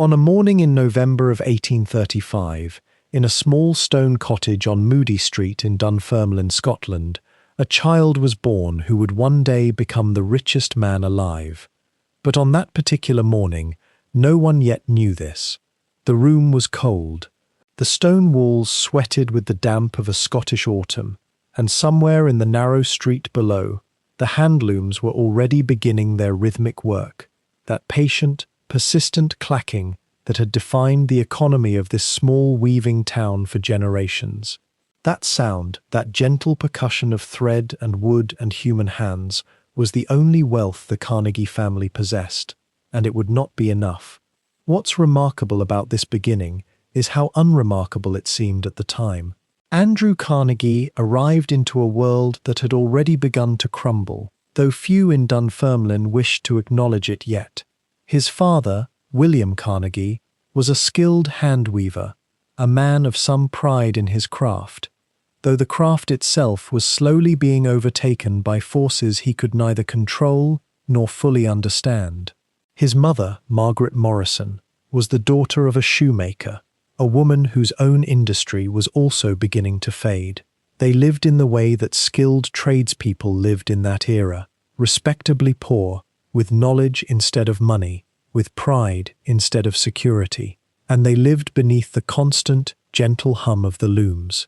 On a morning in November of 1835, in a small stone cottage on Moody Street in Dunfermline, Scotland, a child was born who would one day become the richest man alive. But on that particular morning, no one yet knew this. The room was cold. The stone walls sweated with the damp of a Scottish autumn, and somewhere in the narrow street below, the handlooms were already beginning their rhythmic work, that patient, persistent clacking that had defined the economy of this small weaving town for generations. That sound, that gentle percussion of thread and wood and human hands, was the only wealth the Carnegie family possessed, and it would not be enough. What's remarkable about this beginning is how unremarkable it seemed at the time. Andrew Carnegie arrived into a world that had already begun to crumble, though few in Dunfermline wished to acknowledge it yet. His father, William Carnegie, was a skilled hand-weaver, a man of some pride in his craft, though the craft itself was slowly being overtaken by forces he could neither control nor fully understand. His mother, Margaret Morrison, was the daughter of a shoemaker, a woman whose own industry was also beginning to fade. They lived in the way that skilled tradespeople lived in that era, respectably poor, with knowledge instead of money, with pride instead of security, and they lived beneath the constant, gentle hum of the looms.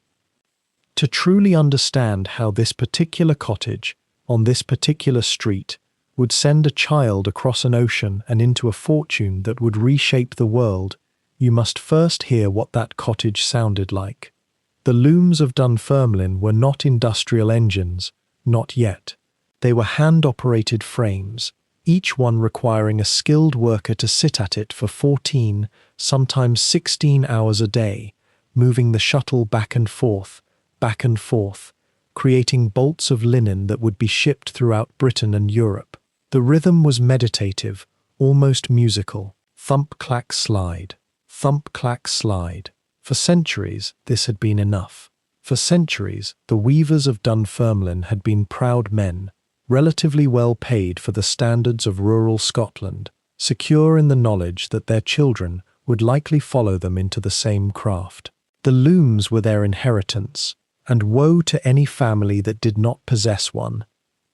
To truly understand how this particular cottage, on this particular street, would send a child across an ocean and into a fortune that would reshape the world, you must first hear what that cottage sounded like. The looms of Dunfermline were not industrial engines, not yet. They were hand-operated frames, each one requiring a skilled worker to sit at it for 14, sometimes 16 hours a day, moving the shuttle back and forth, creating bolts of linen that would be shipped throughout Britain and Europe. The rhythm was meditative, almost musical. Thump, clack, slide. Thump, clack, slide. For centuries, this had been enough. For centuries, the weavers of Dunfermline had been proud men, relatively well paid for the standards of rural Scotland, secure in the knowledge that their children would likely follow them into the same craft. The looms were their inheritance, and woe to any family that did not possess one.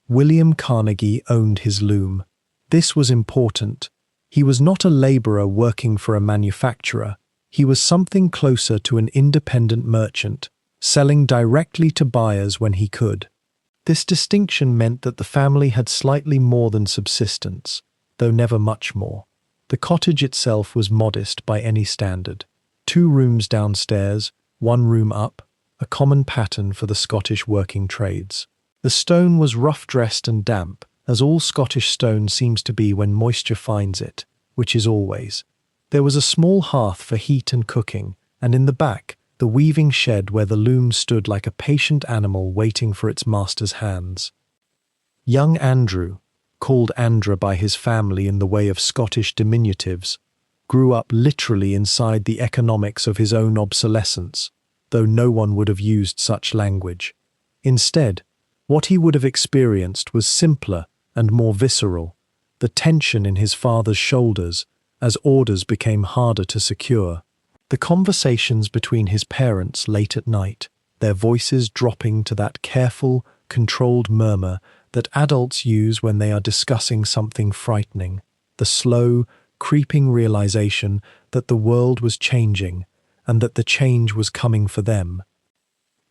William Carnegie owned his loom. This was important. He was not a labourer working for a manufacturer. He was something closer to an independent merchant, selling directly to buyers when he could. This distinction meant that the family had slightly more than subsistence, though never much more. The cottage itself was modest by any standard. 2 rooms downstairs, 1 room up, a common pattern for the Scottish working trades. The stone was rough-dressed and damp, as all Scottish stone seems to be when moisture finds it, which is always. There was a small hearth for heat and cooking, and in the back, the weaving shed where the loom stood like a patient animal waiting for its master's hands. Young Andrew, called Andra by his family in the way of Scottish diminutives, grew up literally inside the economics of his own obsolescence, though no one would have used such language. Instead, what he would have experienced was simpler and more visceral, the tension in his father's shoulders as orders became harder to secure. The conversations between his parents late at night, their voices dropping to that careful, controlled murmur that adults use when they are discussing something frightening, the slow, creeping realization that the world was changing and that the change was coming for them.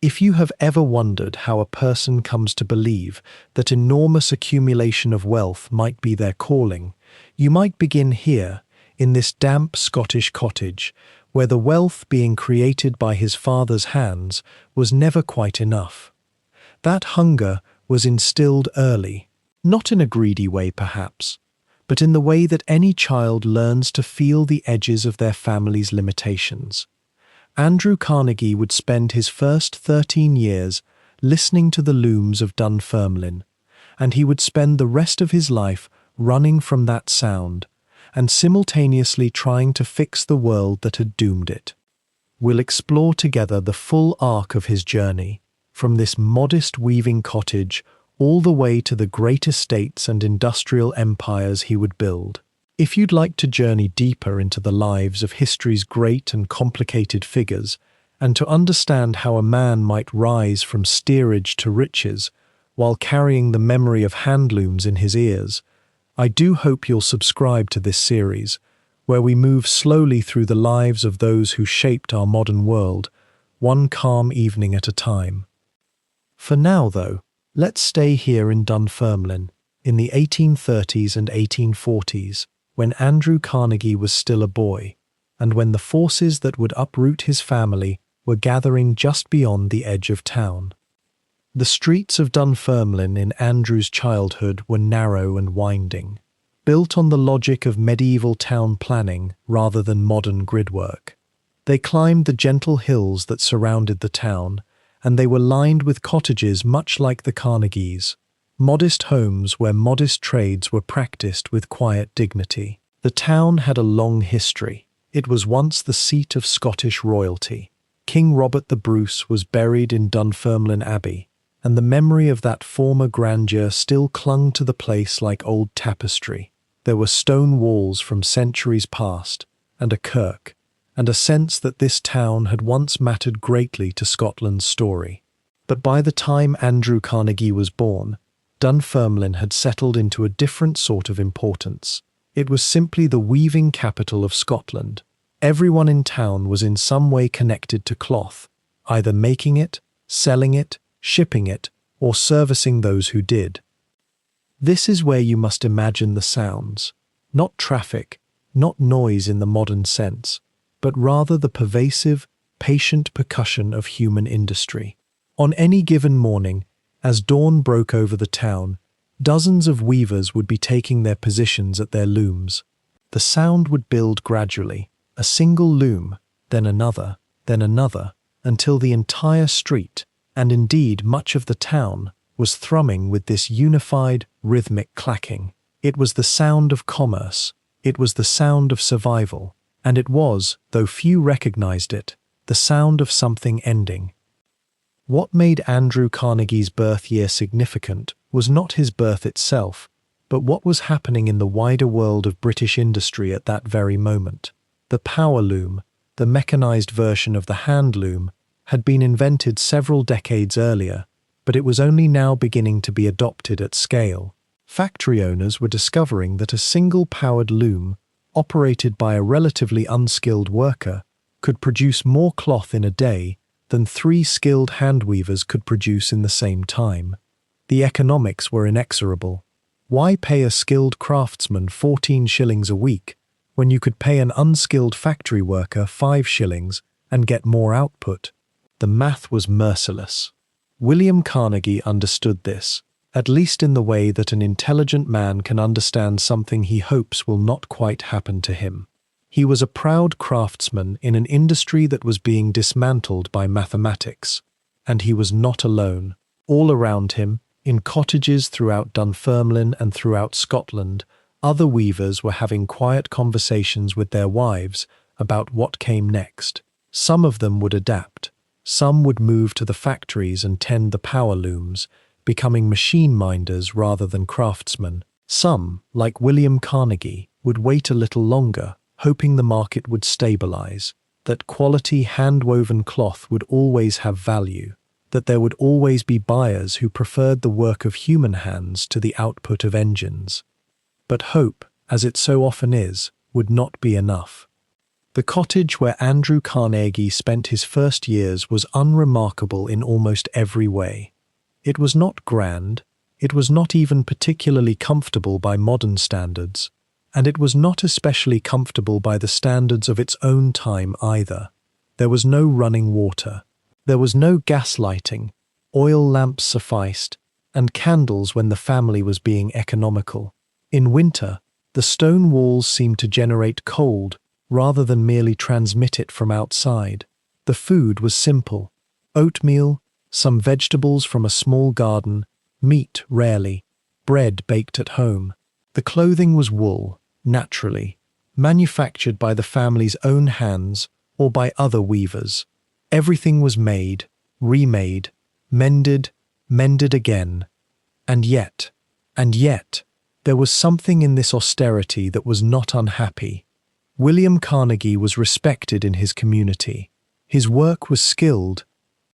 If you have ever wondered how a person comes to believe that enormous accumulation of wealth might be their calling, you might begin here, in this damp Scottish cottage, where the wealth being created by his father's hands was never quite enough. That hunger was instilled early, not in a greedy way perhaps, but in the way that any child learns to feel the edges of their family's limitations. Andrew Carnegie would spend his first 13 years listening to the looms of Dunfermline, and he would spend the rest of his life running from that sound, and simultaneously trying to fix the world that had doomed it. We'll explore together the full arc of his journey, from this modest weaving cottage all the way to the great estates and industrial empires he would build. If you'd like to journey deeper into the lives of history's great and complicated figures, and to understand how a man might rise from steerage to riches while carrying the memory of handlooms in his ears, I do hope you'll subscribe to this series, where we move slowly through the lives of those who shaped our modern world, one calm evening at a time. For now, though, let's stay here in Dunfermline, in the 1830s and 1840s, when Andrew Carnegie was still a boy, and when the forces that would uproot his family were gathering just beyond the edge of town. The streets of Dunfermline in Andrew's childhood were narrow and winding, built on the logic of medieval town planning rather than modern gridwork. They climbed the gentle hills that surrounded the town, and they were lined with cottages much like the Carnegies, modest homes where modest trades were practiced with quiet dignity. The town had a long history. It was once the seat of Scottish royalty. King Robert the Bruce was buried in Dunfermline Abbey, and the memory of that former grandeur still clung to the place like old tapestry. There were stone walls from centuries past, and a kirk, and a sense that this town had once mattered greatly to Scotland's story. But by the time Andrew Carnegie was born, Dunfermline had settled into a different sort of importance. It was simply the weaving capital of Scotland. Everyone in town was in some way connected to cloth, either making it, selling it, shipping it, or servicing those who did. This is where you must imagine the sounds, not traffic, not noise in the modern sense, but rather the pervasive, patient percussion of human industry. On any given morning, as dawn broke over the town, dozens of weavers would be taking their positions at their looms. The sound would build gradually, a single loom, then another, until the entire street, and indeed much of the town, was thrumming with this unified, rhythmic clacking. It was the sound of commerce, it was the sound of survival, and it was, though few recognized it, the sound of something ending. What made Andrew Carnegie's birth year significant was not his birth itself, but what was happening in the wider world of British industry at that very moment. The power loom, the mechanized version of the hand loom, had been invented several decades earlier, but it was only now beginning to be adopted at scale. Factory owners were discovering that a single powered loom, operated by a relatively unskilled worker, could produce more cloth in a day than 3 skilled hand weavers could produce in the same time. The economics were inexorable. Why pay a skilled craftsman 14 shillings a week when you could pay an unskilled factory worker 5 shillings and get more output? The math was merciless. William Carnegie understood this, at least in the way that an intelligent man can understand something he hopes will not quite happen to him. He was a proud craftsman in an industry that was being dismantled by mathematics, and he was not alone. All around him, in cottages throughout Dunfermline and throughout Scotland, other weavers were having quiet conversations with their wives about what came next. Some of them would adapt. Some would move to the factories and tend the power looms, becoming machine minders rather than craftsmen. Some, like William Carnegie, would wait a little longer, hoping the market would stabilize, that quality hand-woven cloth would always have value, that there would always be buyers who preferred the work of human hands to the output of engines. But hope, as it so often is, would not be enough. The cottage where Andrew Carnegie spent his first years was unremarkable in almost every way. It was not grand, it was not even particularly comfortable by modern standards, and it was not especially comfortable by the standards of its own time either. There was no running water. There was no gas lighting. Oil lamps sufficed, and candles when the family was being economical. In winter, the stone walls seemed to generate cold rather than merely transmit it from outside. The food was simple: oatmeal, some vegetables from a small garden, meat rarely, bread baked at home. The clothing was wool, naturally, manufactured by the family's own hands or by other weavers. Everything was made, remade, mended again. And yet, There was something in this austerity that was not unhappy. William Carnegie was respected in his community. His work was skilled.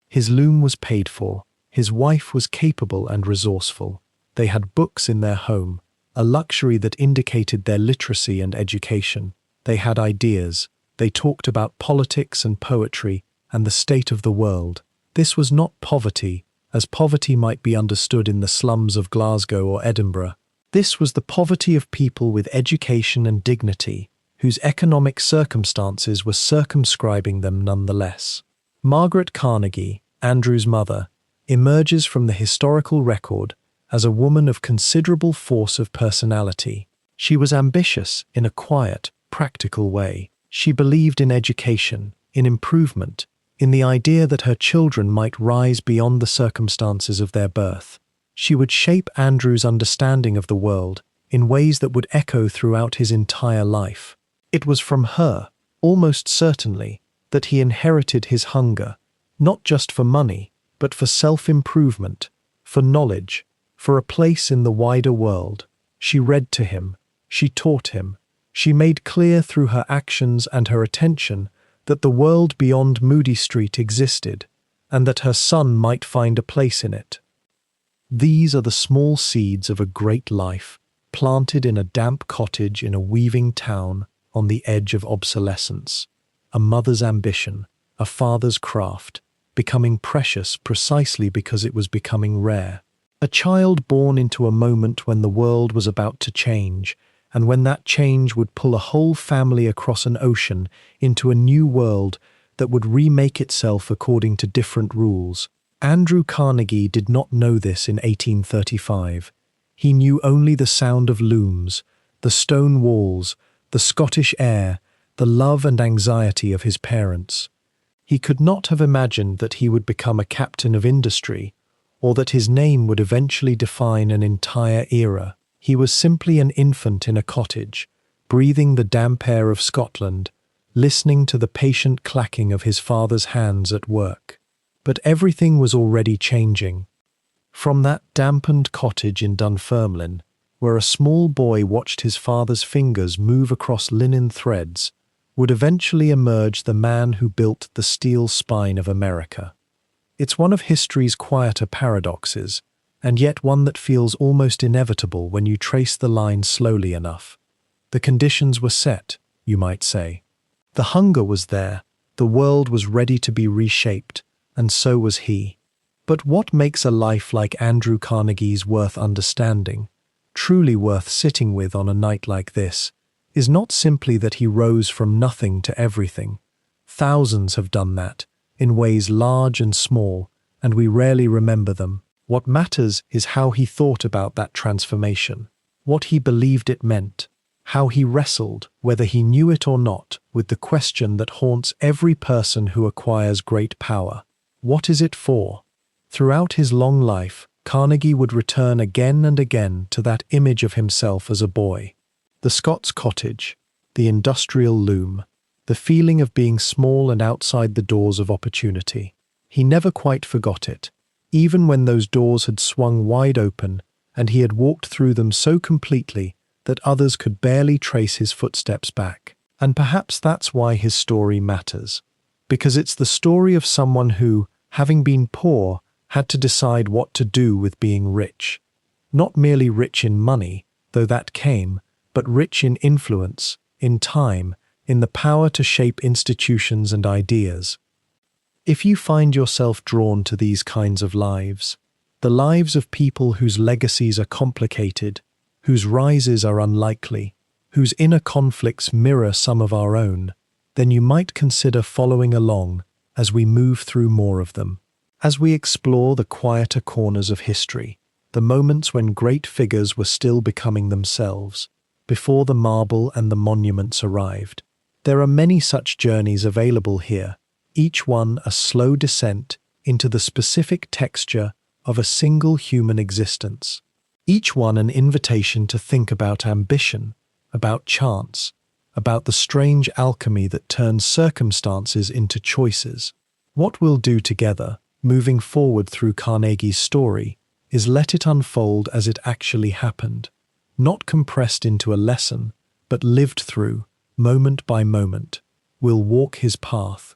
His loom was paid for. His wife was capable and resourceful. They had books in their home, a luxury that indicated their literacy and education. They had ideas. They talked about politics and poetry and the state of the world. This was not poverty, as poverty might be understood in the slums of Glasgow or Edinburgh. This was the poverty of people with education and dignity, whose economic circumstances were circumscribing them nonetheless. Margaret Carnegie, Andrew's mother, emerges from the historical record as a woman of considerable force of personality. She was ambitious in a quiet, practical way. She believed in education, in improvement, in the idea that her children might rise beyond the circumstances of their birth. She would shape Andrew's understanding of the world in ways that would echo throughout his entire life. It was from her, almost certainly, that he inherited his hunger, not just for money, but for self-improvement, for knowledge, for a place in the wider world. She read to him, she taught him, she made clear through her actions and her attention that the world beyond Moody Street existed, and that her son might find a place in it. These are the small seeds of a great life, planted in a damp cottage in a weaving town on the edge of obsolescence. A mother's ambition, a father's craft, becoming precious precisely because it was becoming rare. A child born into a moment when the world was about to change, and when that change would pull a whole family across an ocean into a new world that would remake itself according to different rules. Andrew Carnegie did not know this in 1835. He knew only the sound of looms, the stone walls, the Scottish air, the love and anxiety of his parents. He could not have imagined that he would become a captain of industry, or that his name would eventually define an entire era. He was simply an infant in a cottage, breathing the damp air of Scotland, listening to the patient clacking of his father's hands at work. But everything was already changing. From that dampened cottage in Dunfermline, where a small boy watched his father's fingers move across linen threads, would eventually emerge the man who built the steel spine of America. It's one of history's quieter paradoxes, and yet one that feels almost inevitable when you trace the line slowly enough. The conditions were set, you might say. The hunger was there, the world was ready to be reshaped, and so was he. But what makes a life like Andrew Carnegie's worth understanding, truly worth sitting with on a night like this, is not simply that he rose from nothing to everything. Thousands have done that, in ways large and small, and we rarely remember them. What matters is how he thought about that transformation, what he believed it meant, how he wrestled, whether he knew it or not, with the question that haunts every person who acquires great power. What is it for? Throughout his long life, Carnegie would return again and again to that image of himself as a boy. The Scots cottage, the industrial loom, the feeling of being small and outside the doors of opportunity. He never quite forgot it, even when those doors had swung wide open and he had walked through them so completely that others could barely trace his footsteps back. And perhaps that's why his story matters, because it's the story of someone who, having been poor, had to decide what to do with being rich. Not merely rich in money, though that came, but rich in influence, in time, in the power to shape institutions and ideas. If you find yourself drawn to these kinds of lives, the lives of people whose legacies are complicated, whose rises are unlikely, whose inner conflicts mirror some of our own, then you might consider following along as we move through more of them, as we explore the quieter corners of history, the moments when great figures were still becoming themselves, before the marble and the monuments arrived. There are many such journeys available here, each one a slow descent into the specific texture of a single human existence. Each one an invitation to think about ambition, about chance, about the strange alchemy that turns circumstances into choices. What we'll do together, moving forward through Carnegie's story, is let it unfold as it actually happened. not compressed into a lesson, but lived through, moment by moment. We'll walk his path.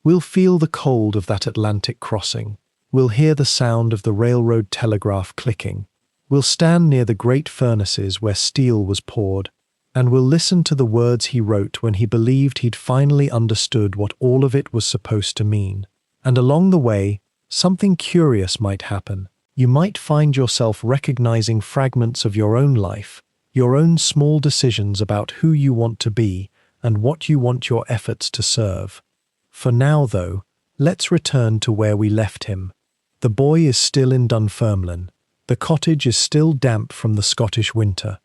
We'll feel the cold of that Atlantic crossing. We'll hear the sound of the railroad telegraph clicking. We'll stand near the great furnaces where steel was poured, and we'll listen to the words he wrote when he believed he'd finally understood what all of it was supposed to mean. And along the way, something curious might happen. You might find yourself recognizing fragments of your own life, your own small decisions about who you want to be and what you want your efforts to serve. For now, though, let's return to where we left him. The boy is still in Dunfermline. The cottage is still damp from the Scottish winter.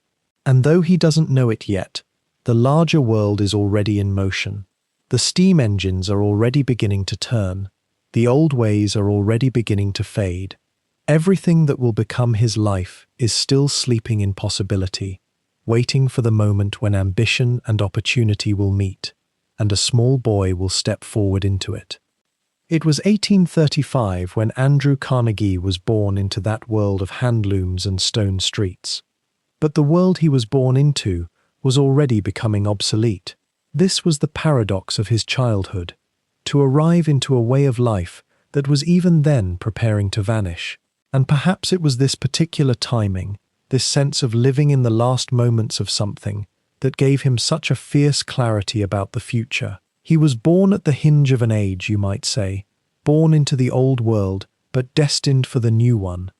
And though he doesn't know it yet, the larger world is already in motion. The steam engines are already beginning to turn. The old ways are already beginning to fade. Everything that will become his life is still sleeping in possibility, waiting for the moment when ambition and opportunity will meet, and a small boy will step forward into it. It was 1835 when Andrew Carnegie was born into that world of handlooms and stone streets. But the world he was born into was already becoming obsolete. This was the paradox of his childhood, to arrive into a way of life that was even then preparing to vanish. And perhaps it was this particular timing, this sense of living in the last moments of something, that gave him such a fierce clarity about the future. He was born at the hinge of an age, you might say, born into the old world, but destined for the new one.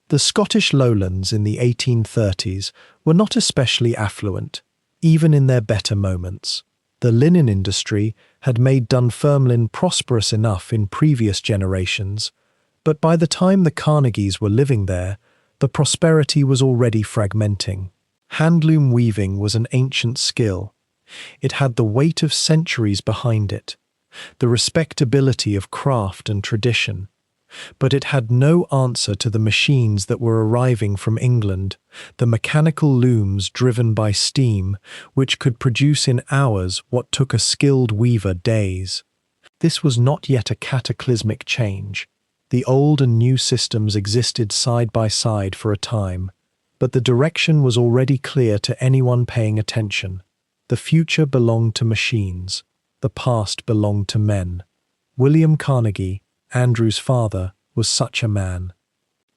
The Scottish lowlands in the 1830s were not especially affluent, even in their better moments. The linen industry had made Dunfermline prosperous enough in previous generations, but by the time the Carnegies were living there, the prosperity was already fragmenting. Handloom weaving was an ancient skill. It had the weight of centuries behind it, the respectability of craft and tradition. But it had no answer to the machines that were arriving from England, the mechanical looms driven by steam, which could produce in hours what took a skilled weaver days. This was not yet a cataclysmic change. The old and new systems existed side by side for a time, but the direction was already clear to anyone paying attention. The future belonged to machines. The past belonged to men. William Carnegie, Andrew's father, was such a man.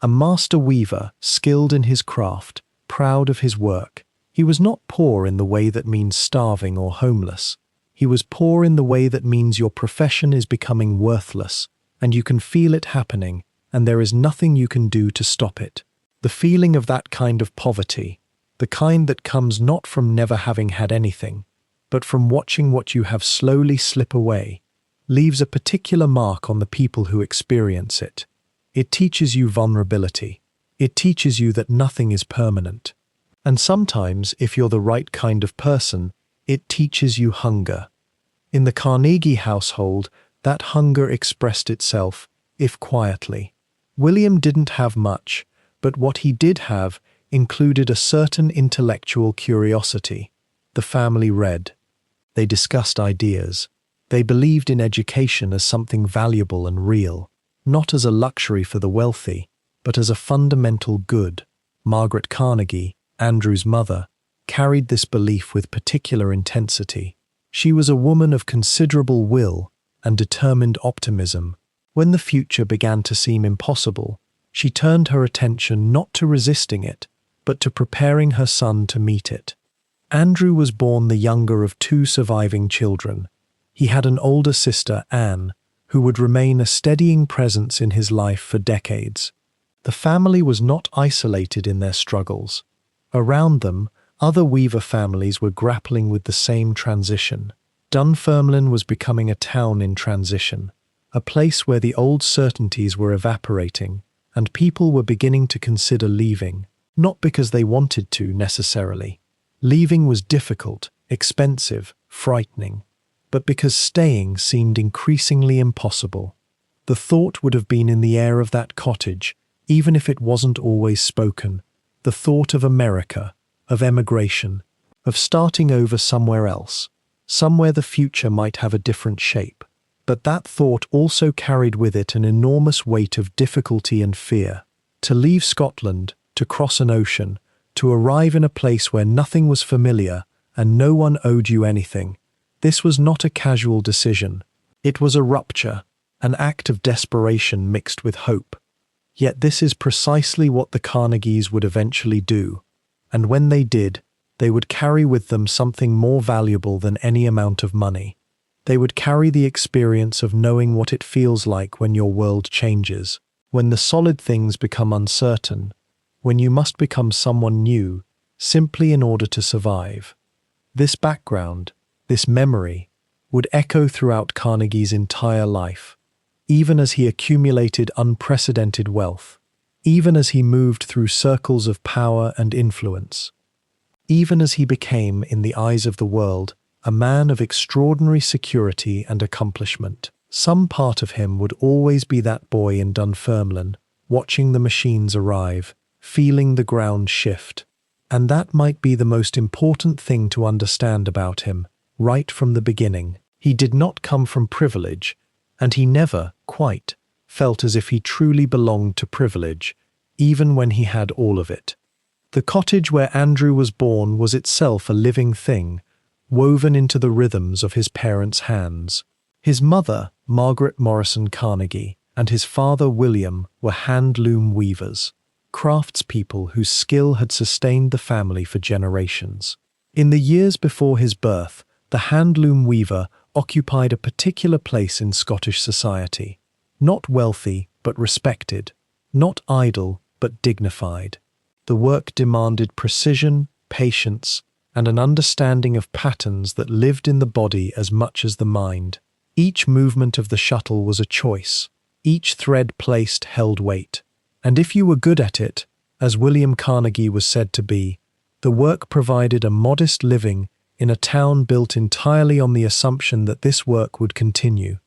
A master weaver, skilled in his craft, proud of his work. He was not poor in the way that means starving or homeless. He was poor in the way that means your profession is becoming worthless, and you can feel it happening, and there is nothing you can do to stop it. The feeling of that kind of poverty, the kind that comes not from never having had anything, but from watching what you have slowly slip away, leaves a particular mark on the people who experience it. It teaches you vulnerability. It teaches you that nothing is permanent. And sometimes, if you're the right kind of person, it teaches you hunger. In the Carnegie household, that hunger expressed itself, if quietly. William didn't have much, but what he did have included a certain intellectual curiosity. The family read. They discussed ideas. They believed in education as something valuable and real, not as a luxury for the wealthy, but as a fundamental good. Margaret Carnegie, Andrew's mother, carried this belief with particular intensity. She was a woman of considerable will and determined optimism. When the future began to seem impossible, she turned her attention not to resisting it, but to preparing her son to meet it. Andrew was born the younger of two surviving children. He had an older sister, Anne, who would remain a steadying presence in his life for decades. The family was not isolated in their struggles. Around them, other weaver families were grappling with the same transition. Dunfermline was becoming a town in transition, a place where the old certainties were evaporating, and people were beginning to consider leaving, not because they wanted to necessarily. Leaving was difficult, expensive, frightening, but because staying seemed increasingly impossible. The thought would have been in the air of that cottage, even if it wasn't always spoken, the thought of America, of emigration, of starting over somewhere else, somewhere the future might have a different shape. But that thought also carried with it an enormous weight of difficulty and fear. To leave Scotland, to cross an ocean, to arrive in a place where nothing was familiar and no one owed you anything. This was not a casual decision. It was a rupture, an act of desperation mixed with hope. Yet this is precisely what the Carnegies would eventually do, and when they did, they would carry with them something more valuable than any amount of money. They would carry the experience of knowing what it feels like when your world changes, when the solid things become uncertain, when you must become someone new, simply in order to survive. This background, this memory, would echo throughout Carnegie's entire life, even as he accumulated unprecedented wealth, even as he moved through circles of power and influence, even as he became, in the eyes of the world, a man of extraordinary security and accomplishment. Some part of him would always be that boy in Dunfermline, watching the machines arrive, feeling the ground shift. And that might be the most important thing to understand about him, right from the beginning. He did not come from privilege, and he never, quite, felt as if he truly belonged to privilege, even when he had all of it. The cottage where Andrew was born was itself a living thing, woven into the rhythms of his parents' hands. His mother, Margaret Morrison Carnegie, and his father, William, were hand-loom weavers, craftspeople whose skill had sustained the family for generations. In the years before his birth, the hand-loom weaver occupied a particular place in Scottish society. Not wealthy, but respected. Not idle, but dignified. The work demanded precision, patience, and an understanding of patterns that lived in the body as much as the mind. Each movement of the shuttle was a choice. Each thread placed held weight. And if you were good at it, as William Carnegie was said to be, the work provided a modest living in a town built entirely on the assumption that this work would continue.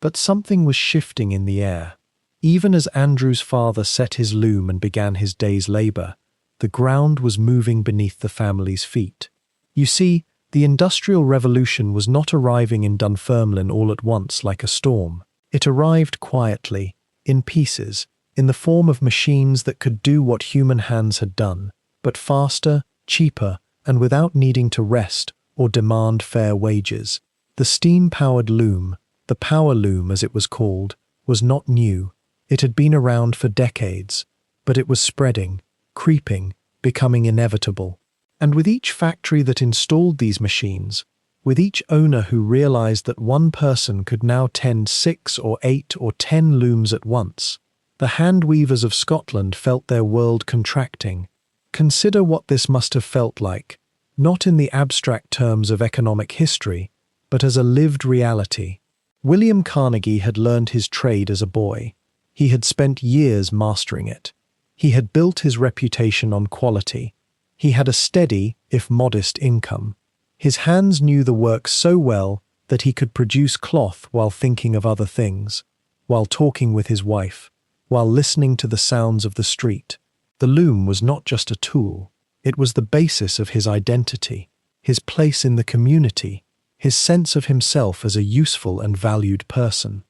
But something was shifting in the air. Even as Andrew's father set his loom and began his day's labor, the ground was moving beneath the family's feet. You see, the Industrial Revolution was not arriving in Dunfermline all at once like a storm. It arrived quietly, in pieces, in the form of machines that could do what human hands had done, but faster, cheaper, and without needing to rest or demand fair wages. The steam-powered loom, the power loom as it was called, was not new. It had been around for decades, but it was spreading, creeping, becoming inevitable. And with each factory that installed these machines, with each owner who realized that one person could now tend 6 or 8 or 10 looms at once, the hand weavers of Scotland felt their world contracting. Consider what this must have felt like, not in the abstract terms of economic history, but as a lived reality. William Carnegie had learned his trade as a boy. He had spent years mastering it. He had built his reputation on quality. He had a steady, if modest, income. His hands knew the work so well that he could produce cloth while thinking of other things, while talking with his wife, while listening to the sounds of the street. The loom was not just a tool. It was the basis of his identity, his place in the community, his sense of himself as a useful and valued person.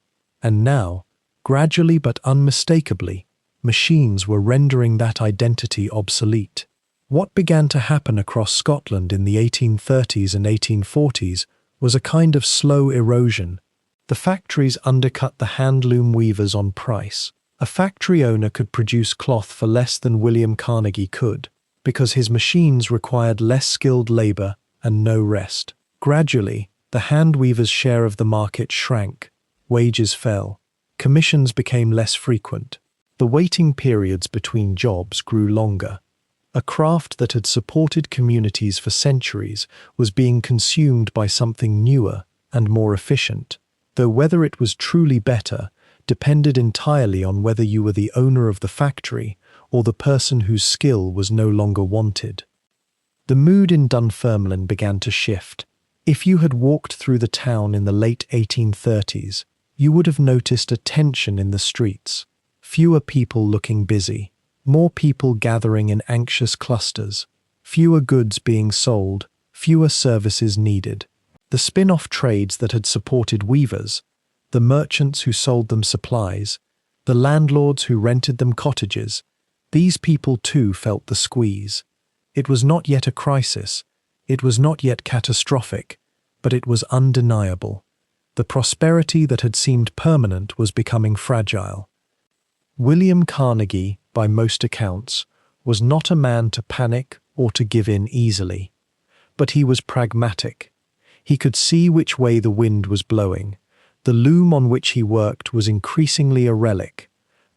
And now, gradually but unmistakably, machines were rendering that identity obsolete. What began to happen across Scotland in the 1830s and 1840s was a kind of slow erosion. The factories undercut the hand-loom weavers on price. A factory owner could produce cloth for less than William Carnegie could, because his machines required less skilled labor and no rest. Gradually, the hand weavers' share of the market shrank, wages fell, commissions became less frequent. The waiting periods between jobs grew longer. A craft that had supported communities for centuries was being consumed by something newer and more efficient, though whether it was truly better depended entirely on whether you were the owner of the factory or the person whose skill was no longer wanted. The mood in Dunfermline began to shift. If you had walked through the town in the late 1830s, you would have noticed a tension in the streets. Fewer people looking busy, more people gathering in anxious clusters, fewer goods being sold, fewer services needed. The spin-off trades that had supported weavers, the merchants who sold them supplies, the landlords who rented them cottages, These people too felt the squeeze. It was not yet a crisis, it was not yet catastrophic, but it was undeniable. The prosperity that had seemed permanent was becoming fragile. William Carnegie, by most accounts, was not a man to panic or to give in easily. But he was pragmatic. He could see which way the wind was blowing. The loom on which he worked was increasingly a relic.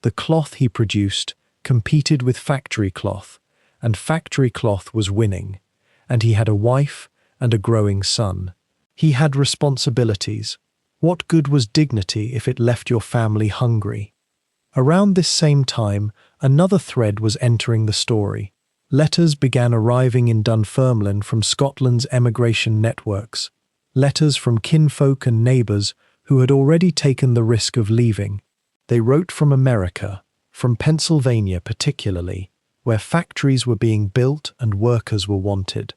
The cloth he produced competed with factory cloth, and factory cloth was winning. And he had a wife and a growing son. He had responsibilities. What good was dignity if it left your family hungry? Around this same time, another thread was entering the story. Letters began arriving in Dunfermline from Scotland's emigration networks. Letters from kinfolk and neighbours who had already taken the risk of leaving. They wrote from America, from Pennsylvania particularly, where factories were being built and workers were wanted.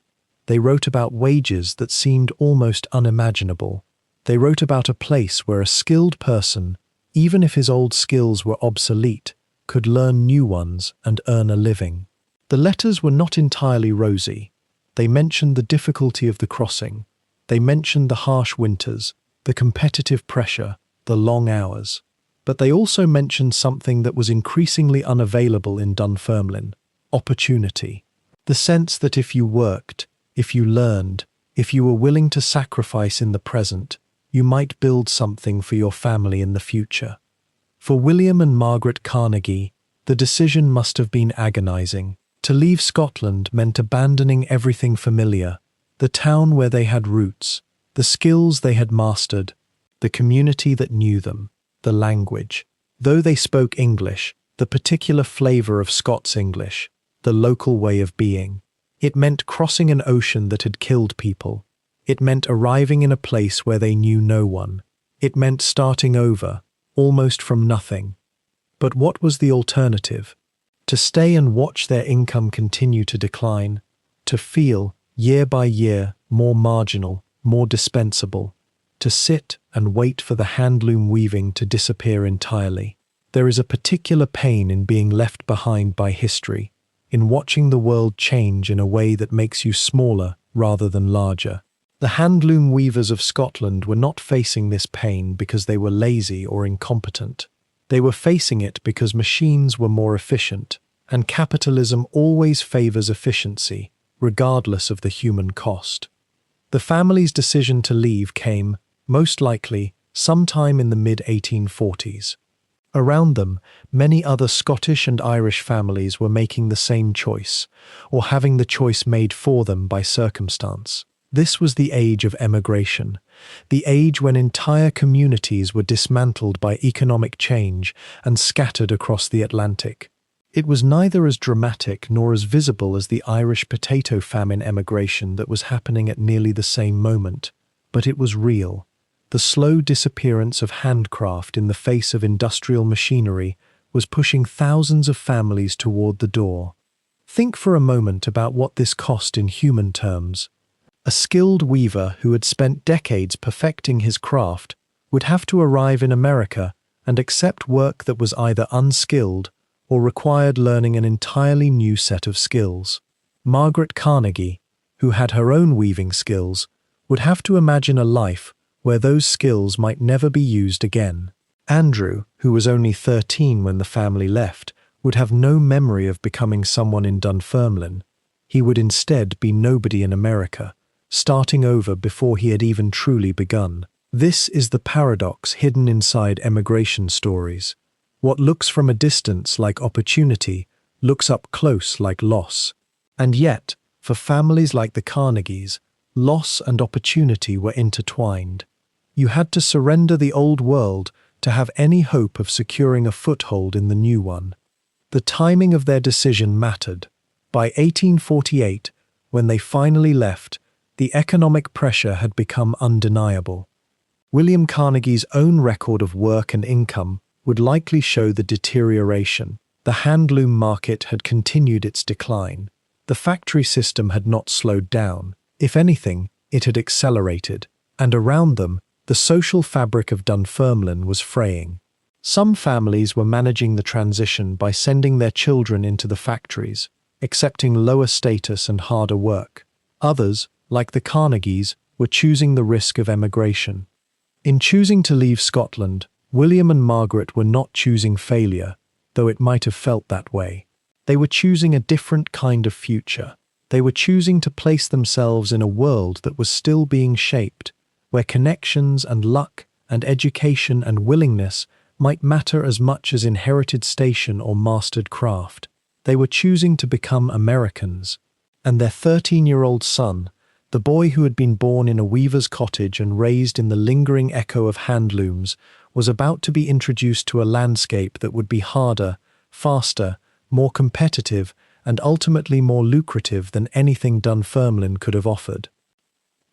They wrote about wages that seemed almost unimaginable. They wrote about a place where a skilled person, even if his old skills were obsolete, could learn new ones and earn a living. The letters were not entirely rosy. They mentioned the difficulty of the crossing. They mentioned the harsh winters, the competitive pressure, the long hours. But they also mentioned something that was increasingly unavailable in Dunfermline: opportunity. The sense that if you worked, if you learned, if you were willing to sacrifice in the present, you might build something for your family in the future. For William and Margaret Carnegie, the decision must have been agonizing. To leave Scotland meant abandoning everything familiar, the town where they had roots, the skills they had mastered, the community that knew them, the language. Though they spoke English, the particular flavour of Scots English, the local way of being. It meant crossing an ocean that had killed people. It meant arriving in a place where they knew no one. It meant starting over, almost from nothing. But what was the alternative? To stay and watch their income continue to decline, to feel, year by year, more marginal, more dispensable, to sit and wait for the handloom weaving to disappear entirely. There is a particular pain in being left behind by history, in watching the world change in a way that makes you smaller rather than larger. The handloom weavers of Scotland were not facing this pain because they were lazy or incompetent. They were facing it because machines were more efficient, and capitalism always favours efficiency, regardless of the human cost. The family's decision to leave came, most likely, sometime in the mid-1840s. Around them, many other Scottish and Irish families were making the same choice, or having the choice made for them by circumstance. This was the age of emigration, the age when entire communities were dismantled by economic change and scattered across the Atlantic. It was neither as dramatic nor as visible as the Irish potato famine emigration that was happening at nearly the same moment, but it was real. The slow disappearance of handcraft in the face of industrial machinery was pushing thousands of families toward the door. Think for a moment about what this cost in human terms. A skilled weaver who had spent decades perfecting his craft would have to arrive in America and accept work that was either unskilled or required learning an entirely new set of skills. Margaret Carnegie, who had her own weaving skills, would have to imagine a life where those skills might never be used again. Andrew, who was only 13 when the family left, would have no memory of becoming someone in Dunfermline. He would instead be nobody in America, starting over before he had even truly begun. This is the paradox hidden inside emigration stories. What looks from a distance like opportunity looks up close like loss. And yet, for families like the Carnegies, loss and opportunity were intertwined. You had to surrender the old world to have any hope of securing a foothold in the new one. The timing of their decision mattered. By 1848, when they finally left, the economic pressure had become undeniable. William Carnegie's own record of work and income would likely show the deterioration. The handloom market had continued its decline. The factory system had not slowed down. If anything, it had accelerated, and around them, the social fabric of Dunfermline was fraying. Some families were managing the transition by sending their children into the factories, accepting lower status and harder work. Others, like the Carnegies, were choosing the risk of emigration. In choosing to leave Scotland, William and Margaret were not choosing failure, though it might have felt that way. They were choosing a different kind of future. They were choosing to place themselves in a world that was still being shaped, where connections and luck and education and willingness might matter as much as inherited station or mastered craft. They were choosing to become Americans, and their 13-year-old son, the boy who had been born in a weaver's cottage and raised in the lingering echo of handlooms, was about to be introduced to a landscape that would be harder, faster, more competitive, and ultimately more lucrative than anything Dunfermline could have offered.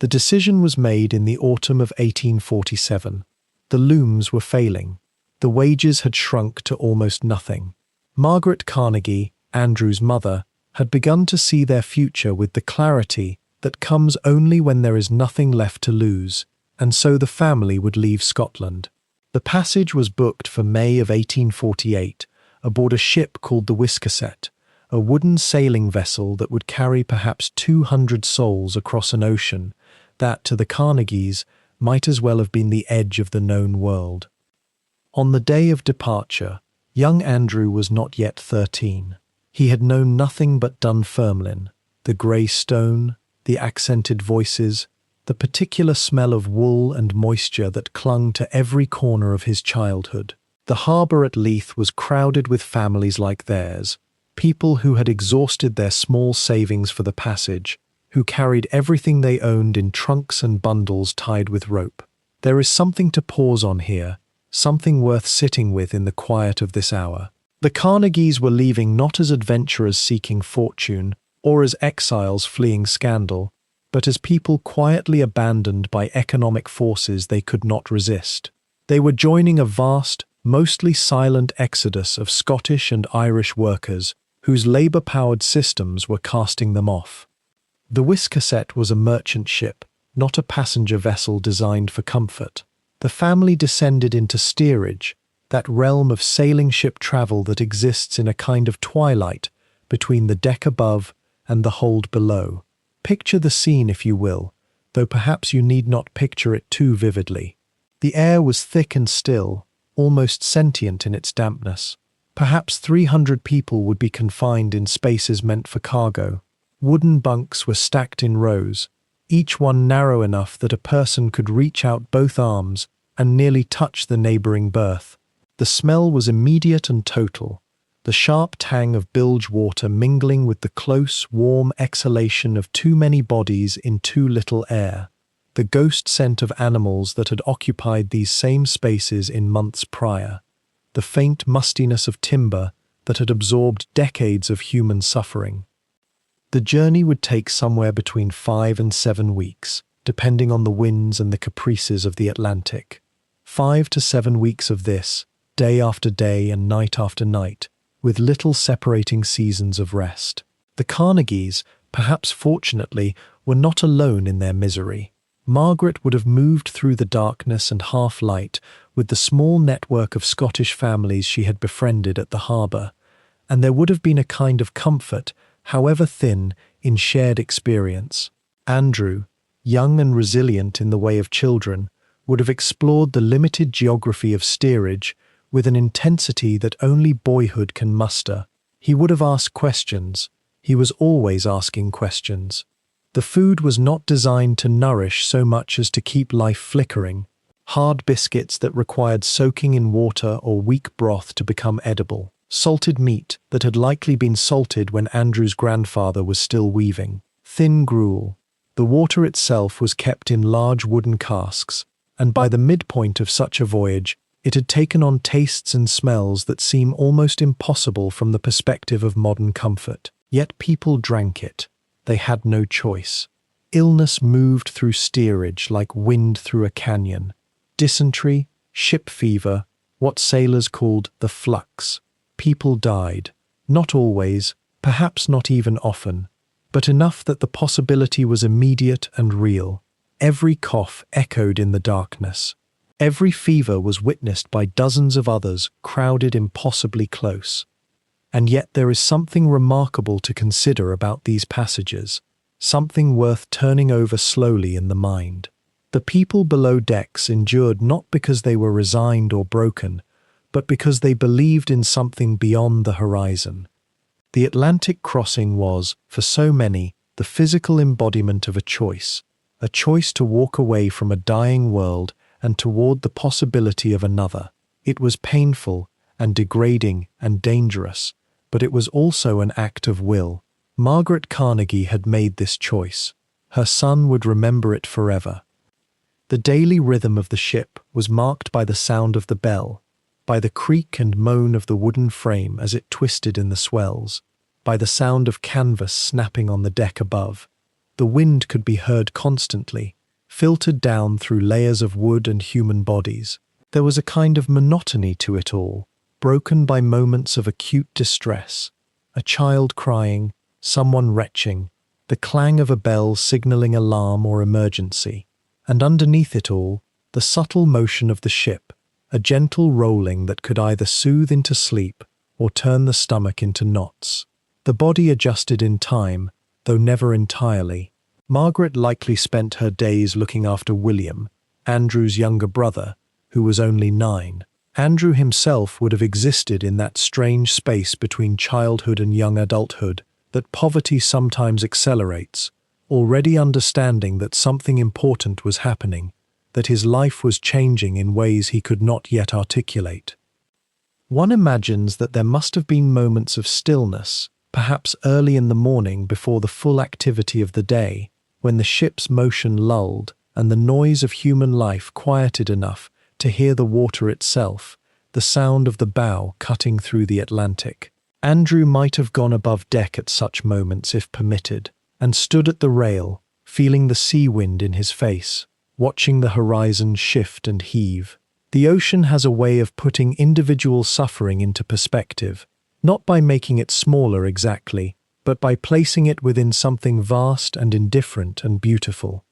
The decision was made in the autumn of 1847. The looms were failing. The wages had shrunk to almost nothing. Margaret Carnegie, Andrew's mother, had begun to see their future with the clarity that comes only when there is nothing left to lose, and so the family would leave Scotland. The passage was booked for May of 1848 aboard a ship called the Richest, a wooden sailing vessel that would carry perhaps 200 souls across an ocean that, to the Carnegies, might as well have been the edge of the known world. On the day of departure, young Andrew was not yet 13. He had known nothing but Dunfermline, the grey stone, the accented voices, the particular smell of wool and moisture that clung to every corner of his childhood. The harbour at Leith was crowded with families like theirs, people who had exhausted their small savings for the passage, who carried everything they owned in trunks and bundles tied with rope. There is something to pause on here, something worth sitting with in the quiet of this hour. The Carnegies were leaving not as adventurers seeking fortune, or as exiles fleeing scandal, but as people quietly abandoned by economic forces they could not resist. They were joining a vast, mostly silent exodus of Scottish and Irish workers whose labour-powered systems were casting them off. The Richest was a merchant ship, not a passenger vessel designed for comfort. The family descended into steerage, that realm of sailing ship travel that exists in a kind of twilight between the deck above and the hold below. Picture the scene if you will, though perhaps you need not picture it too vividly. The air was thick and still, almost sentient in its dampness. Perhaps 300 people would be confined in spaces meant for cargo. Wooden bunks were stacked in rows, each one narrow enough that a person could reach out both arms and nearly touch the neighbouring berth. The smell was immediate and total, the sharp tang of bilge water mingling with the close, warm exhalation of too many bodies in too little air, the ghost scent of animals that had occupied these same spaces in months prior, the faint mustiness of timber that had absorbed decades of human suffering. The journey would take somewhere between 5 and 7 weeks, depending on the winds and the caprices of the Atlantic. 5 to 7 weeks of this, day after day and night after night, with little separating seasons of rest. The Carnegies, perhaps fortunately, were not alone in their misery. Margaret would have moved through the darkness and half-light with the small network of Scottish families she had befriended at the harbour, and there would have been a kind of comfort, however thin, in shared experience. Andrew, young and resilient in the way of children, would have explored the limited geography of steerage with an intensity that only boyhood can muster. He would have asked questions. He was always asking questions. The food was not designed to nourish so much as to keep life flickering. Hard biscuits that required soaking in water or weak broth to become edible. Salted meat that had likely been salted when Andrew's grandfather was still weaving. Thin gruel. The water itself was kept in large wooden casks, and by the midpoint of such a voyage, it had taken on tastes and smells that seem almost impossible from the perspective of modern comfort. Yet people drank it. They had no choice. Illness moved through steerage like wind through a canyon. Dysentery, ship fever, what sailors called the flux. People died. Not always, perhaps not even often, but enough that the possibility was immediate and real. Every cough echoed in the darkness. Every fever was witnessed by dozens of others crowded impossibly close. And yet there is something remarkable to consider about these passages, something worth turning over slowly in the mind. The people below decks endured not because they were resigned or broken, but because they believed in something beyond the horizon. The Atlantic crossing was, for so many, the physical embodiment of a choice to walk away from a dying world and toward the possibility of another. It was painful and degrading and dangerous, but it was also an act of will. Margaret Carnegie had made this choice. Her son would remember it forever. The daily rhythm of the ship was marked by the sound of the bell, by the creak and moan of the wooden frame as it twisted in the swells, by the sound of canvas snapping on the deck above. The wind could be heard constantly, filtered down through layers of wood and human bodies. There was a kind of monotony to it all, broken by moments of acute distress. A child crying, someone retching, the clang of a bell signaling alarm or emergency. And underneath it all, the subtle motion of the ship, a gentle rolling that could either soothe into sleep or turn the stomach into knots. The body adjusted in time, though never entirely. Margaret likely spent her days looking after William, Andrew's younger brother, who was only 9. Andrew himself would have existed in that strange space between childhood and young adulthood that poverty sometimes accelerates, already understanding that something important was happening, that his life was changing in ways he could not yet articulate. One imagines that there must have been moments of stillness, perhaps early in the morning before the full activity of the day, when the ship's motion lulled and the noise of human life quieted enough to hear the water itself, the sound of the bow cutting through the Atlantic. Andrew might have gone above deck at such moments if permitted, and stood at the rail, feeling the sea wind in his face, watching the horizon shift and heave. The ocean has a way of putting individual suffering into perspective, not by making it smaller exactly, but by placing it within something vast and indifferent and beautiful.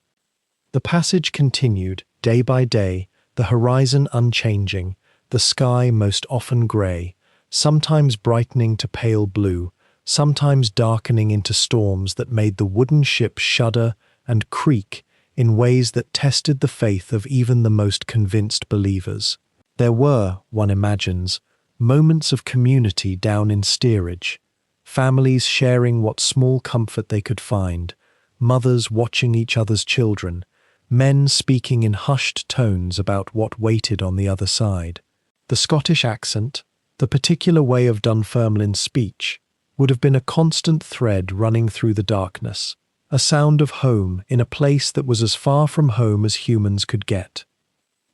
The passage continued, day by day, the horizon unchanging, the sky most often grey, sometimes brightening to pale blue, sometimes darkening into storms that made the wooden ship shudder and creak in ways that tested the faith of even the most convinced believers. There were, one imagines, moments of community down in steerage, families sharing what small comfort they could find, mothers watching each other's children, men speaking in hushed tones about what waited on the other side. The Scottish accent, the particular way of Dunfermline's speech, would have been a constant thread running through the darkness, a sound of home in a place that was as far from home as humans could get.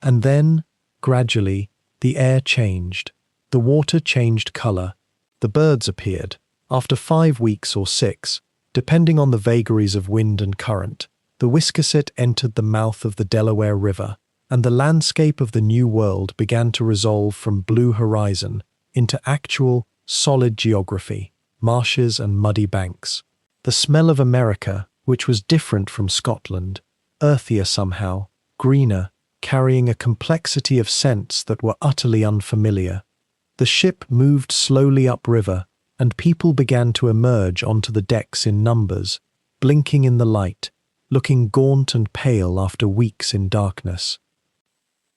And then, gradually, the air changed, the water changed colour, the birds appeared. After 5 weeks or 6, depending on the vagaries of wind and current, the Wiscasset entered the mouth of the Delaware River, and the landscape of the New World began to resolve from blue horizon into actual, solid geography, marshes and muddy banks. The smell of America, which was different from Scotland, earthier somehow, greener, carrying a complexity of scents that were utterly unfamiliar. The ship moved slowly upriver, and people began to emerge onto the decks in numbers, blinking in the light, looking gaunt and pale after weeks in darkness.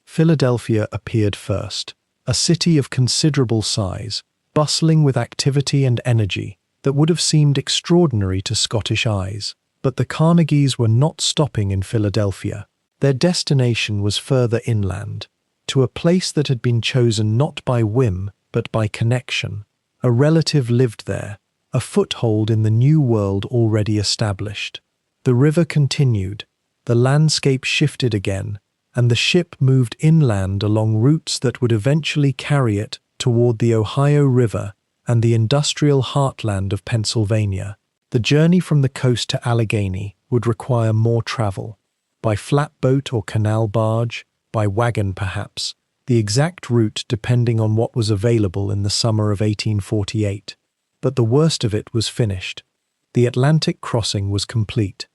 Philadelphia appeared first, a city of considerable size, bustling with activity and energy that would have seemed extraordinary to Scottish eyes. But the Carnegies were not stopping in Philadelphia. Their destination was further inland, to a place that had been chosen not by whim but by connection. A relative lived there, a foothold in the new world already established. The river continued, the landscape shifted again, and the ship moved inland along routes that would eventually carry it toward the Ohio River and the industrial heartland of Pennsylvania. The journey from the coast to Allegheny would require more travel, by flatboat or canal barge, by wagon perhaps, the exact route depending on what was available in the summer of 1848. But the worst of it was finished. The Atlantic crossing was complete.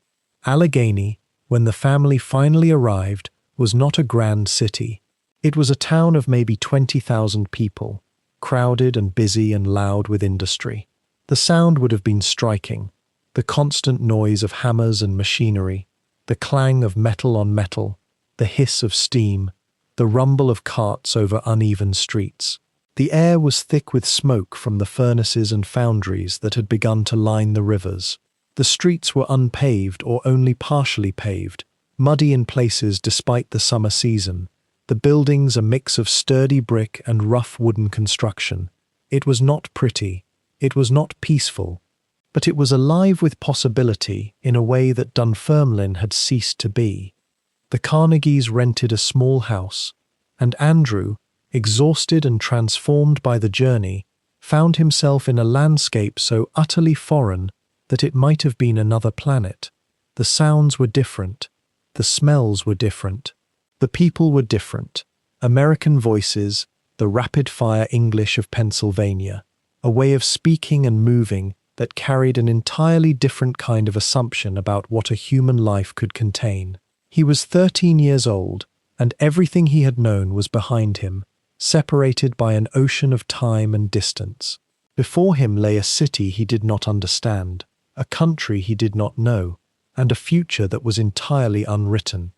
Allegheny, when the family finally arrived, was not a grand city. It was a town of maybe 20,000 people, crowded and busy and loud with industry. The sound would have been striking. The constant noise of hammers and machinery, the clang of metal on metal, the hiss of steam, the rumble of carts over uneven streets. The air was thick with smoke from the furnaces and foundries that had begun to line the rivers. The streets were unpaved or only partially paved, muddy in places despite the summer season. The buildings a mix of sturdy brick and rough wooden construction. It was not pretty, it was not peaceful, but it was alive with possibility in a way that Dunfermline had ceased to be. The Carnegies rented a small house, and Andrew, exhausted and transformed by the journey, found himself in a landscape so utterly foreign that it might have been another planet. The sounds were different, the smells were different, the people were different. American voices, the rapid-fire English of Pennsylvania, a way of speaking and moving that carried an entirely different kind of assumption about what a human life could contain. He was 13 years old, and everything he had known was behind him, separated by an ocean of time and distance. Before him lay a city he did not understand, a country he did not know, and a future that was entirely unwritten.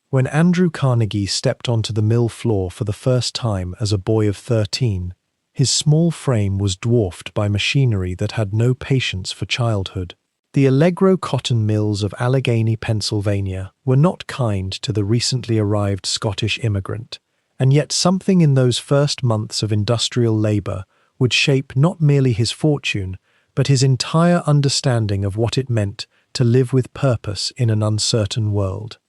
When Andrew Carnegie stepped onto the mill floor for the first time as a boy of 13, his small frame was dwarfed by machinery that had no patience for childhood. The Allegro cotton mills of Allegheny, Pennsylvania, were not kind to the recently arrived Scottish immigrant, and yet something in those first months of industrial labor would shape not merely his fortune, but his entire understanding of what it meant to live with purpose in an uncertain world.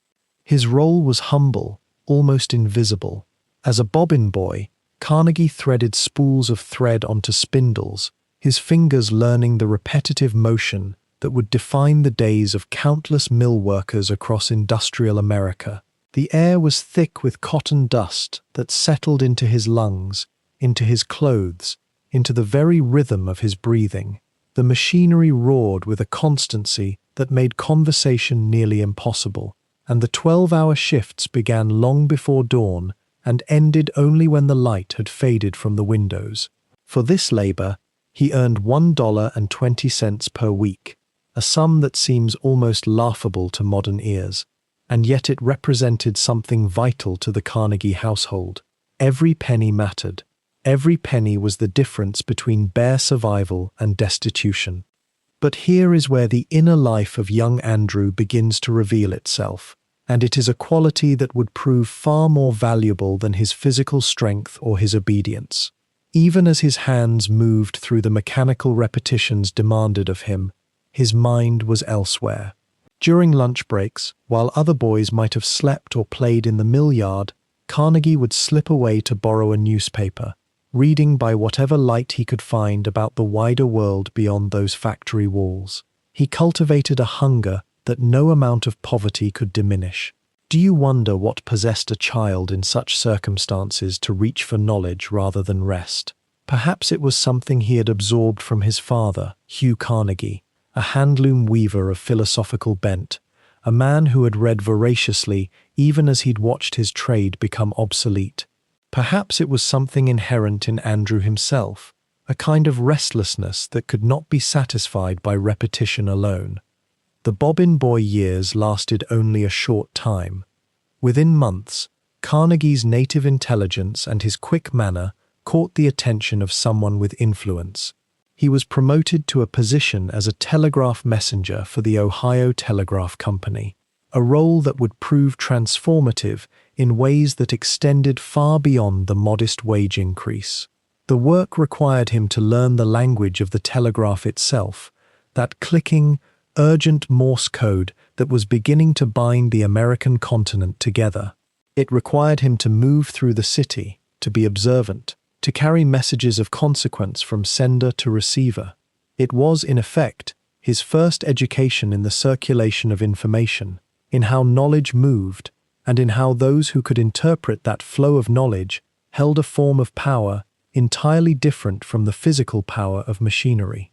His role was humble, almost invisible. As a bobbin boy, Carnegie threaded spools of thread onto spindles, his fingers learning the repetitive motion that would define the days of countless mill workers across industrial America. The air was thick with cotton dust that settled into his lungs, into his clothes, into the very rhythm of his breathing. The machinery roared with a constancy that made conversation nearly impossible, and the 12-hour shifts began long before dawn and ended only when the light had faded from the windows. For this labor, he earned $1.20 per week, a sum that seems almost laughable to modern ears, and yet it represented something vital to the Carnegie household. Every penny mattered. Every penny was the difference between bare survival and destitution. But here is where the inner life of young Andrew begins to reveal itself, and it is a quality that would prove far more valuable than his physical strength or his obedience. Even as his hands moved through the mechanical repetitions demanded of him, his mind was elsewhere. During lunch breaks, while other boys might have slept or played in the mill yard, Carnegie would slip away to borrow a newspaper, reading by whatever light he could find about the wider world beyond those factory walls. He cultivated a hunger that no amount of poverty could diminish. Do you wonder what possessed a child in such circumstances to reach for knowledge rather than rest? Perhaps it was something he had absorbed from his father, Hugh Carnegie, a handloom weaver of philosophical bent, a man who had read voraciously even as he'd watched his trade become obsolete. Perhaps it was something inherent in Andrew himself, a kind of restlessness that could not be satisfied by repetition alone. The bobbin boy years lasted only a short time. Within months, Carnegie's native intelligence and his quick manner caught the attention of someone with influence. He was promoted to a position as a telegraph messenger for the Ohio Telegraph Company, a role that would prove transformative in ways that extended far beyond the modest wage increase. The work required him to learn the language of the telegraph itself, that clicking, urgent Morse code that was beginning to bind the American continent together. It required him to move through the city, to be observant, to carry messages of consequence from sender to receiver. It was, in effect, his first education in the circulation of information, in how knowledge moved, and in how those who could interpret that flow of knowledge held a form of power entirely different from the physical power of machinery.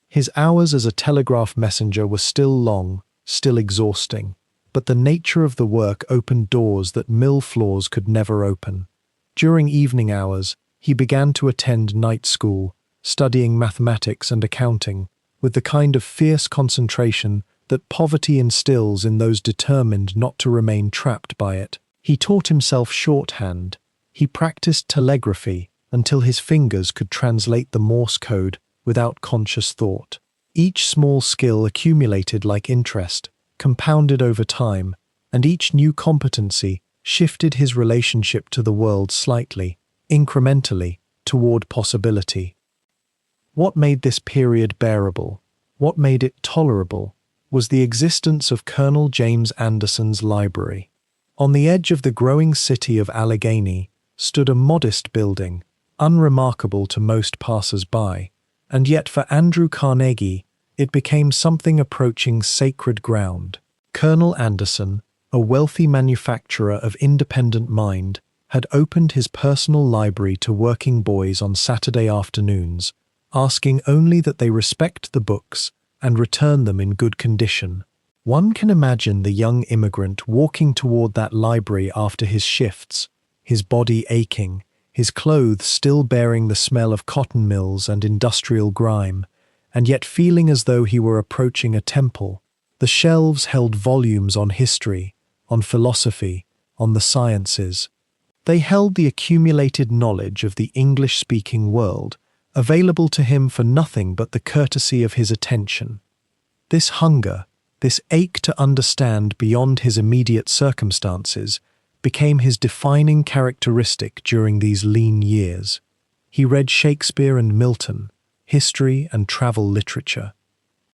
His hours as a telegraph messenger were still long, still exhausting, but the nature of the work opened doors that mill floors could never open. During evening hours, he began to attend night school, studying mathematics and accounting, with the kind of fierce concentration that poverty instills in those determined not to remain trapped by it. He taught himself shorthand. He practiced telegraphy until his fingers could translate the Morse code without conscious thought. Each small skill accumulated like interest, compounded over time, and each new competency shifted his relationship to the world slightly, incrementally, toward possibility. What made this period bearable, what made it tolerable, was the existence of Colonel James Anderson's library. On the edge of the growing city of Allegheny stood a modest building, unremarkable to most passers-by, and yet for Andrew Carnegie it became something approaching sacred ground. Colonel Anderson, a wealthy manufacturer of independent mind, had opened his personal library to working boys on Saturday afternoons, asking only that they respect the books and return them in good condition. One can imagine the young immigrant walking toward that library after his shifts, his body aching, his clothes still bearing the smell of cotton mills and industrial grime, and yet feeling as though he were approaching a temple. The shelves held volumes on history, on philosophy, on the sciences. They held the accumulated knowledge of the English-speaking world, available to him for nothing but the courtesy of his attention. This hunger, this ache to understand beyond his immediate circumstances, became his defining characteristic during these lean years. He read Shakespeare and Milton, history and travel literature.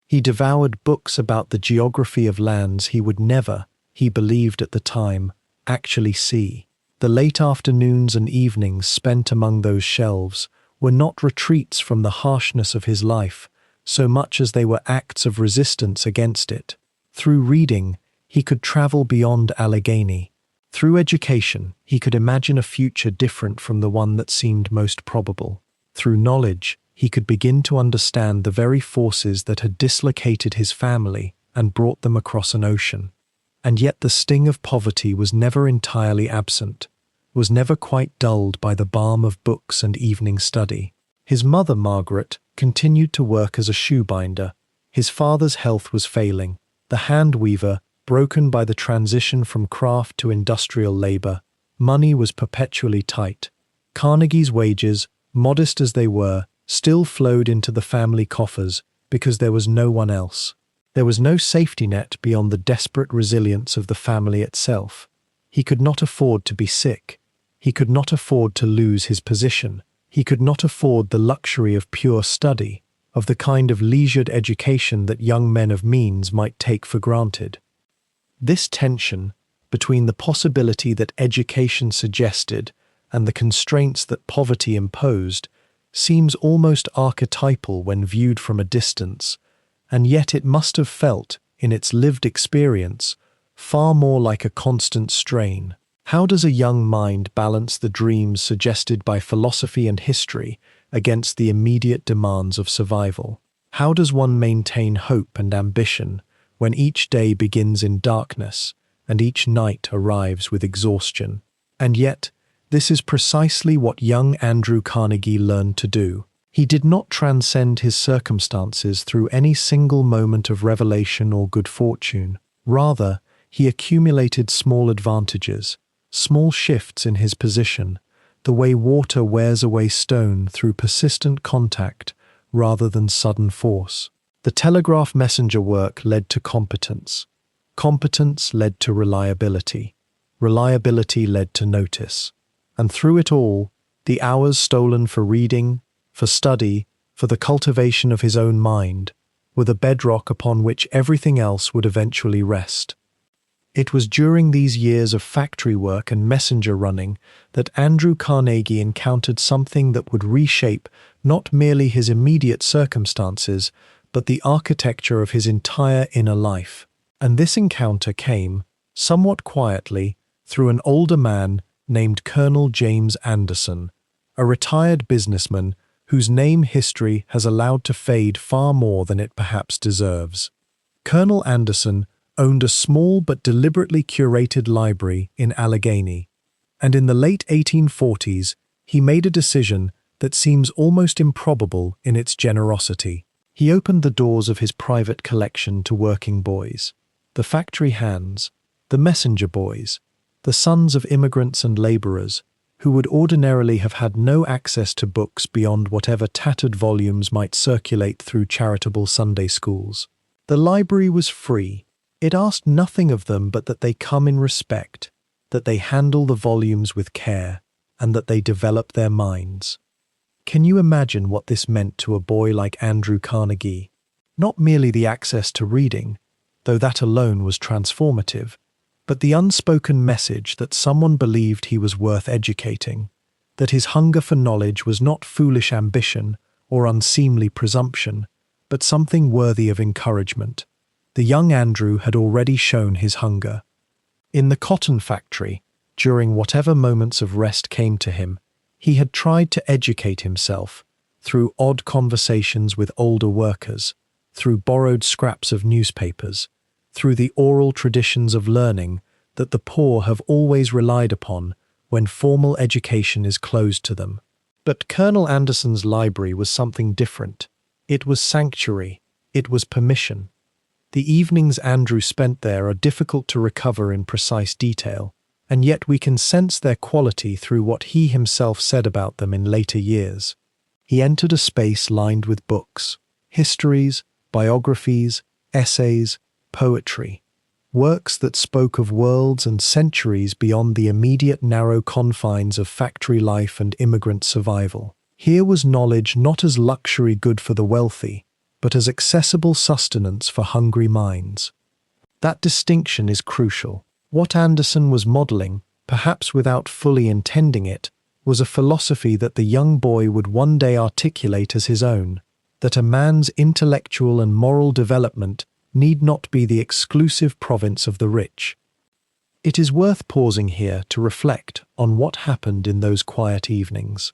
He devoured books about the geography of lands he would never, he believed at the time, actually see. The late afternoons and evenings spent among those shelves were not retreats from the harshness of his life, so much as they were acts of resistance against it. Through reading, he could travel beyond Allegheny. Through education, he could imagine a future different from the one that seemed most probable. Through knowledge, he could begin to understand the very forces that had dislocated his family and brought them across an ocean. And yet the sting of poverty was never entirely absent, was never quite dulled by the balm of books and evening study. His mother, Margaret, continued to work as a shoebinder. His father's health was failing. The hand weaver, broken by the transition from craft to industrial labor, money was perpetually tight. Carnegie's wages, modest as they were, still flowed into the family coffers because there was no one else. There was no safety net beyond the desperate resilience of the family itself. He could not afford to be sick. He could not afford to lose his position. He could not afford the luxury of pure study, of the kind of leisured education that young men of means might take for granted. This tension between the possibility that education suggested and the constraints that poverty imposed seems almost archetypal when viewed from a distance, and yet it must have felt, in its lived experience, far more like a constant strain. How does a young mind balance the dreams suggested by philosophy and history against the immediate demands of survival? How does one maintain hope and ambition when each day begins in darkness and each night arrives with exhaustion? And yet, this is precisely what young Andrew Carnegie learned to do. He did not transcend his circumstances through any single moment of revelation or good fortune. Rather, he accumulated small advantages, small shifts in his position, the way water wears away stone through persistent contact rather than sudden force. The telegraph messenger work led to competence. Competence led to reliability. Reliability led to notice. And through it all, the hours stolen for reading, for study, for the cultivation of his own mind, were the bedrock upon which everything else would eventually rest. It was during these years of factory work and messenger running that Andrew Carnegie encountered something that would reshape not merely his immediate circumstances, but the architecture of his entire inner life. And this encounter came, somewhat quietly, through an older man named Colonel James Anderson, a retired businessman whose name history has allowed to fade far more than it perhaps deserves. Colonel Anderson owned a small but deliberately curated library in Allegheny, and in the late 1840s, he made a decision that seems almost improbable in its generosity. He opened the doors of his private collection to working boys, the factory hands, the messenger boys, the sons of immigrants and laborers, who would ordinarily have had no access to books beyond whatever tattered volumes might circulate through charitable Sunday schools. The library was free. It asked nothing of them but that they come in respect, that they handle the volumes with care, and that they develop their minds. Can you imagine what this meant to a boy like Andrew Carnegie? Not merely the access to reading, though that alone was transformative, but the unspoken message that someone believed he was worth educating, that his hunger for knowledge was not foolish ambition or unseemly presumption, but something worthy of encouragement. The young Andrew had already shown his hunger. In the cotton factory, during whatever moments of rest came to him, he had tried to educate himself through odd conversations with older workers, through borrowed scraps of newspapers, through the oral traditions of learning that the poor have always relied upon when formal education is closed to them. But Colonel Anderson's library was something different. It was sanctuary. It was permission. The evenings Andrew spent there are difficult to recover in precise detail, and yet we can sense their quality through what he himself said about them in later years. He entered a space lined with books, histories, biographies, essays, poetry, works that spoke of worlds and centuries beyond the immediate narrow confines of factory life and immigrant survival. Here was knowledge not as luxury good for the wealthy, but as accessible sustenance for hungry minds. That distinction is crucial. What Anderson was modeling, perhaps without fully intending it, was a philosophy that the young boy would one day articulate as his own, that a man's intellectual and moral development need not be the exclusive province of the rich. It is worth pausing here to reflect on what happened in those quiet evenings.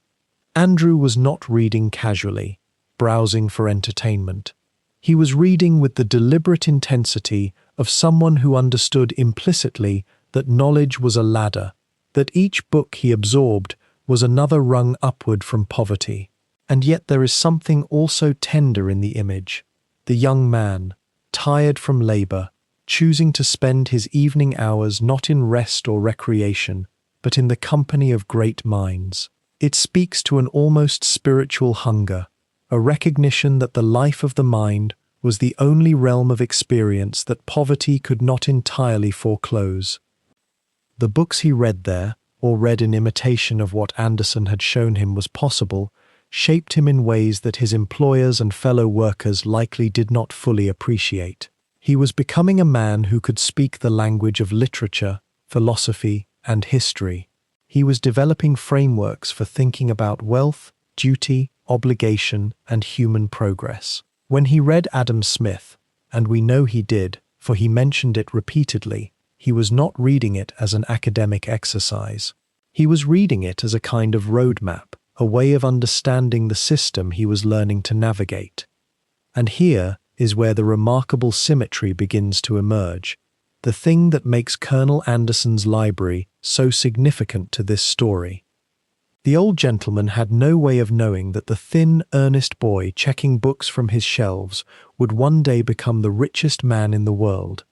Andrew was not reading casually, browsing for entertainment. He was reading with the deliberate intensity of someone who understood implicitly that knowledge was a ladder, that each book he absorbed was another rung upward from poverty. And yet there is something also tender in the image. The young man, tired from labor, choosing to spend his evening hours not in rest or recreation, but in the company of great minds. It speaks to an almost spiritual hunger, a recognition that the life of the mind was the only realm of experience that poverty could not entirely foreclose. The books he read there, or read in imitation of what Anderson had shown him was possible, shaped him in ways that his employers and fellow workers likely did not fully appreciate. He was becoming a man who could speak the language of literature, philosophy, and history. He was developing frameworks for thinking about wealth, duty, obligation, and human progress. When he read Adam Smith, and we know he did, for he mentioned it repeatedly, he was not reading it as an academic exercise. He was reading it as a kind of roadmap, a way of understanding the system he was learning to navigate. And here is where the remarkable symmetry begins to emerge, the thing that makes Colonel Anderson's library so significant to this story. The old gentleman had no way of knowing that the thin, earnest boy checking books from his shelves would one day become the richest man in the world,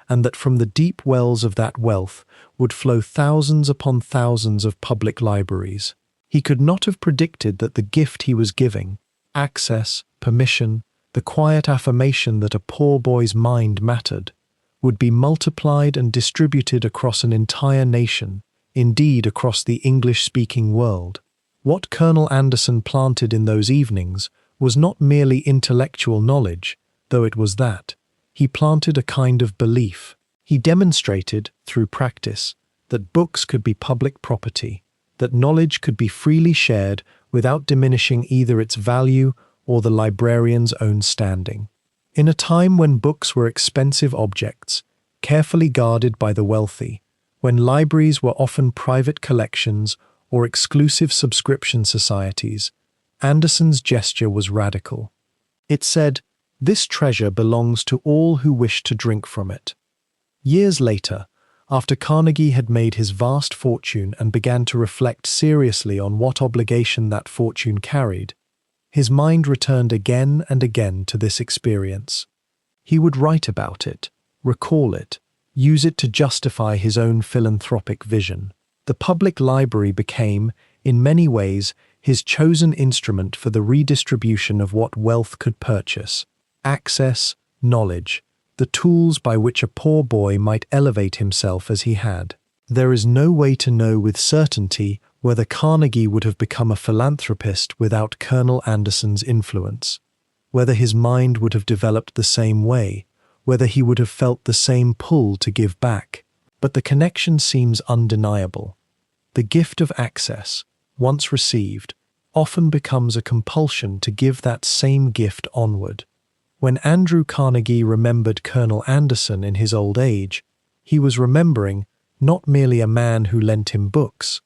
and that from the deep wells of that wealth would flow thousands upon thousands of public libraries. He could not have predicted that the gift he was giving, access, permission, the quiet affirmation that a poor boy's mind mattered, would be multiplied and distributed across an entire nation, indeed across the English-speaking world. What Colonel Anderson planted in those evenings was not merely intellectual knowledge, though it was that. He planted a kind of belief. He demonstrated, through practice, that books could be public property, that knowledge could be freely shared without diminishing either its value or the librarian's own standing. In a time when books were expensive objects, carefully guarded by the wealthy, when libraries were often private collections or exclusive subscription societies, Anderson's gesture was radical. It said, "This treasure belongs to all who wish to drink from it." Years later, after Carnegie had made his vast fortune and began to reflect seriously on what obligation that fortune carried, his mind returned again and again to this experience. He would write about it, recall it, use it to justify his own philanthropic vision. The public library became, in many ways, his chosen instrument for the redistribution of what wealth could purchase: access, knowledge, the tools by which a poor boy might elevate himself as he had. There is no way to know with certainty whether Carnegie would have become a philanthropist without Colonel Anderson's influence, whether his mind would have developed the same way, whether he would have felt the same pull to give back. But the connection seems undeniable. The gift of access, once received, often becomes a compulsion to give that same gift onward. When Andrew Carnegie remembered Colonel Anderson in his old age, he was remembering not merely a man who lent him books.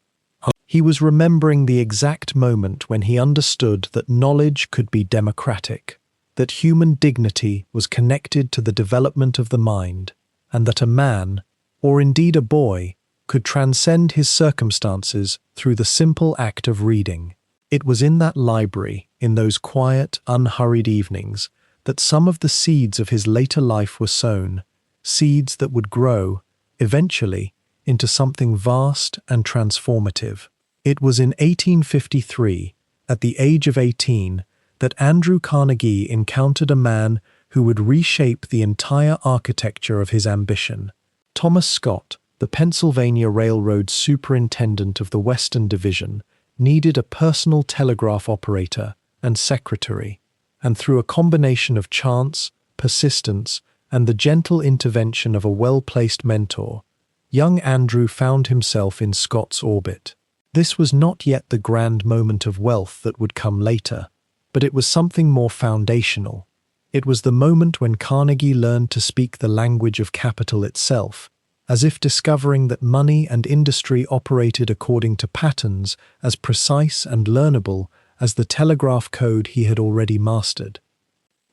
He was remembering the exact moment when he understood that knowledge could be democratic, that human dignity was connected to the development of the mind, and that a man, or indeed a boy, could transcend his circumstances through the simple act of reading. It was in that library, in those quiet, unhurried evenings, that some of the seeds of his later life were sown, seeds that would grow, eventually, into something vast and transformative. It was in 1853, at the age of 18, that Andrew Carnegie encountered a man who would reshape the entire architecture of his ambition. Thomas Scott, the Pennsylvania Railroad superintendent of the Western Division, needed a personal telegraph operator and secretary, and through a combination of chance, persistence, and the gentle intervention of a well-placed mentor, young Andrew found himself in Scott's orbit. This was not yet the grand moment of wealth that would come later, but it was something more foundational. It was the moment when Carnegie learned to speak the language of capital itself, as if discovering that money and industry operated according to patterns as precise and learnable as the telegraph code he had already mastered.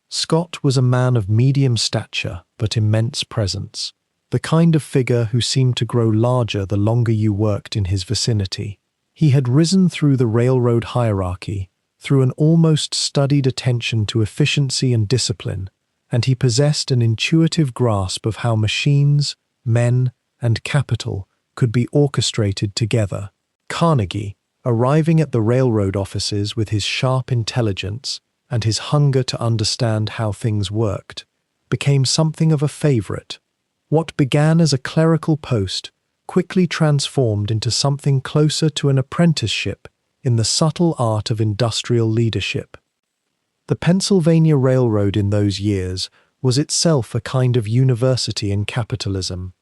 Scott was a man of medium stature but immense presence, the kind of figure who seemed to grow larger the longer you worked in his vicinity. He had risen through the railroad hierarchy, through an almost studied attention to efficiency and discipline, and he possessed an intuitive grasp of how machines, men, and capital could be orchestrated together. Carnegie, arriving at the railroad offices with his sharp intelligence and his hunger to understand how things worked, became something of a favorite. What began as a clerical post quickly transformed into something closer to an apprenticeship in the subtle art of industrial leadership. The Pennsylvania Railroad in those years was itself a kind of university in capitalism,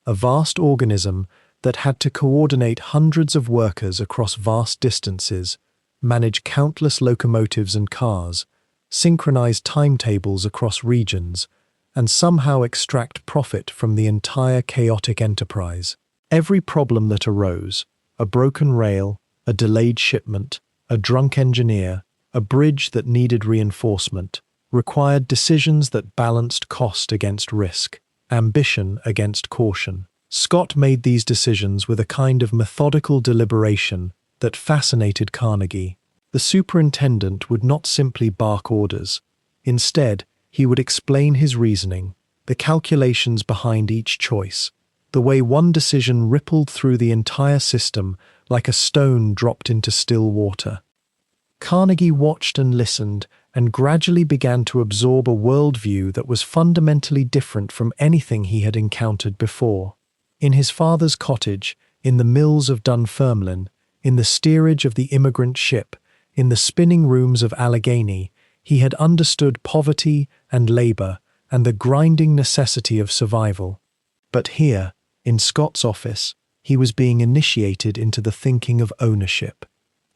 a vast organism that had to coordinate hundreds of workers across vast distances, manage countless locomotives and cars, synchronize timetables across regions, and somehow extract profit from the entire chaotic enterprise. Every problem that arose, a broken rail, a delayed shipment, a drunk engineer, a bridge that needed reinforcement, required decisions that balanced cost against risk, ambition against caution. Scott made these decisions with a kind of methodical deliberation that fascinated Carnegie. The superintendent would not simply bark orders. Instead, he would explain his reasoning, the calculations behind each choice, the way one decision rippled through the entire system like a stone dropped into still water. Carnegie watched and listened and gradually began to absorb a worldview that was fundamentally different from anything he had encountered before. In his father's cottage, in the mills of Dunfermline, in the steerage of the immigrant ship, in the spinning rooms of Allegheny, he had understood poverty and labor and the grinding necessity of survival. But here, in Scott's office, he was being initiated into the thinking of ownership,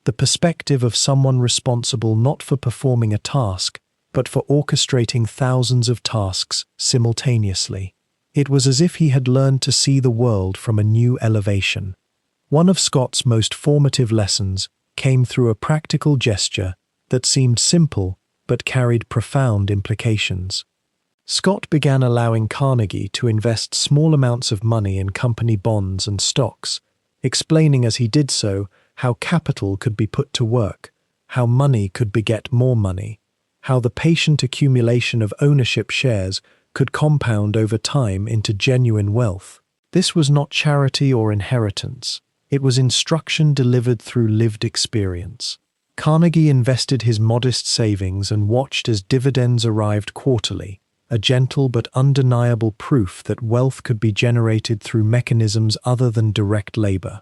the perspective of someone responsible not for performing a task, but for orchestrating thousands of tasks simultaneously. It was as if he had learned to see the world from a new elevation. One of Scott's most formative lessons came through a practical gesture that seemed simple but carried profound implications. Scott began allowing Carnegie to invest small amounts of money in company bonds and stocks, explaining as he did so how capital could be put to work, how money could beget more money, how the patient accumulation of ownership shares could compound over time into genuine wealth. This was not charity or inheritance. It was instruction delivered through lived experience. Carnegie invested his modest savings and watched as dividends arrived quarterly, a gentle but undeniable proof that wealth could be generated through mechanisms other than direct labor.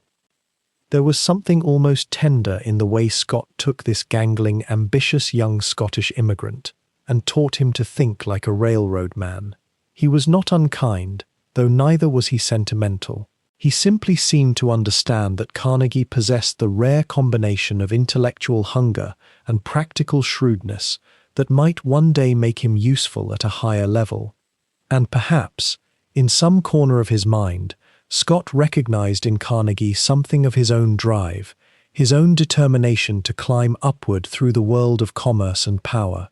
There was something almost tender in the way Scott took this gangling, ambitious young Scottish immigrant and taught him to think like a railroad man. He was not unkind, though neither was he sentimental. He simply seemed to understand that Carnegie possessed the rare combination of intellectual hunger and practical shrewdness that might one day make him useful at a higher level. And perhaps, in some corner of his mind, Scott recognized in Carnegie something of his own drive, his own determination to climb upward through the world of commerce and power.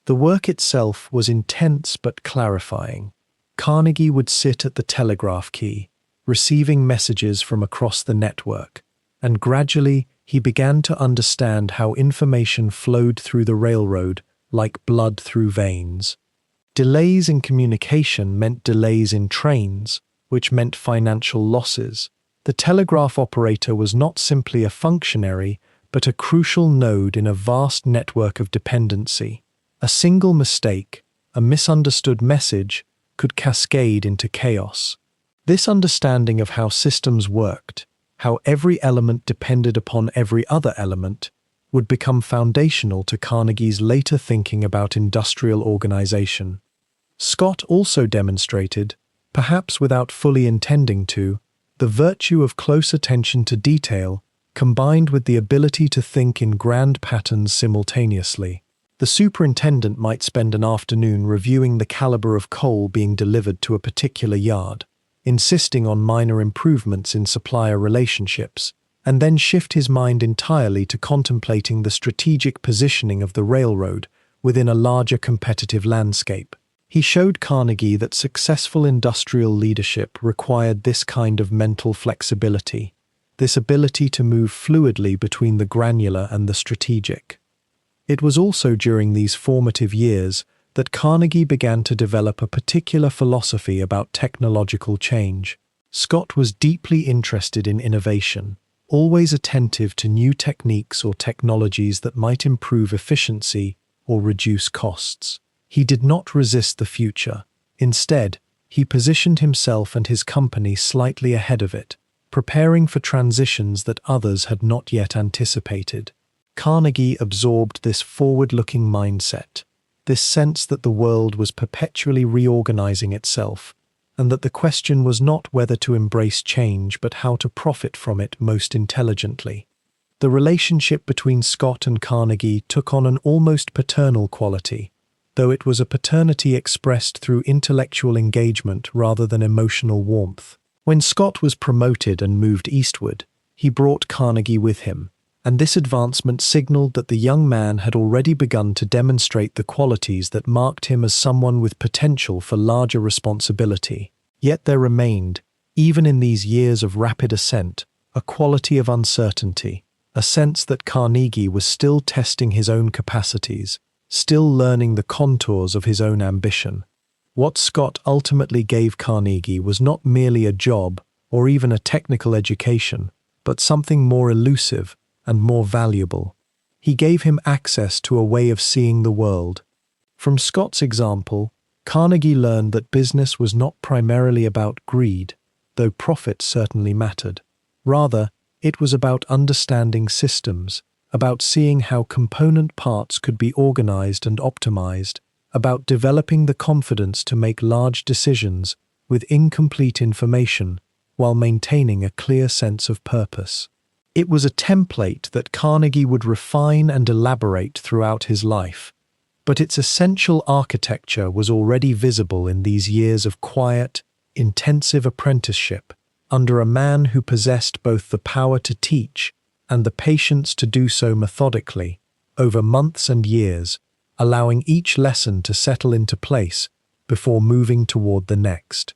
The work itself was intense but clarifying. Carnegie would sit at the telegraph key, receiving messages from across the network, and gradually he began to understand how information flowed through the railroad like blood through veins. Delays in communication meant delays in trains, which meant financial losses. The telegraph operator was not simply a functionary, but a crucial node in a vast network of dependency. A single mistake, a misunderstood message, could cascade into chaos. This understanding of how systems worked, how every element depended upon every other element, would become foundational to Carnegie's later thinking about industrial organization. Scott also demonstrated, perhaps without fully intending to, the virtue of close attention to detail, combined with the ability to think in grand patterns simultaneously. The superintendent might spend an afternoon reviewing the caliber of coal being delivered to a particular yard, insisting on minor improvements in supplier relationships, and then shift his mind entirely to contemplating the strategic positioning of the railroad within a larger competitive landscape. He showed Carnegie that successful industrial leadership required this kind of mental flexibility, this ability to move fluidly between the granular and the strategic. It was also during these formative years that Carnegie began to develop a particular philosophy about technological change. Scott was deeply interested in innovation, always attentive to new techniques or technologies that might improve efficiency or reduce costs. He did not resist the future. Instead, he positioned himself and his company slightly ahead of it, preparing for transitions that others had not yet anticipated. Carnegie absorbed this forward-looking mindset, this sense that the world was perpetually reorganizing itself, and that the question was not whether to embrace change but how to profit from it most intelligently. The relationship between Scott and Carnegie took on an almost paternal quality, though it was a paternity expressed through intellectual engagement rather than emotional warmth. When Scott was promoted and moved eastward, he brought Carnegie with him, and this advancement signaled that the young man had already begun to demonstrate the qualities that marked him as someone with potential for larger responsibility. Yet there remained, even in these years of rapid ascent, a quality of uncertainty, a sense that Carnegie was still testing his own capacities, still learning the contours of his own ambition. What Scott ultimately gave Carnegie was not merely a job or even a technical education, but something more elusive and more valuable. He gave him access to a way of seeing the world. From Scott's example, Carnegie learned that business was not primarily about greed, though profit certainly mattered. Rather, it was about understanding systems, about seeing how component parts could be organized and optimized, about developing the confidence to make large decisions with incomplete information while maintaining a clear sense of purpose. It was a template that Carnegie would refine and elaborate throughout his life, but its essential architecture was already visible in these years of quiet, intensive apprenticeship under a man who possessed both the power to teach and the patience to do so methodically, over months and years, allowing each lesson to settle into place before moving toward the next.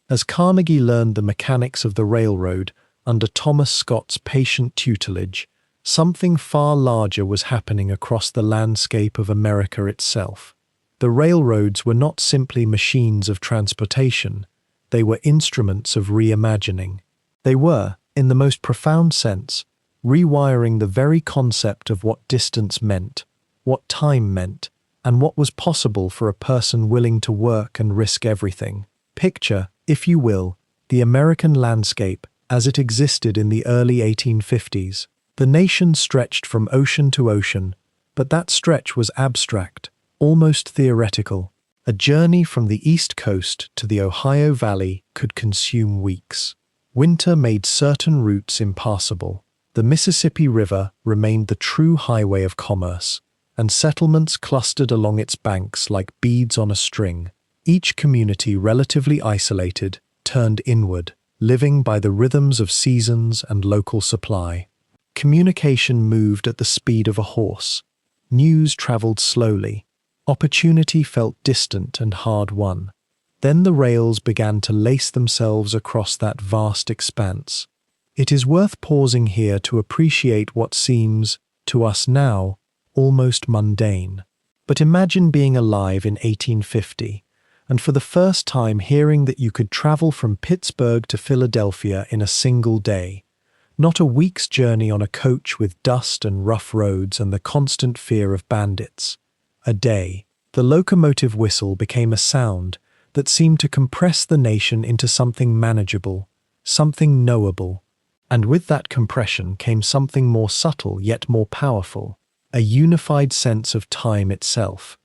As Carnegie learned the mechanics of the railroad under Thomas Scott's patient tutelage, something far larger was happening across the landscape of America itself. The railroads were not simply machines of transportation, they were instruments of reimagining. They were, in the most profound sense, rewiring the very concept of what distance meant, what time meant, and what was possible for a person willing to work and risk everything. Picture, if you will, the American landscape as it existed in the early 1850s. The nation stretched from ocean to ocean, but that stretch was abstract, almost theoretical. A journey from the East Coast to the Ohio Valley could consume weeks. Winter made certain routes impassable. The Mississippi River remained the true highway of commerce, and settlements clustered along its banks like beads on a string. Each community, relatively isolated, turned inward, living by the rhythms of seasons and local supply. Communication moved at the speed of a horse. News traveled slowly. Opportunity felt distant and hard-won. Then the rails began to lace themselves across that vast expanse. It is worth pausing here to appreciate what seems, to us now, almost mundane. But imagine being alive in 1850, and for the first time hearing that you could travel from Pittsburgh to Philadelphia in a single day. Not a week's journey on a coach with dust and rough roads and the constant fear of bandits. A day. The locomotive whistle became a sound that seemed to compress the nation into something manageable, something knowable. And with that compression came something more subtle yet more powerful, a unified sense of time itself.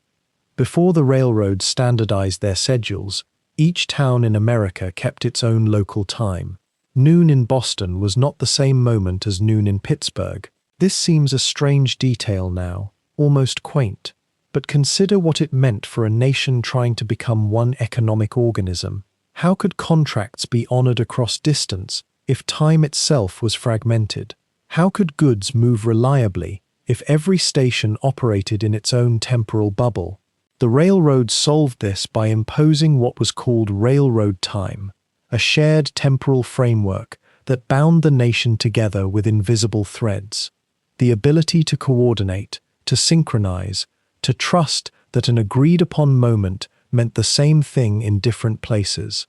Before the railroads standardized their schedules, each town in America kept its own local time. Noon in Boston was not the same moment as noon in Pittsburgh. This seems a strange detail now, almost quaint. But consider what it meant for a nation trying to become one economic organism. How could contracts be honored across distance if time itself was fragmented? How could goods move reliably if every station operated in its own temporal bubble? The railroads solved this by imposing what was called railroad time, a shared temporal framework that bound the nation together with invisible threads. The ability to coordinate, to synchronize, to trust that an agreed-upon moment meant the same thing in different places.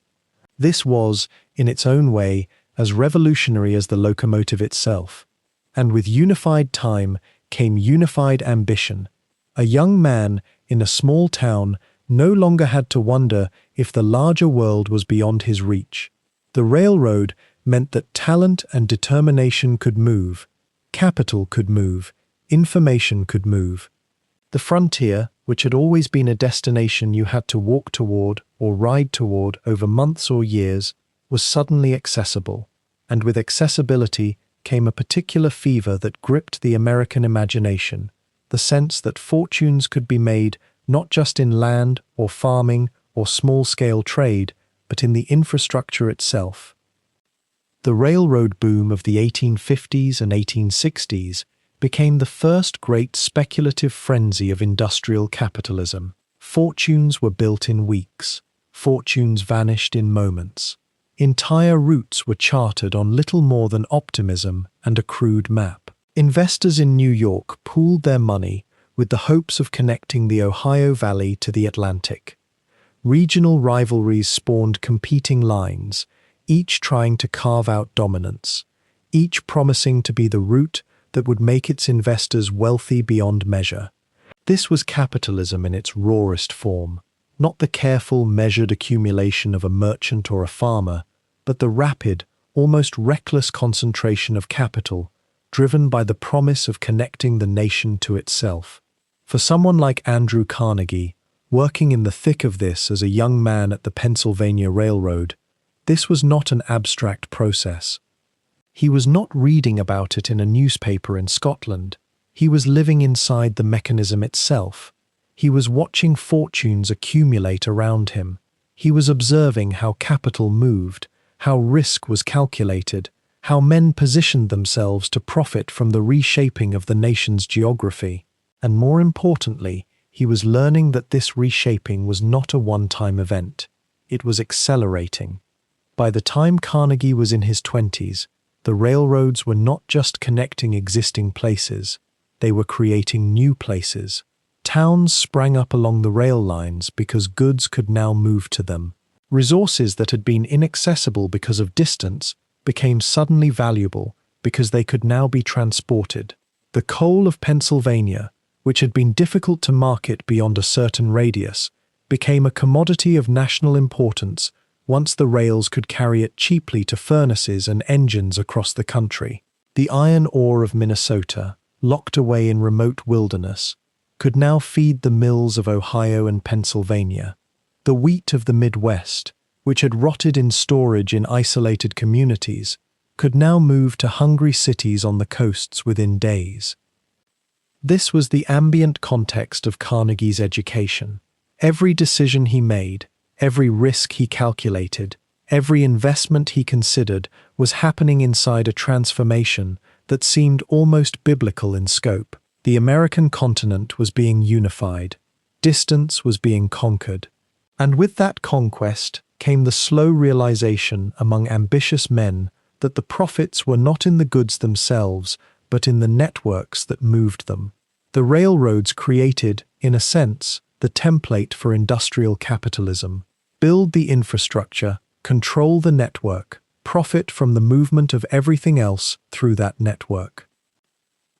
This was, in its own way, as revolutionary as the locomotive itself. And with unified time came unified ambition. A young man in a small town no longer had to wonder if the larger world was beyond his reach. The railroad meant that talent and determination could move, capital could move, information could move. The frontier, which had always been a destination you had to walk toward or ride toward over months or years, was suddenly accessible, and with accessibility came a particular fever that gripped the American imagination, the sense that fortunes could be made not just in land or farming or small-scale trade, but in the infrastructure itself. The railroad boom of the 1850s and 1860s became the first great speculative frenzy of industrial capitalism. Fortunes were built in weeks. Fortunes vanished in moments. Entire routes were charted on little more than optimism and a crude map. Investors in New York pooled their money with the hopes of connecting the Ohio Valley to the Atlantic. Regional rivalries spawned competing lines, each trying to carve out dominance, each promising to be the route that would make its investors wealthy beyond measure. This was capitalism in its rawest form, not the careful, measured accumulation of a merchant or a farmer, but the rapid, almost reckless concentration of capital, driven by the promise of connecting the nation to itself. For someone like Andrew Carnegie, working in the thick of this as a young man at the Pennsylvania Railroad, this was not an abstract process. He was not reading about it in a newspaper in Scotland. He was living inside the mechanism itself. He was watching fortunes accumulate around him. He was observing how capital moved, how risk was calculated, how men positioned themselves to profit from the reshaping of the nation's geography. And more importantly, he was learning that this reshaping was not a one-time event. It was accelerating. By the time Carnegie was in his 20s, the railroads were not just connecting existing places, they were creating new places. Towns sprang up along the rail lines because goods could now move to them. Resources that had been inaccessible because of distance became suddenly valuable because they could now be transported. The coal of Pennsylvania, which had been difficult to market beyond a certain radius, became a commodity of national importance once the rails could carry it cheaply to furnaces and engines across the country. The iron ore of Minnesota, locked away in remote wilderness, could now feed the mills of Ohio and Pennsylvania. The wheat of the Midwest, which had rotted in storage in isolated communities, could now move to hungry cities on the coasts within days. This was the ambient context of Carnegie's education. Every decision he made, every risk he calculated, every investment he considered was happening inside a transformation that seemed almost biblical in scope. The American continent was being unified. Distance was being conquered. And with that conquest came the slow realization among ambitious men that the profits were not in the goods themselves, but in the networks that moved them. The railroads created, in a sense, the template for industrial capitalism. Build the infrastructure, control the network, profit from the movement of everything else through that network.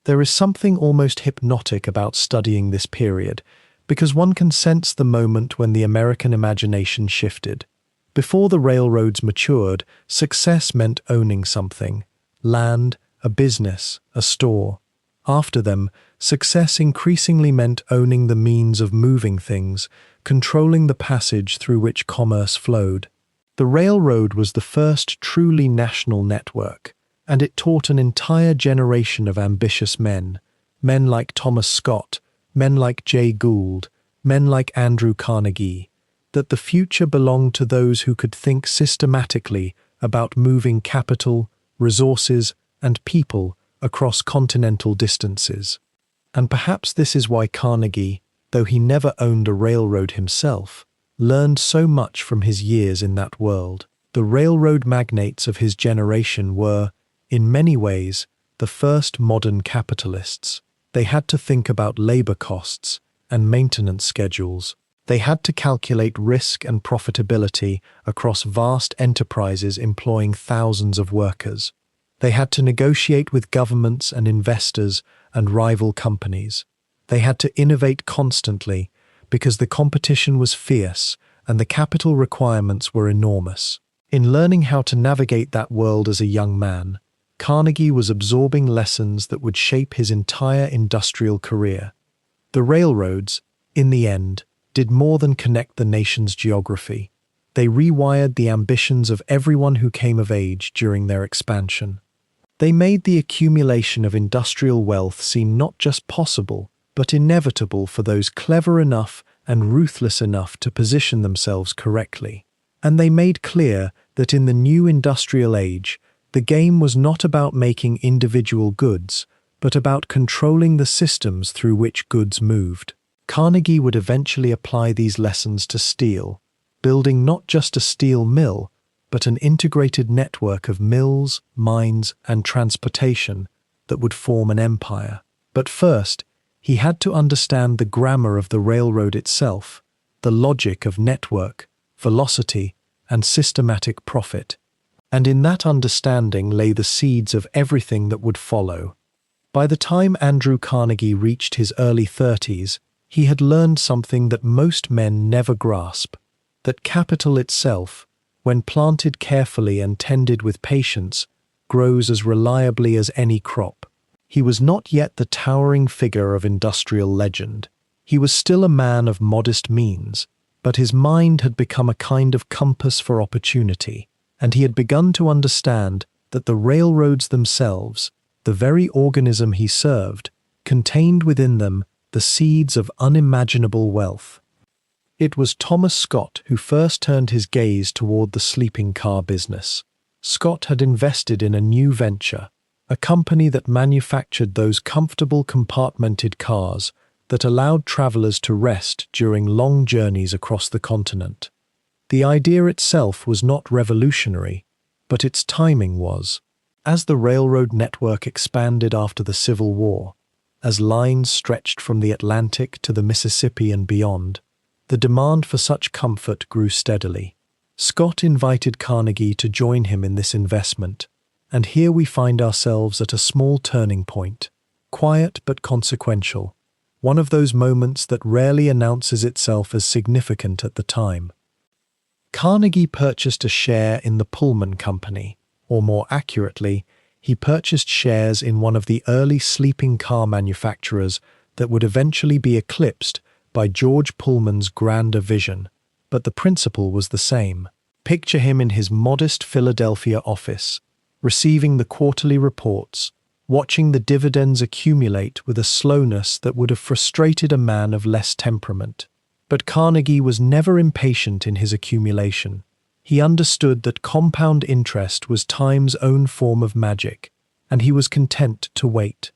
There is something almost hypnotic about studying this period, because one can sense the moment when the American imagination shifted. Before the railroads matured, success meant owning something: land, a business, a store. After them, success increasingly meant owning the means of moving things, controlling the passage through which commerce flowed. The railroad was the first truly national network, and it taught an entire generation of ambitious men like Thomas Scott, men like Jay Gould, men like Andrew Carnegie, that the future belonged to those who could think systematically about moving capital, resources, and people across continental distances. And perhaps this is why Carnegie, though he never owned a railroad himself, learned so much from his years in that world. The railroad magnates of his generation were, in many ways, the first modern capitalists. They had to think about labor costs and maintenance schedules. They had to calculate risk and profitability across vast enterprises employing thousands of workers. They had to negotiate with governments and investors and rival companies. They had to innovate constantly because the competition was fierce and the capital requirements were enormous. In learning how to navigate that world as a young man, Carnegie was absorbing lessons that would shape his entire industrial career. The railroads, in the end, did more than connect the nation's geography. They rewired the ambitions of everyone who came of age during their expansion. They made the accumulation of industrial wealth seem not just possible, but inevitable for those clever enough and ruthless enough to position themselves correctly. And they made clear that in the new industrial age, the game was not about making individual goods, but about controlling the systems through which goods moved. Carnegie would eventually apply these lessons to steel, building not just a steel mill, but an integrated network of mills, mines, and transportation that would form an empire. But first, he had to understand the grammar of the railroad itself, the logic of network, velocity, and systematic profit. And in that understanding lay the seeds of everything that would follow. By the time Andrew Carnegie reached his early 30s, he had learned something that most men never grasp: that capital itself, when planted carefully and tended with patience, grows as reliably as any crop. He was not yet the towering figure of industrial legend. He was still a man of modest means, but his mind had become a kind of compass for opportunity, and he had begun to understand that the railroads themselves, the very organism he served, contained within them the seeds of unimaginable wealth. It was Thomas Scott who first turned his gaze toward the sleeping car business. Scott had invested in a new venture, a company that manufactured those comfortable compartmented cars that allowed travelers to rest during long journeys across the continent. The idea itself was not revolutionary, but its timing was. As the railroad network expanded after the Civil War, as lines stretched from the Atlantic to the Mississippi and beyond, the demand for such comfort grew steadily. Scott invited Carnegie to join him in this investment, and here we find ourselves at a small turning point, quiet but consequential, one of those moments that rarely announces itself as significant at the time. Carnegie purchased a share in the Pullman Company, or more accurately, he purchased shares in one of the early sleeping car manufacturers that would eventually be eclipsed by George Pullman's grander vision, but the principle was the same. Picture him in his modest Philadelphia office, receiving the quarterly reports, watching the dividends accumulate with a slowness that would have frustrated a man of less temperament. But Carnegie was never impatient in his accumulation. He understood that compound interest was time's own form of magic, and he was content to wait.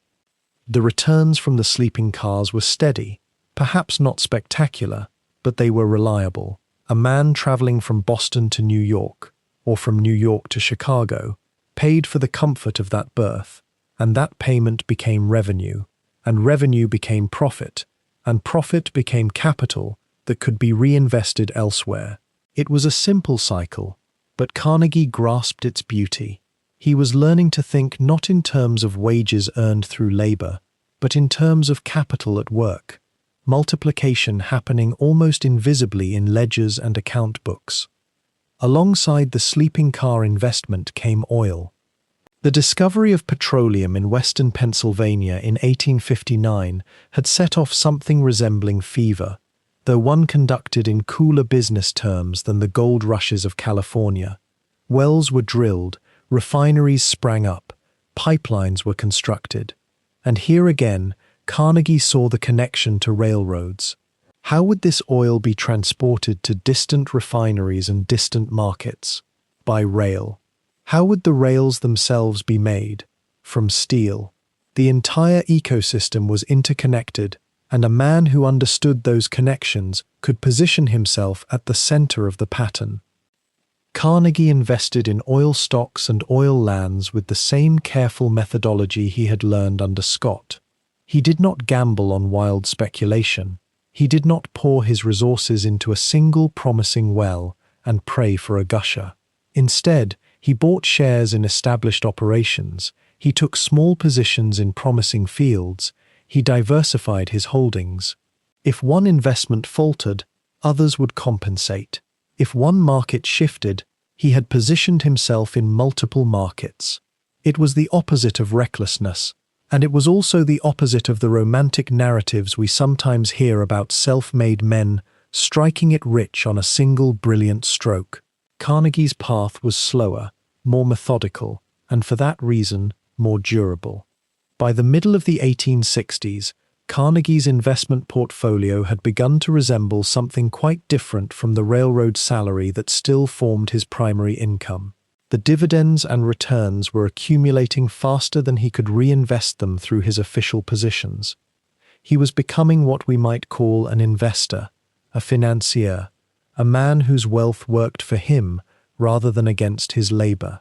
The returns from the sleeping cars were steady, perhaps not spectacular, but they were reliable. A man traveling from Boston to New York, or from New York to Chicago, paid for the comfort of that berth, and that payment became revenue, and revenue became profit, and profit became capital that could be reinvested elsewhere. It was a simple cycle, but Carnegie grasped its beauty. He was learning to think not in terms of wages earned through labor, but in terms of capital at work, multiplication happening almost invisibly in ledgers and account books. Alongside the sleeping car investment came oil. The discovery of petroleum in western Pennsylvania in 1859 had set off something resembling fever, though one conducted in cooler business terms than the gold rushes of California. Wells were drilled, refineries sprang up, pipelines were constructed. And here again, Carnegie saw the connection to railroads. How would this oil be transported to distant refineries and distant markets? By rail. How would the rails themselves be made? From steel. The entire ecosystem was interconnected, and a man who understood those connections could position himself at the center of the pattern. Carnegie invested in oil stocks and oil lands with the same careful methodology he had learned under Scott. He did not gamble on wild speculation. He did not pour his resources into a single promising well and pray for a gusher. Instead, he bought shares in established operations, he took small positions in promising fields, he diversified his holdings. If one investment faltered, others would compensate. If one market shifted, he had positioned himself in multiple markets. It was the opposite of recklessness, and it was also the opposite of the romantic narratives we sometimes hear about self-made men striking it rich on a single brilliant stroke. Carnegie's path was slower, more methodical, and for that reason, more durable. By the middle of the 1860s, Carnegie's investment portfolio had begun to resemble something quite different from the railroad salary that still formed his primary income. The dividends and returns were accumulating faster than he could reinvest them through his official positions. He was becoming what we might call an investor, a financier, a man whose wealth worked for him rather than against his labor.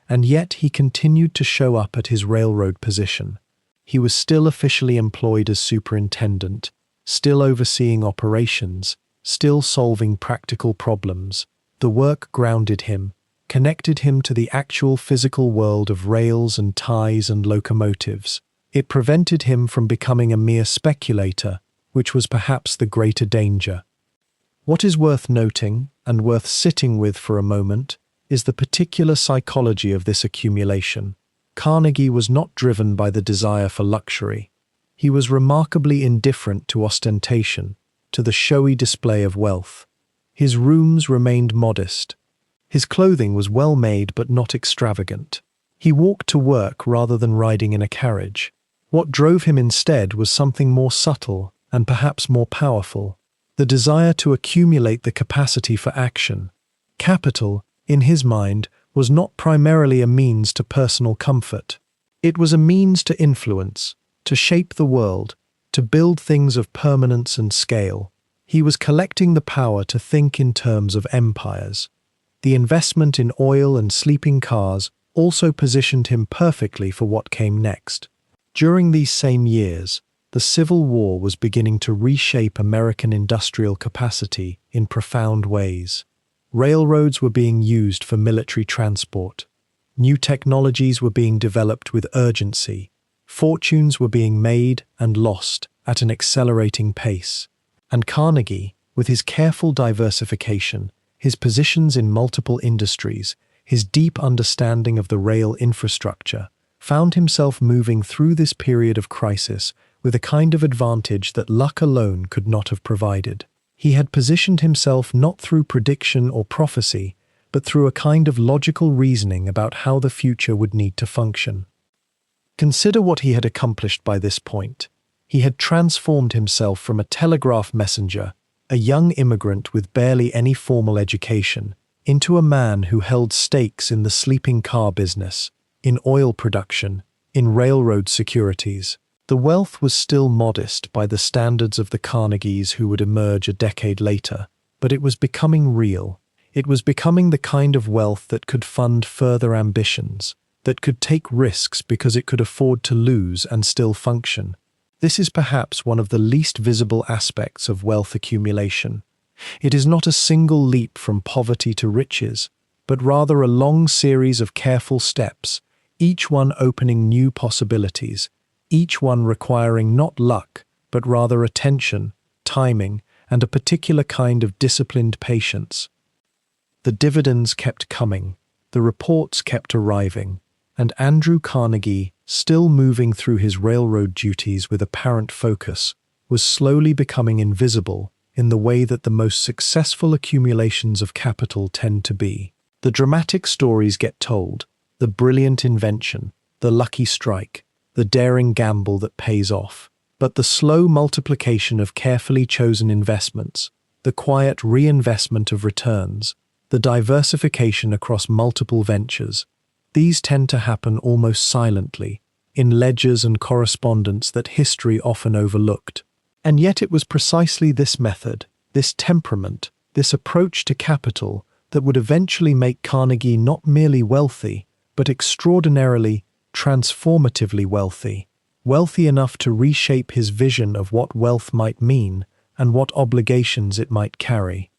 And yet he continued to show up at his railroad position. He was still officially employed as superintendent, still overseeing operations, still solving practical problems. The work grounded him, connected him to the actual physical world of rails and ties and locomotives. It prevented him from becoming a mere speculator, which was perhaps the greater danger. What is worth noting, and worth sitting with for a moment, is the particular psychology of this accumulation. Carnegie was not driven by the desire for luxury. He was remarkably indifferent to ostentation, to the showy display of wealth. His rooms remained modest. His clothing was well made but not extravagant. He walked to work rather than riding in a carriage. What drove him instead was something more subtle and perhaps more powerful, the desire to accumulate the capacity for action. Capital, in his mind, was not primarily a means to personal comfort. It was a means to influence, to shape the world, to build things of permanence and scale. He was collecting the power to think in terms of empires. The investment in oil and sleeping cars also positioned him perfectly for what came next. During these same years, the Civil War was beginning to reshape American industrial capacity in profound ways. Railroads were being used for military transport. New technologies were being developed with urgency. Fortunes were being made and lost at an accelerating pace. And Carnegie, with his careful diversification, his positions in multiple industries, his deep understanding of the rail infrastructure, found himself moving through this period of crisis with a kind of advantage that luck alone could not have provided. He had positioned himself not through prediction or prophecy, but through a kind of logical reasoning about how the future would need to function. Consider what he had accomplished by this point. He had transformed himself from a telegraph messenger, a young immigrant with barely any formal education, into a man who held stakes in the sleeping car business, in oil production, in railroad securities. The wealth was still modest by the standards of the Carnegies who would emerge a decade later, but it was becoming real. It was becoming the kind of wealth that could fund further ambitions, that could take risks because it could afford to lose and still function. This is perhaps one of the least visible aspects of wealth accumulation. It is not a single leap from poverty to riches, but rather a long series of careful steps, each one opening new possibilities, each one requiring not luck, but rather attention, timing, and a particular kind of disciplined patience. The dividends kept coming, the reports kept arriving, and Andrew Carnegie, still moving through his railroad duties with apparent focus, was slowly becoming invisible in the way that the most successful accumulations of capital tend to be. The dramatic stories get told, the brilliant invention, the lucky strike, the daring gamble that pays off, but the slow multiplication of carefully chosen investments, the quiet reinvestment of returns, the diversification across multiple ventures, these tend to happen almost silently, in ledgers and correspondence that history often overlooked. And yet it was precisely this method, this temperament, this approach to capital that would eventually make Carnegie not merely wealthy, but extraordinarily, transformatively wealthy. Wealthy enough to reshape his vision of what wealth might mean and what obligations it might carry.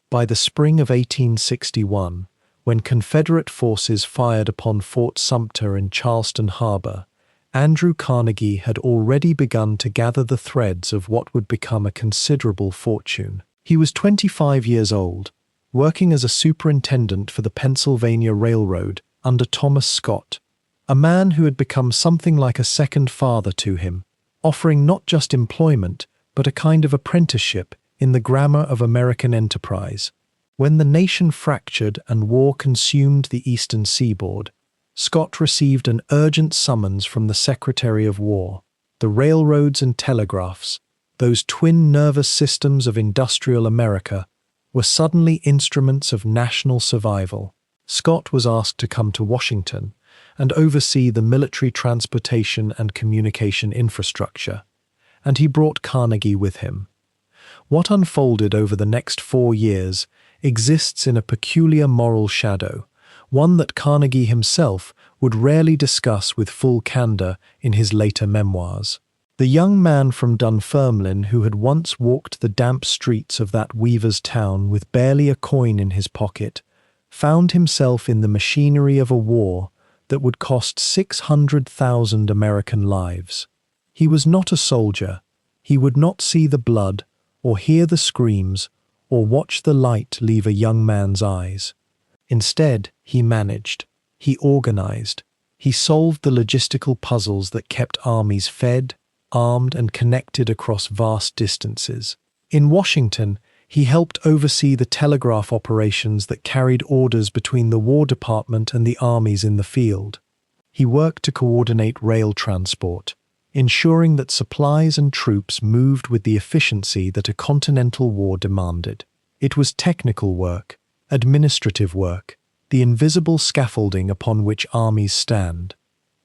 By the spring of 1861, when Confederate forces fired upon Fort Sumter in Charleston Harbor, Andrew Carnegie had already begun to gather the threads of what would become a considerable fortune. He was 25 years old, working as a superintendent for the Pennsylvania Railroad under Thomas Scott, a man who had become something like a second father to him, offering not just employment, but a kind of apprenticeship in the grammar of American enterprise. When the nation fractured and war consumed the eastern seaboard, Scott received an urgent summons from the Secretary of War. The railroads and telegraphs, those twin nervous systems of industrial America, were suddenly instruments of national survival. Scott was asked to come to Washington and oversee the military transportation and communication infrastructure, and he brought Carnegie with him. What unfolded over the next 4 years exists in a peculiar moral shadow, one that Carnegie himself would rarely discuss with full candor in his later memoirs. The young man from Dunfermline who had once walked the damp streets of that weaver's town with barely a coin in his pocket, found himself in the machinery of a war that would cost 600,000 American lives. He was not a soldier. He would not see the blood, or hear the screams, or watch the light leave a young man's eyes. Instead, he managed. He organized. He solved the logistical puzzles that kept armies fed, armed, and connected across vast distances. In Washington, he helped oversee the telegraph operations that carried orders between the War Department and the armies in the field. He worked to coordinate rail transport, ensuring that supplies and troops moved with the efficiency that a continental war demanded. It was technical work, administrative work, the invisible scaffolding upon which armies stand.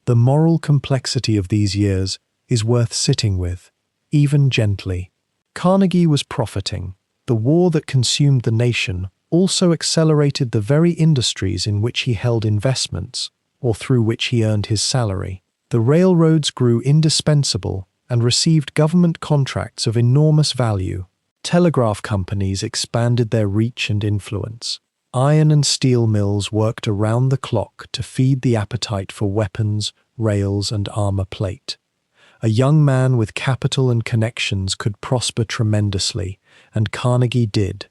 The moral complexity of these years is worth sitting with. even gently. Carnegie was profiting. The war that consumed the nation also accelerated the very industries in which he held investments, or through which he earned his salary. The railroads grew indispensable and received government contracts of enormous value. Telegraph companies expanded their reach and influence. Iron and steel mills worked around the clock to feed the appetite for weapons, rails, and armor plate. A young man with capital and connections could prosper tremendously, and Carnegie did.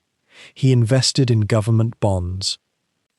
He invested in government bonds.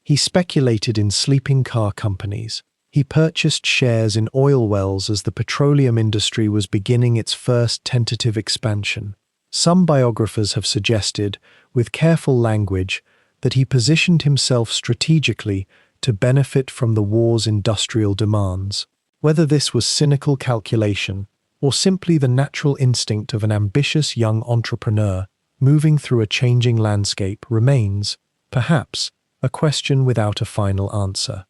He speculated in sleeping car companies. He purchased shares in oil wells as the petroleum industry was beginning its first tentative expansion. Some biographers have suggested, with careful language, that he positioned himself strategically to benefit from the war's industrial demands. Whether this was cynical calculation or simply the natural instinct of an ambitious young entrepreneur moving through a changing landscape remains, perhaps, a question without a final answer.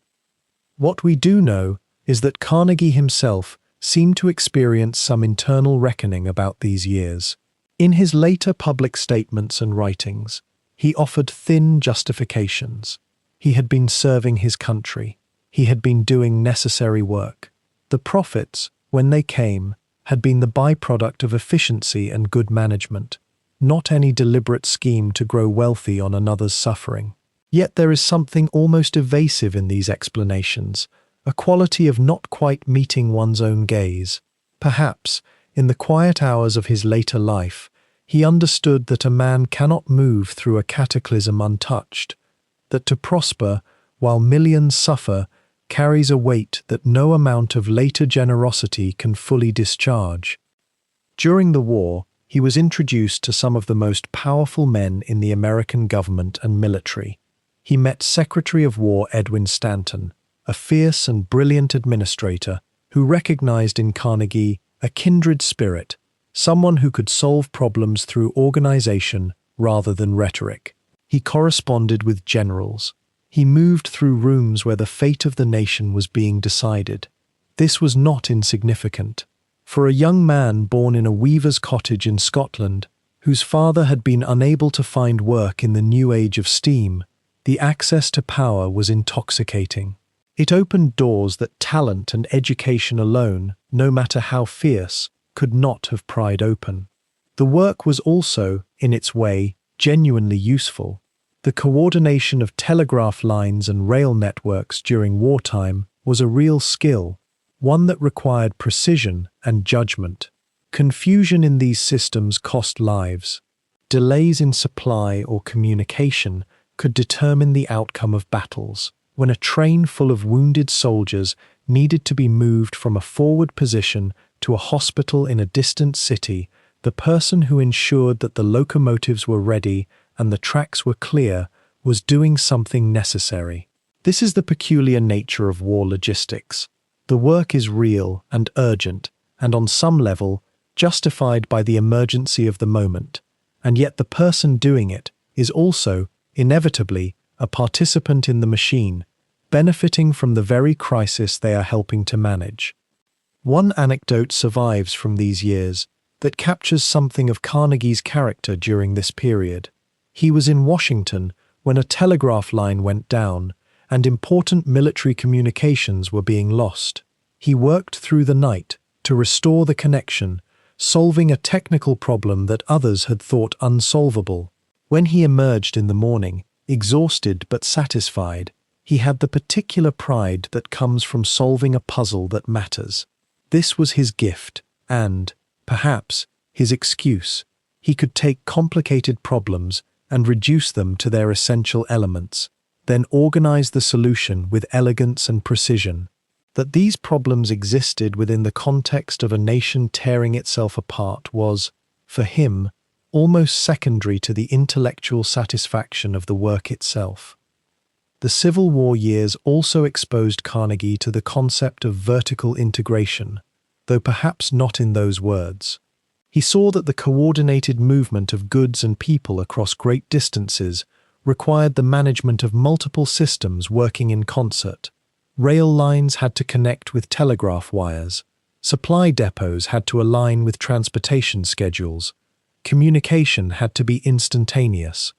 What we do know is that Carnegie himself seemed to experience some internal reckoning about these years. In his later public statements and writings, he offered thin justifications. He had been serving his country. He had been doing necessary work. The profits, when they came, had been the byproduct of efficiency and good management, not any deliberate scheme to grow wealthy on another's suffering. Yet there is something almost evasive in these explanations, a quality of not quite meeting one's own gaze. Perhaps, in the quiet hours of his later life, he understood that a man cannot move through a cataclysm untouched, that to prosper while millions suffer carries a weight that no amount of later generosity can fully discharge. During the war, he was introduced to some of the most powerful men in the American government and military. He met Secretary of War Edwin Stanton, a fierce and brilliant administrator who recognized in Carnegie a kindred spirit, someone who could solve problems through organization rather than rhetoric. He corresponded with generals. He moved through rooms where the fate of the nation was being decided. This was not insignificant. For a young man born in a weaver's cottage in Scotland, whose father had been unable to find work in the new age of steam, the access to power was intoxicating. It opened doors that talent and education alone, no matter how fierce, could not have pried open. The work was also, in its way, genuinely useful. The coordination of telegraph lines and rail networks during wartime was a real skill, one that required precision and judgment. Confusion in these systems cost lives. Delays in supply or communication could determine the outcome of battles. When a train full of wounded soldiers needed to be moved from a forward position to a hospital in a distant city, the person who ensured that the locomotives were ready and the tracks were clear was doing something necessary. This is the peculiar nature of war logistics. The work is real and urgent, and on some level, justified by the emergency of the moment, and yet the person doing it is also, inevitably, a participant in the machine, benefiting from the very crisis they are helping to manage. One anecdote survives from these years that captures something of Carnegie's character during this period. He was in Washington when a telegraph line went down and important military communications were being lost. He worked through the night to restore the connection, solving a technical problem that others had thought unsolvable. When he emerged in the morning, exhausted but satisfied, he had the particular pride that comes from solving a puzzle that matters. This was his gift, and, perhaps, his excuse. He could take complicated problems and reduce them to their essential elements, then organize the solution with elegance and precision. That these problems existed within the context of a nation tearing itself apart was, for him, almost secondary to the intellectual satisfaction of the work itself. The Civil War years also exposed Carnegie to the concept of vertical integration, though perhaps not in those words. He saw that the coordinated movement of goods and people across great distances required the management of multiple systems working in concert. Rail lines had to connect with telegraph wires. Supply depots had to align with transportation schedules. Communication had to be instantaneous.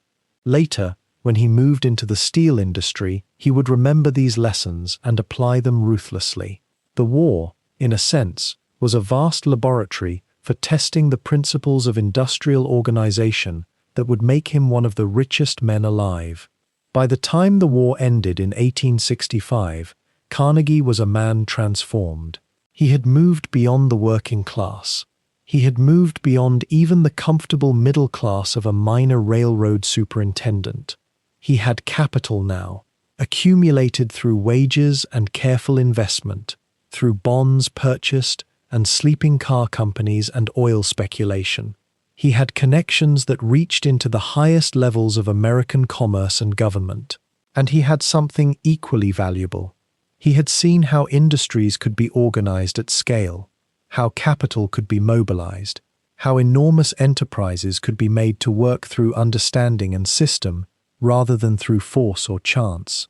Later, when he moved into the steel industry, he would remember these lessons and apply them ruthlessly. The war, in a sense, was a vast laboratory for testing the principles of industrial organization that would make him one of the richest men alive. By the time the war ended in 1865, Carnegie was a man transformed. He had moved beyond the working class. He had moved beyond even the comfortable middle class of a minor railroad superintendent. He had capital now, accumulated through wages and careful investment, through bonds purchased and sleeping car companies and oil speculation. He had connections that reached into the highest levels of American commerce and government. And he had something equally valuable. He had seen how industries could be organized at scale, how capital could be mobilized, how enormous enterprises could be made to work through understanding and system rather than through force or chance.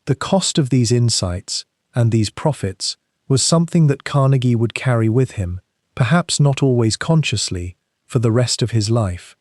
The cost of these insights and these profits was something that Carnegie would carry with him, perhaps not always consciously, for the rest of his life.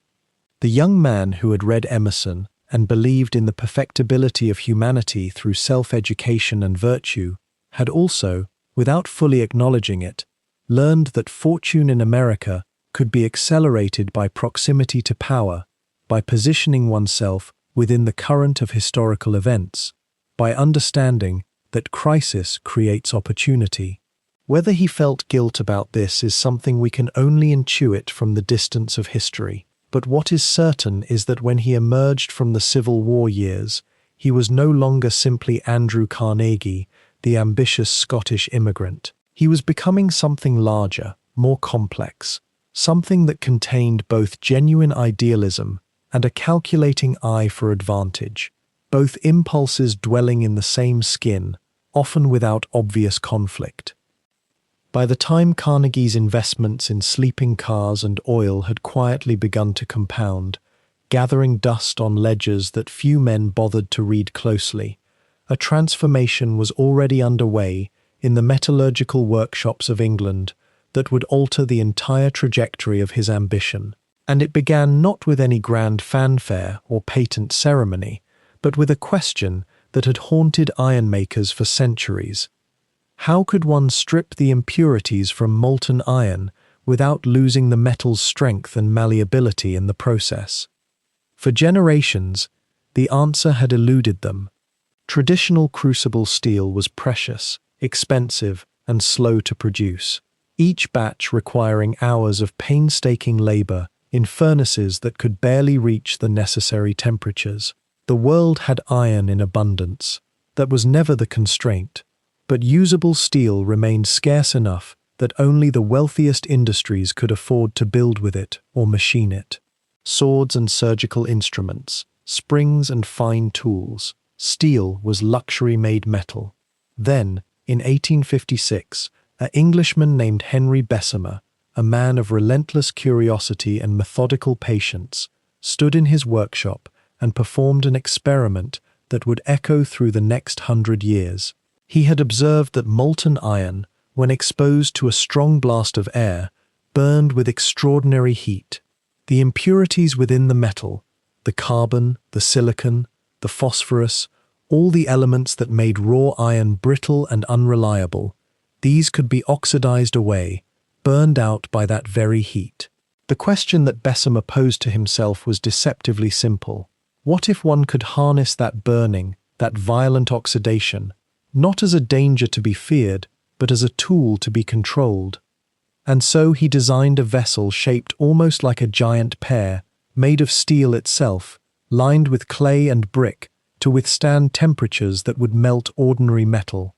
The young man who had read Emerson and believed in the perfectibility of humanity through self-education and virtue had also, without fully acknowledging it, learned that fortune in America could be accelerated by proximity to power, by positioning oneself within the current of historical events, by understanding that crisis creates opportunity. Whether he felt guilt about this is something we can only intuit from the distance of history. But what is certain is that when he emerged from the Civil War years, he was no longer simply Andrew Carnegie, the ambitious Scottish immigrant. He was becoming something larger, more complex, something that contained both genuine idealism and a calculating eye for advantage, both impulses dwelling in the same skin, often without obvious conflict. By the time Carnegie's investments in sleeping cars and oil had quietly begun to compound, gathering dust on ledgers that few men bothered to read closely, a transformation was already underway in the metallurgical workshops of England that would alter the entire trajectory of his ambition. And it began not with any grand fanfare or patent ceremony, but with a question that had haunted ironmakers for centuries. How could one strip the impurities from molten iron without losing the metal's strength and malleability in the process? For generations, the answer had eluded them. Traditional crucible steel was precious, expensive, and slow to produce, each batch requiring hours of painstaking labor in furnaces that could barely reach the necessary temperatures. The world had iron in abundance. That was never the constraint. But usable steel remained scarce enough that only the wealthiest industries could afford to build with it or machine it. Swords and surgical instruments, springs and fine tools, steel was luxury-made metal. Then, in 1856, an Englishman named Henry Bessemer, a man of relentless curiosity and methodical patience, stood in his workshop and performed an experiment that would echo through the next 100 years. He had observed that molten iron, when exposed to a strong blast of air, burned with extraordinary heat. The impurities within the metal, the carbon, the silicon, the phosphorus, all the elements that made raw iron brittle and unreliable, these could be oxidized away, burned out by that very heat. The question that Bessemer posed to himself was deceptively simple. What if one could harness that burning, that violent oxidation, not as a danger to be feared, but as a tool to be controlled? And so he designed a vessel shaped almost like a giant pear, made of steel itself, lined with clay and brick, to withstand temperatures that would melt ordinary metal.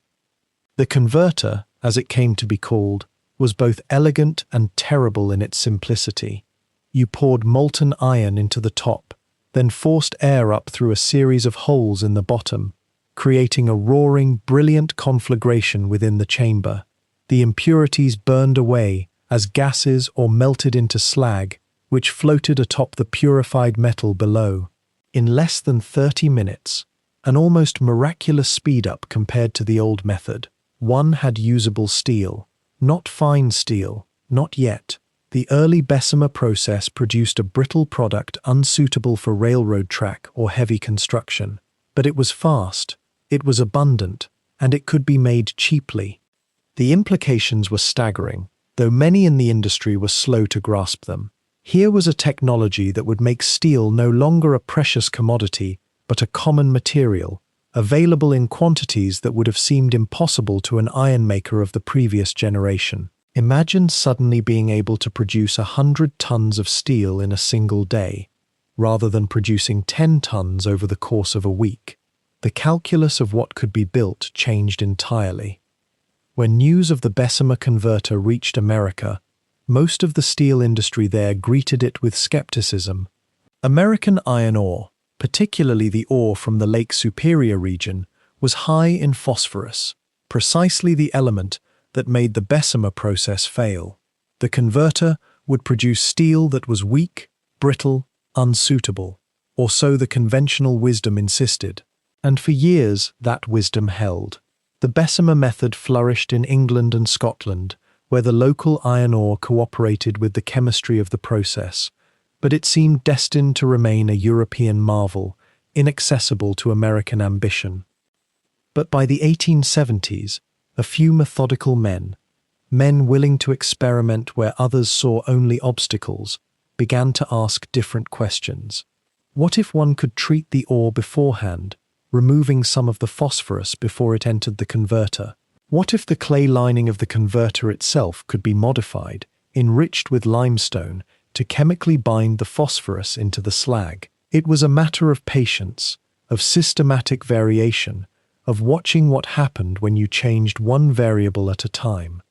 The converter, as it came to be called, was both elegant and terrible in its simplicity. You poured molten iron into the top, then forced air up through a series of holes in the bottom, creating a roaring, brilliant conflagration within the chamber. The impurities burned away as gases or melted into slag, which floated atop the purified metal below. In less than 30 minutes, an almost miraculous speed-up compared to the old method, one had usable steel, Not fine steel, not yet. The early Bessemer process produced a brittle product unsuitable for railroad track or heavy construction. But it was fast, it was abundant, and it could be made cheaply. The implications were staggering, though many in the industry were slow to grasp them. Here was a technology that would make steel no longer a precious commodity, but a common material, available in quantities that would have seemed impossible to an ironmaker of the previous generation. Imagine suddenly being able to produce 100 tons of steel in a single day, rather than producing 10 tons over the course of a week. The calculus of what could be built changed entirely. When news of the Bessemer converter reached America, most of the steel industry there greeted it with skepticism. American iron ore, particularly the ore from the Lake Superior region, was high in phosphorus, precisely the element that made the Bessemer process fail. The converter would produce steel that was weak, brittle, unsuitable, or so the conventional wisdom insisted, and for years that wisdom held. The Bessemer method flourished in England and Scotland, where the local iron ore cooperated with the chemistry of the process, but it seemed destined to remain a European marvel, inaccessible to American ambition. But by the 1870s, a few methodical men willing to experiment where others saw only obstacles, began to ask different questions. What if one could treat the ore beforehand, removing some of the phosphorus before it entered the converter? What if the clay lining of the converter itself could be modified, enriched with limestone, to chemically bind the phosphorus into the slag? It was a matter of patience, of systematic variation, of watching what happened when you changed one variable at a time.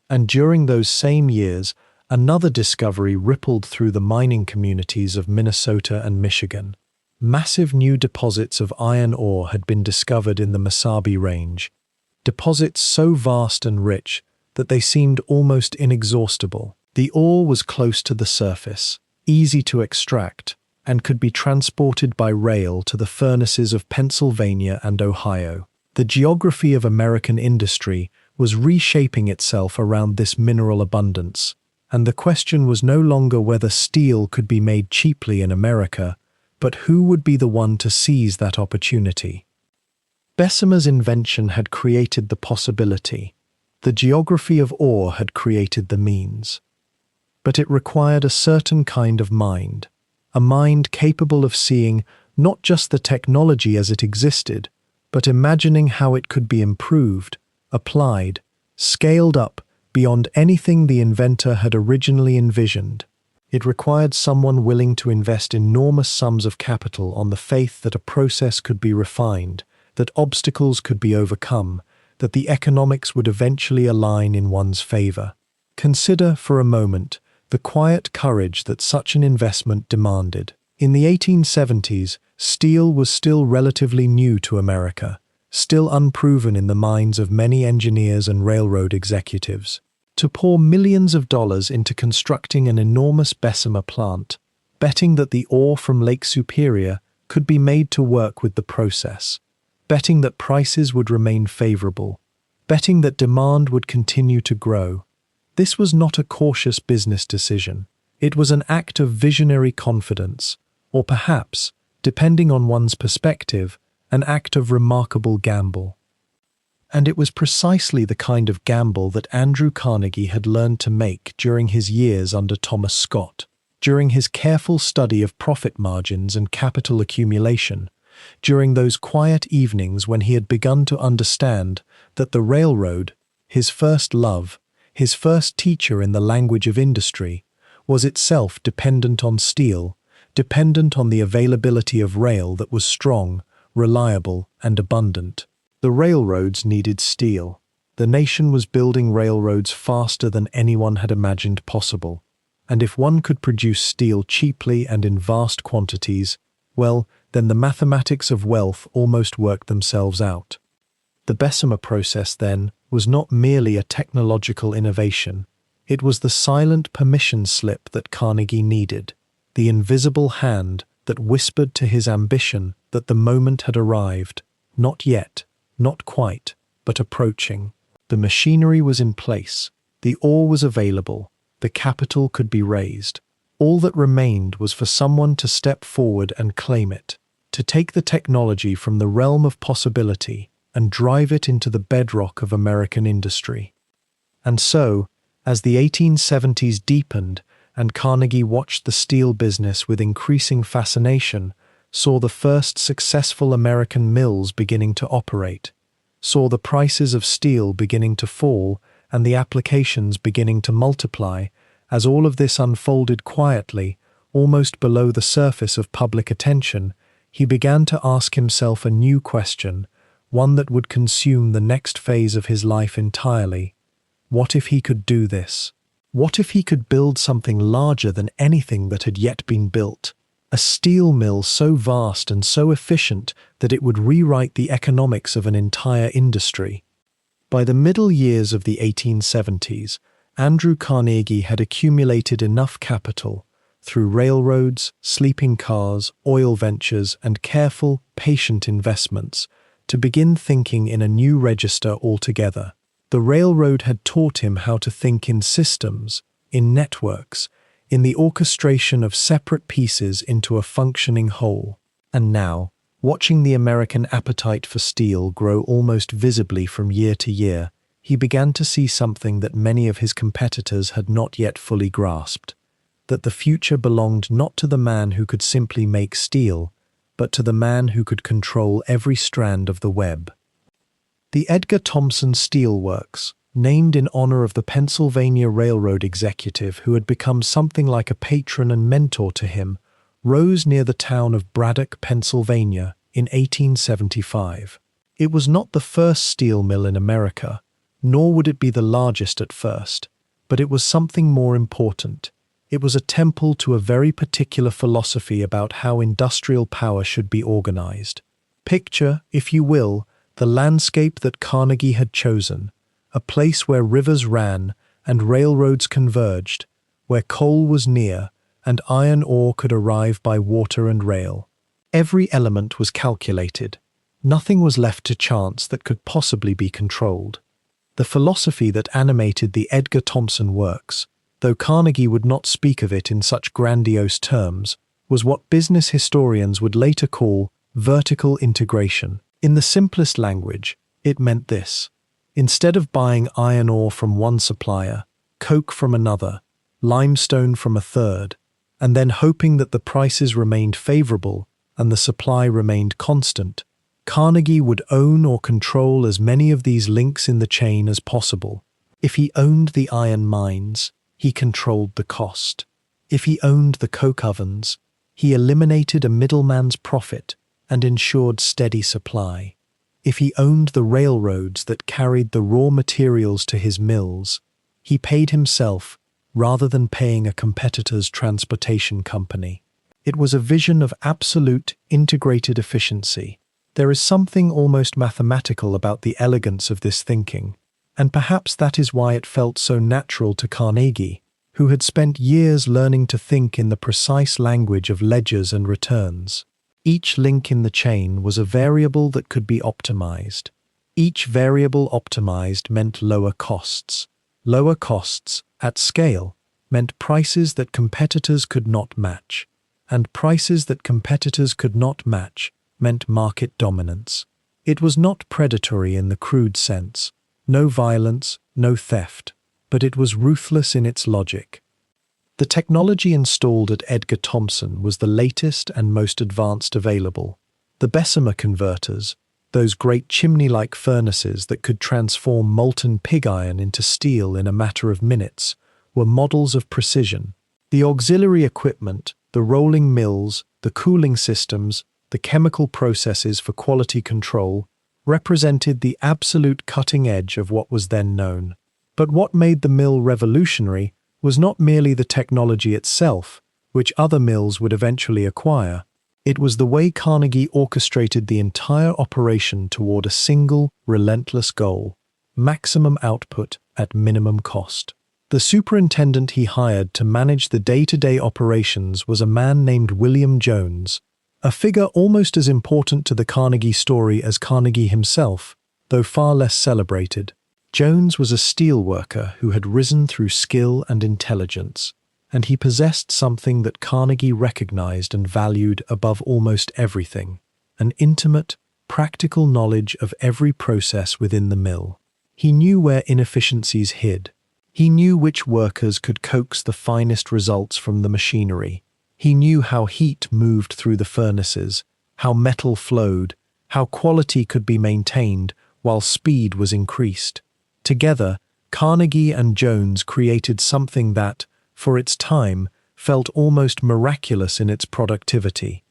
And during those same years, another discovery rippled through the mining communities of Minnesota and Michigan. Massive new deposits of iron ore had been discovered in the Mesabi Range, deposits so vast and rich that they seemed almost inexhaustible. The ore was close to the surface, easy to extract, and could be transported by rail to the furnaces of Pennsylvania and Ohio. The geography of American industry was reshaping itself around this mineral abundance, and the question was no longer whether steel could be made cheaply in America, but who would be the one to seize that opportunity. Bessemer's invention had created the possibility. The geography of ore had created the means. But it required a certain kind of mind, a mind capable of seeing not just the technology as it existed, but imagining how it could be improved, applied, scaled up beyond anything the inventor had originally envisioned. It required someone willing to invest enormous sums of capital on the faith that a process could be refined, that obstacles could be overcome, that the economics would eventually align in one's favor. Consider, for a moment, the quiet courage that such an investment demanded. In the 1870s, steel was still relatively new to America, still unproven in the minds of many engineers and railroad executives. To pour millions of dollars into constructing an enormous Bessemer plant, betting that the ore from Lake Superior could be made to work with the process, betting that prices would remain favorable, betting that demand would continue to grow. This was not a cautious business decision. It was an act of visionary confidence, or perhaps, depending on one's perspective, an act of remarkable gamble. And it was precisely the kind of gamble that Andrew Carnegie had learned to make during his years under Thomas Scott, during his careful study of profit margins and capital accumulation, during those quiet evenings when he had begun to understand that the railroad, his first love, his first teacher in the language of industry, was itself dependent on steel, dependent on the availability of rail that was strong, reliable, and abundant. The railroads needed steel. The nation was building railroads faster than anyone had imagined possible, and if one could produce steel cheaply and in vast quantities, well, then the mathematics of wealth almost worked themselves out. The Bessemer process, then, was not merely a technological innovation. It was the silent permission slip that Carnegie needed, the invisible hand that whispered to his ambition that the moment had arrived, not yet, not quite, but approaching. The machinery was in place, the ore was available, the capital could be raised. All that remained was for someone to step forward and claim it, to take the technology from the realm of possibility and drive it into the bedrock of American industry. And so, as the 1870s deepened and Carnegie watched the steel business with increasing fascination, saw the first successful American mills beginning to operate, saw the prices of steel beginning to fall and the applications beginning to multiply, as all of this unfolded quietly, almost below the surface of public attention, he began to ask himself a new question, one that would consume the next phase of his life entirely. What if he could do this? What if he could build something larger than anything that had yet been built? A steel mill so vast and so efficient that it would rewrite the economics of an entire industry. By the middle years of the 1870s, Andrew Carnegie had accumulated enough capital, through railroads, sleeping cars, oil ventures, and careful, patient investments, to begin thinking in a new register altogether. The railroad had taught him how to think in systems, in networks, in the orchestration of separate pieces into a functioning whole. And now, watching the American appetite for steel grow almost visibly from year to year, he began to see something that many of his competitors had not yet fully grasped, that the future belonged not to the man who could simply make steel, but to the man who could control every strand of the web. The Edgar Thomson Steel Works, named in honor of the Pennsylvania Railroad executive who had become something like a patron and mentor to him, rose near the town of Braddock, Pennsylvania, in 1875. It was not the first steel mill in America, nor would it be the largest at first, but it was something more important. It was a temple to a very particular philosophy about how industrial power should be organized. Picture, if you will, the landscape that Carnegie had chosen, a place where rivers ran and railroads converged, where coal was near and iron ore could arrive by water and rail. Every element was calculated. Nothing was left to chance that could possibly be controlled. The philosophy that animated the Edgar Thomson Works, though Carnegie would not speak of it in such grandiose terms, was what business historians would later call vertical integration. In the simplest language, it meant this. Instead of buying iron ore from one supplier, coke from another, limestone from a third, and then hoping that the prices remained favorable and the supply remained constant, Carnegie would own or control as many of these links in the chain as possible. If he owned the iron mines, he controlled the cost. If he owned the coke ovens, he eliminated a middleman's profit and ensured steady supply. If he owned the railroads that carried the raw materials to his mills, he paid himself rather than paying a competitor's transportation company. It was a vision of absolute, integrated efficiency. There is something almost mathematical about the elegance of this thinking, and perhaps that is why it felt so natural to Carnegie, who had spent years learning to think in the precise language of ledgers and returns. Each link in the chain was a variable that could be optimized. Each variable optimized meant lower costs. Lower costs, at scale, meant prices that competitors could not match, and prices that competitors could not match meant market dominance. It was not predatory in the crude sense, no violence, no theft, but it was ruthless in its logic. The technology installed at Edgar Thomson was the latest and most advanced available. The Bessemer converters, those great chimney-like furnaces that could transform molten pig iron into steel in a matter of minutes, were models of precision. The auxiliary equipment, the rolling mills, the cooling systems, the chemical processes for quality control, represented the absolute cutting edge of what was then known. But what made the mill revolutionary was not merely the technology itself, which other mills would eventually acquire. It was the way Carnegie orchestrated the entire operation toward a single, relentless goal: maximum output at minimum cost. The superintendent he hired to manage the day-to-day operations was a man named William Jones, a figure almost as important to the Carnegie story as Carnegie himself, though far less celebrated. Jones was a steelworker who had risen through skill and intelligence, and he possessed something that Carnegie recognized and valued above almost everything: an intimate, practical knowledge of every process within the mill. He knew where inefficiencies hid. He knew which workers could coax the finest results from the machinery. He knew how heat moved through the furnaces, how metal flowed, how quality could be maintained while speed was increased. Together, Carnegie and Jones created something that, for its time, felt almost miraculous in its productivity.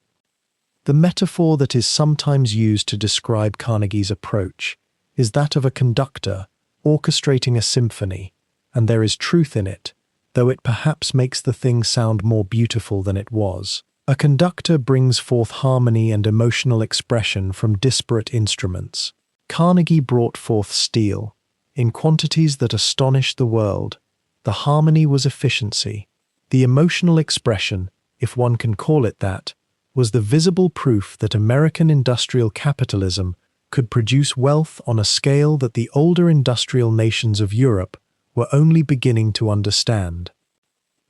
The metaphor that is sometimes used to describe Carnegie's approach is that of a conductor orchestrating a symphony, and there is truth in it, though it perhaps makes the thing sound more beautiful than it was. A conductor brings forth harmony and emotional expression from disparate instruments. Carnegie brought forth steel, in quantities that astonished the world. The harmony was efficiency. The emotional expression, if one can call it that, was the visible proof that American industrial capitalism could produce wealth on a scale that the older industrial nations of Europe were only beginning to understand.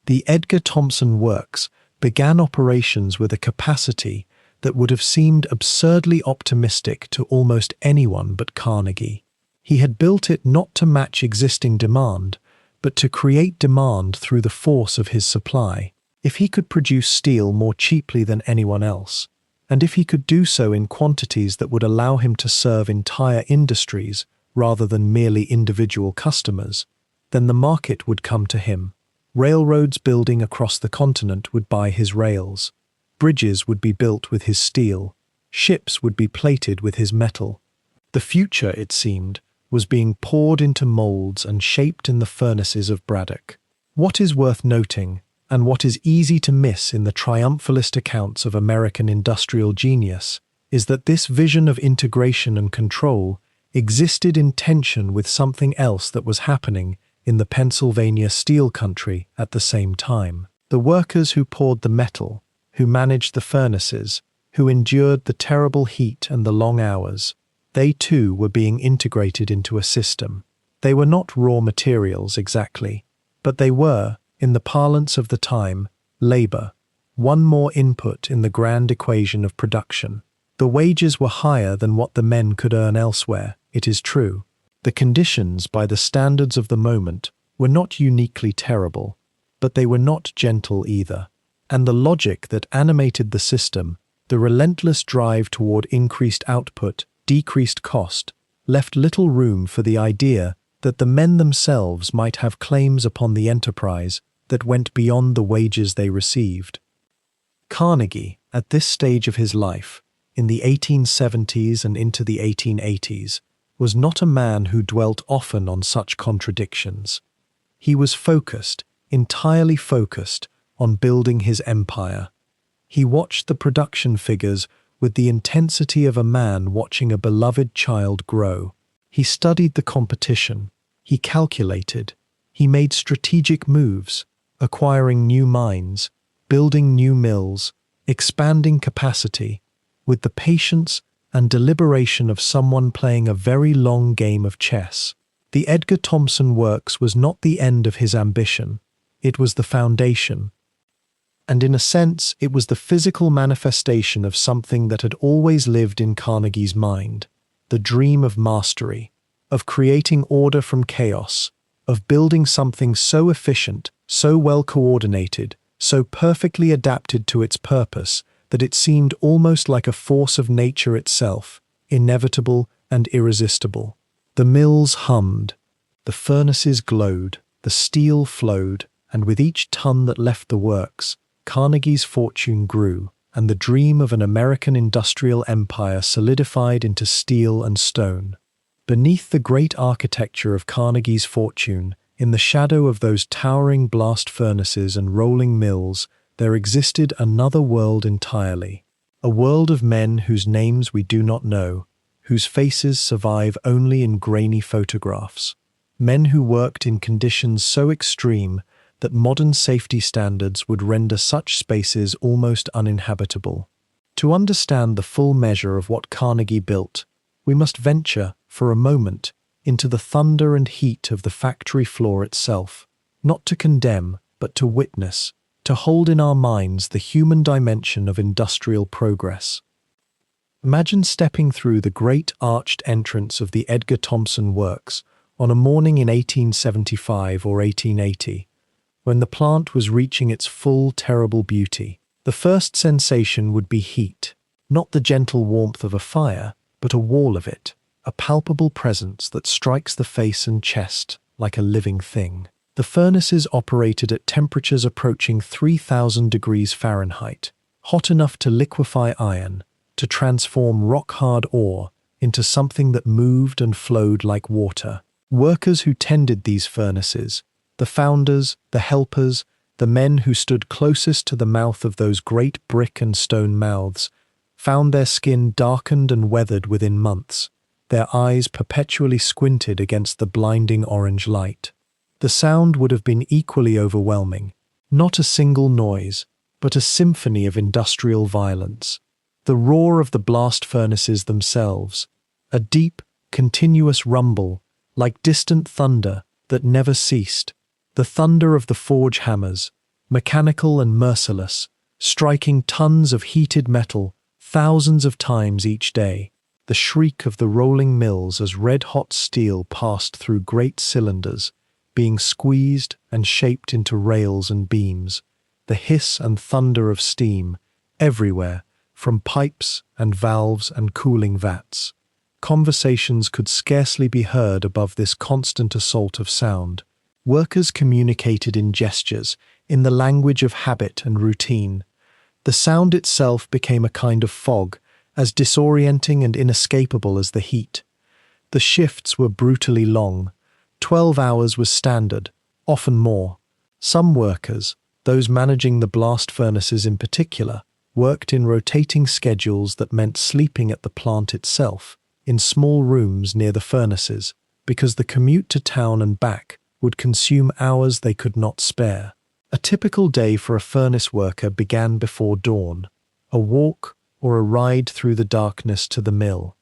The Edgar Thomson Works began operations with a capacity that would have seemed absurdly optimistic to almost anyone but Carnegie. He had built it not to match existing demand, but to create demand through the force of his supply. If he could produce steel more cheaply than anyone else, and if he could do so in quantities that would allow him to serve entire industries rather than merely individual customers, then the market would come to him. Railroads building across the continent would buy his rails. Bridges would be built with his steel. Ships would be plated with his metal. The future, it seemed, was being poured into molds and shaped in the furnaces of Braddock. What is worth noting, and what is easy to miss in the triumphalist accounts of American industrial genius, is that this vision of integration and control existed in tension with something else that was happening in the Pennsylvania steel country at the same time. The workers who poured the metal, who managed the furnaces, who endured the terrible heat and the long hours, they too were being integrated into a system. They were not raw materials exactly, but they were, in the parlance of the time, labor, one more input in the grand equation of production. The wages were higher than what the men could earn elsewhere, it is true. The conditions, by the standards of the moment, were not uniquely terrible, but they were not gentle either. And the logic that animated the system, the relentless drive toward increased output, decreased cost, left little room for the idea that the men themselves might have claims upon the enterprise that went beyond the wages they received. Carnegie, at this stage of his life, in the 1870s and into the 1880s, was not a man who dwelt often on such contradictions. He was focused, entirely focused, on building his empire. He watched the production figures with the intensity of a man watching a beloved child grow. He studied the competition. He calculated. He made strategic moves, acquiring new mines, building new mills, expanding capacity, with the patience and deliberation of someone playing a very long game of chess. The Edgar Thomson Works was not the end of his ambition, it was the foundation. And in a sense, it was the physical manifestation of something that had always lived in Carnegie's mind, the dream of mastery, of creating order from chaos, of building something so efficient, so well coordinated, so perfectly adapted to its purpose, that it seemed almost like a force of nature itself, inevitable and irresistible. The mills hummed, the furnaces glowed, the steel flowed, and with each ton that left the works, Carnegie's fortune grew, and the dream of an American industrial empire solidified into steel and stone. Beneath the great architecture of Carnegie's fortune, in the shadow of those towering blast furnaces and rolling mills, there existed another world entirely, a world of men whose names we do not know, whose faces survive only in grainy photographs, men who worked in conditions so extreme that modern safety standards would render such spaces almost uninhabitable. To understand the full measure of what Carnegie built, we must venture, for a moment, into the thunder and heat of the factory floor itself, not to condemn, but to witness, to hold in our minds the human dimension of industrial progress. Imagine stepping through the great arched entrance of the Edgar Thomson Works on a morning in 1875 or 1880, when the plant was reaching its full terrible beauty. The first sensation would be heat, not the gentle warmth of a fire, but a wall of it, a palpable presence that strikes the face and chest like a living thing. The furnaces operated at temperatures approaching 3,000 degrees Fahrenheit, hot enough to liquefy iron, to transform rock-hard ore into something that moved and flowed like water. Workers who tended these furnaces, the founders, the helpers, the men who stood closest to the mouth of those great brick and stone mouths, found their skin darkened and weathered within months, their eyes perpetually squinted against the blinding orange light. The sound would have been equally overwhelming, not a single noise, but a symphony of industrial violence. The roar of the blast furnaces themselves, a deep, continuous rumble, like distant thunder that never ceased, the thunder of the forge hammers, mechanical and merciless, striking tons of heated metal thousands of times each day, the shriek of the rolling mills as red-hot steel passed through great cylinders, being squeezed and shaped into rails and beams, the hiss and thunder of steam, everywhere, from pipes and valves and cooling vats. Conversations could scarcely be heard above this constant assault of sound. Workers communicated in gestures, in the language of habit and routine. The sound itself became a kind of fog, as disorienting and inescapable as the heat. The shifts were brutally long. 12 hours was standard, often more. Some workers, those managing the blast furnaces in particular, worked in rotating schedules that meant sleeping at the plant itself, in small rooms near the furnaces, because the commute to town and back would consume hours they could not spare. A typical day for a furnace worker began before dawn, a walk or a ride through the darkness to the mill.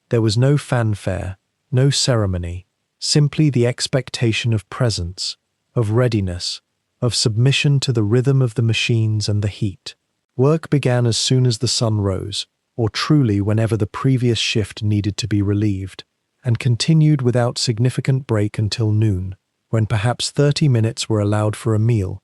There was no fanfare, no ceremony, simply the expectation of presence, of readiness, of submission to the rhythm of the machines and the heat. Work began as soon as the sun rose, or truly whenever the previous shift needed to be relieved, and continued without significant break until noon, when perhaps 30 minutes were allowed for a meal,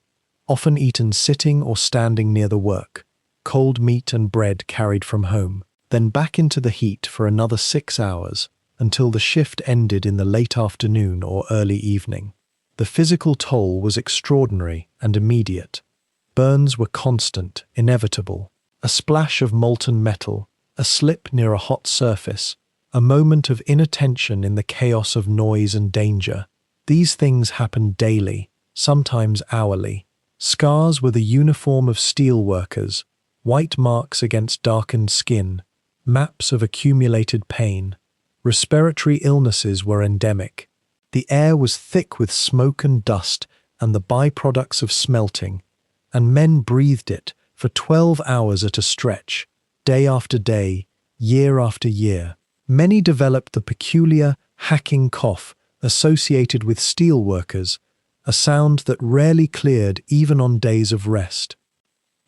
often eaten sitting or standing near the work, cold meat and bread carried from home, then back into the heat for another 6 hours, until the shift ended in the late afternoon or early evening. The physical toll was extraordinary and immediate. Burns were constant, inevitable. A splash of molten metal, a slip near a hot surface, a moment of inattention in the chaos of noise and danger. These things happened daily, sometimes hourly. Scars were the uniform of steel workers, white marks against darkened skin, maps of accumulated pain. Respiratory illnesses were endemic. The air was thick with smoke and dust and the byproducts of smelting, and men breathed it for 12 hours at a stretch, day after day, year after year. Many developed the peculiar, hacking cough associated with steel workers, a sound that rarely cleared even on days of rest.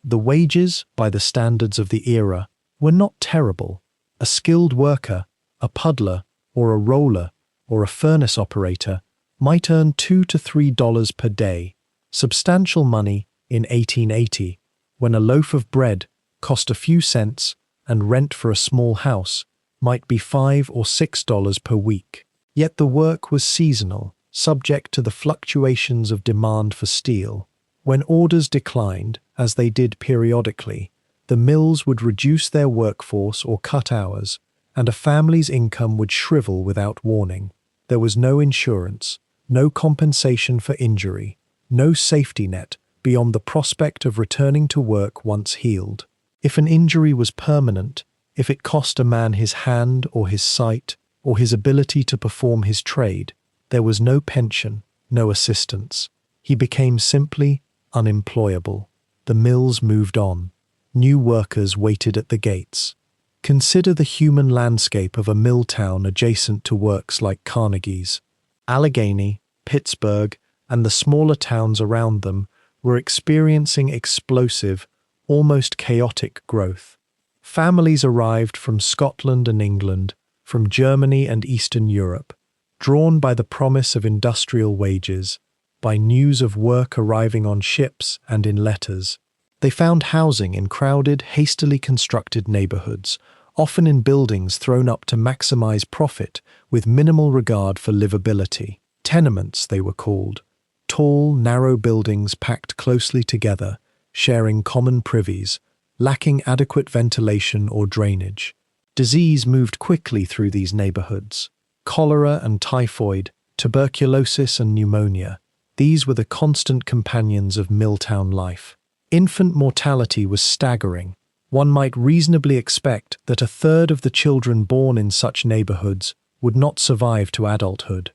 The wages, by the standards of the era, were not terrible. A skilled worker, a puddler, or a roller, or a furnace operator might earn $2 to $3 per day, substantial money in 1880, when a loaf of bread cost a few cents and rent for a small house might be $5 or $6 per week. Yet the work was seasonal, subject to the fluctuations of demand for steel. When orders declined, as they did periodically, the mills would reduce their workforce or cut hours, and a family's income would shrivel without warning. There was no insurance, no compensation for injury, no safety net beyond the prospect of returning to work once healed. If an injury was permanent, if it cost a man his hand or his sight or his ability to perform his trade, there was no pension, no assistance. He became simply unemployable. The mills moved on. New workers waited at the gates. Consider the human landscape of a mill town adjacent to works like Carnegie's. Allegheny, Pittsburgh, and the smaller towns around them were experiencing explosive, almost chaotic growth. Families arrived from Scotland and England, from Germany and Eastern Europe, drawn by the promise of industrial wages, by news of work arriving on ships and in letters. They found housing in crowded, hastily constructed neighborhoods, often in buildings thrown up to maximize profit with minimal regard for livability. Tenements, they were called. Tall, narrow buildings packed closely together, sharing common privies, lacking adequate ventilation or drainage. Disease moved quickly through these neighborhoods. Cholera and typhoid, tuberculosis and pneumonia, these were the constant companions of Milltown life. Infant mortality was staggering. One might reasonably expect that a third of the children born in such neighborhoods would not survive to adulthood.